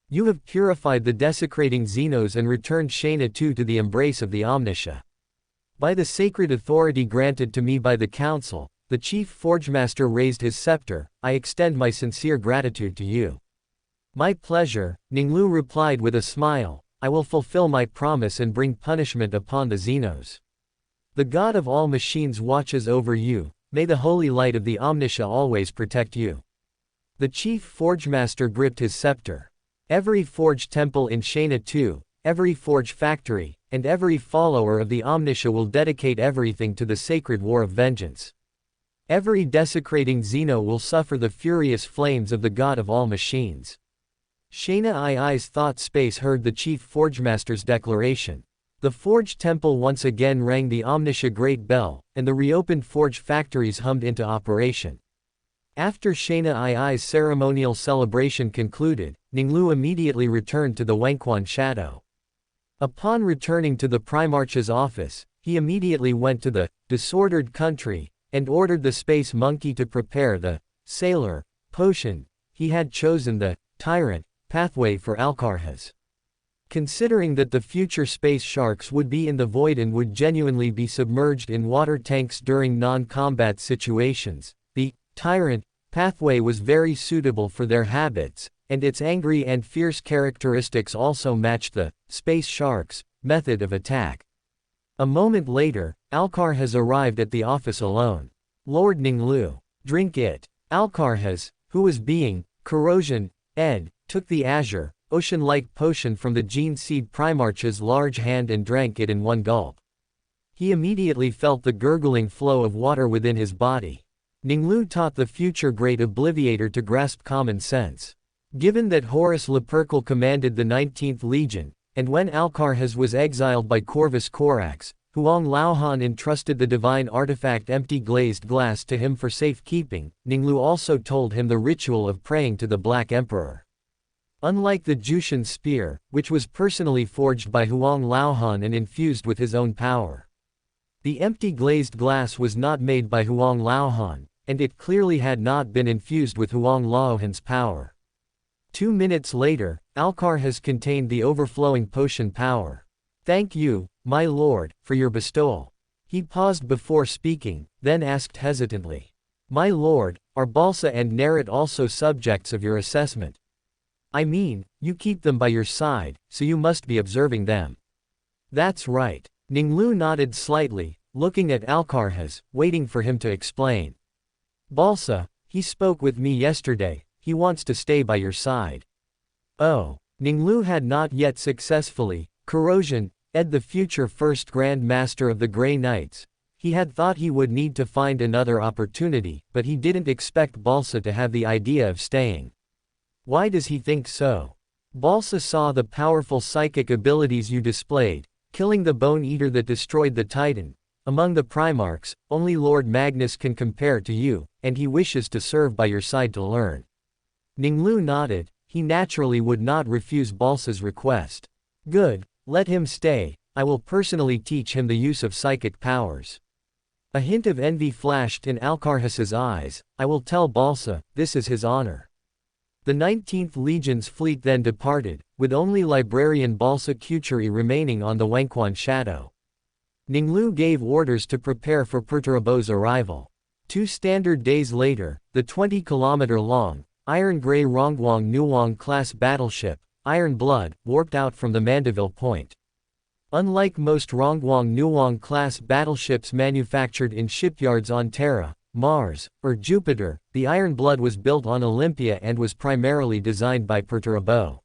You have purified the desecrating Xenos and returned Shayna II to the embrace of the Omniscia. By the sacred authority granted to me by the Council, the Chief Forgemaster raised his scepter. I extend my sincere gratitude to you. My pleasure, Ning Lu replied with a smile. I will fulfill my promise and bring punishment upon the Xenos. The God of all machines watches over you. May the holy light of the Omniscia always protect you. The Chief Forgemaster gripped his scepter. Every forge temple in Shayna II, every forge factory, and every follower of the Omniscia will dedicate everything to the sacred war of vengeance. Every desecrating Xeno will suffer the furious flames of the God of all machines. Shayna II's thought space heard the Chief Forgemaster's declaration. The Forge Temple once again rang the Omniscia Great Bell, and the reopened forge factories hummed into operation. After Shayna II's ceremonial celebration concluded, Ning Lu immediately returned to the Wenquan Shadow. Upon returning to the Primarch's office, he immediately went to the disordered country, and ordered the Space Monkey to prepare the sailor potion. He had chosen the tyrant pathway for Alcarhes. Considering that the future space sharks would be in the void and would genuinely be submerged in water tanks during non-combat situations, the tyrant pathway was very suitable for their habits, and its angry and fierce characteristics also matched the space sharks' method of attack. A moment later, Alcarhes arrived at the office alone. Lord Ning Lu, drink it. Alcarhes, who was being corrosion ed, took the azure, ocean-like potion from the Gene Seed Primarch's large hand and drank it in one gulp. He immediately felt the gurgling flow of water within his body. Ning Lu taught the future Great Obliviator to grasp common sense. Given that Horus Lupercal commanded the 19th Legion, and when Alcarhes was exiled by Corvus Corax, Huang Laohan entrusted the divine artifact Empty Glazed Glass to him for safekeeping, Ning Lu also told him the ritual of praying to the Black Emperor. Unlike the Jushan spear, which was personally forged by Huang Laohan and infused with his own power, the empty glazed glass was not made by Huang Laohan, and it clearly had not been infused with Huang Laohan's power. 2 minutes later, Alcarhes contained the overflowing potion power. Thank you, my lord, for your bestowal. He paused before speaking, then asked hesitantly. My lord, are Balsa and Nerit also subjects of your assessment? I mean, you keep them by your side, so you must be observing them. That's right. Ning Lu nodded slightly, looking at Alcarhes, waiting for him to explain. Balsa, he spoke with me yesterday, he wants to stay by your side. Oh. Ning Lu had not yet successfully corrosion ed the future first Grand Master of the Grey Knights. He had thought he would need to find another opportunity, but he didn't expect Balsa to have the idea of staying. Why does he think so? Balsa saw the powerful psychic abilities you displayed, killing the Bone Eater that destroyed the Titan. Among the Primarchs, only Lord Magnus can compare to you, and he wishes to serve by your side to learn. Ning Lu nodded. He naturally would not refuse Balsa's request. Good, let him stay. I will personally teach him the use of psychic powers. A hint of envy flashed in Alcarhes's eyes. I will tell Balsa, this is his honor. The 19th Legion's fleet then departed, with only Librarian Balsa Kuturi remaining on the Wenquan Shadow. Ning Lu gave orders to prepare for Perturbo's arrival. 2 standard days later, the 20-kilometer-long, Iron Grey Rongguang Nuong class battleship, Iron Blood, warped out from the Mandeville Point. Unlike most Rongguang Nuong class battleships manufactured in shipyards on Terra, Mars, or Jupiter, the Iron Blood was built on Olympia and was primarily designed by Perturbo.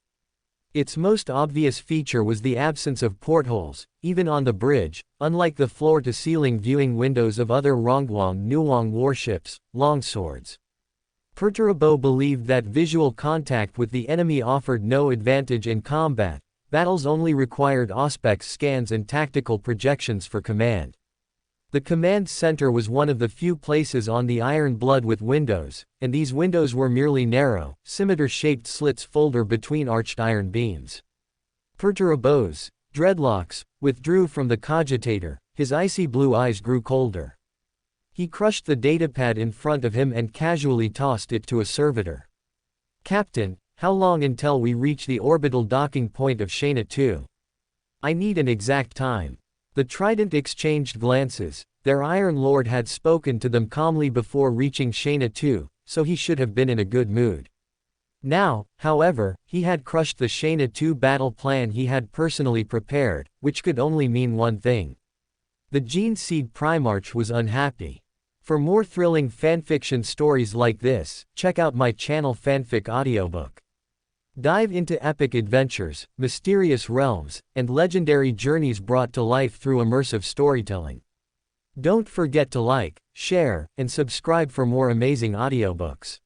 Its most obvious feature was the absence of portholes, even on the bridge, unlike the floor-to-ceiling viewing windows of other Rongguang Nuong warships, longswords. Perturbo believed that visual contact with the enemy offered no advantage in combat. Battles only required auspex scans and tactical projections for command. The command center was one of the few places on the Iron Blood with windows, and these windows were merely narrow, scimitar-shaped slits folder between arched iron beams. Perturbo's dreadlocks withdrew from the cogitator, his icy blue eyes grew colder. He crushed the datapad in front of him and casually tossed it to a servitor. "Captain, how long until we reach the orbital docking point of Shana 2? I need an exact time." The Trident exchanged glances. Their Iron Lord had spoken to them calmly before reaching Shana 2, so he should have been in a good mood. Now, however, he had crushed the Shana 2 battle plan he had personally prepared, which could only mean one thing. The Gene Seed Primarch was unhappy. For more thrilling fanfiction stories like this, check out my channel Fanfic Audiobook. Dive into epic adventures, mysterious realms, and legendary journeys brought to life through immersive storytelling. Don't forget to like, share, and subscribe for more amazing audiobooks.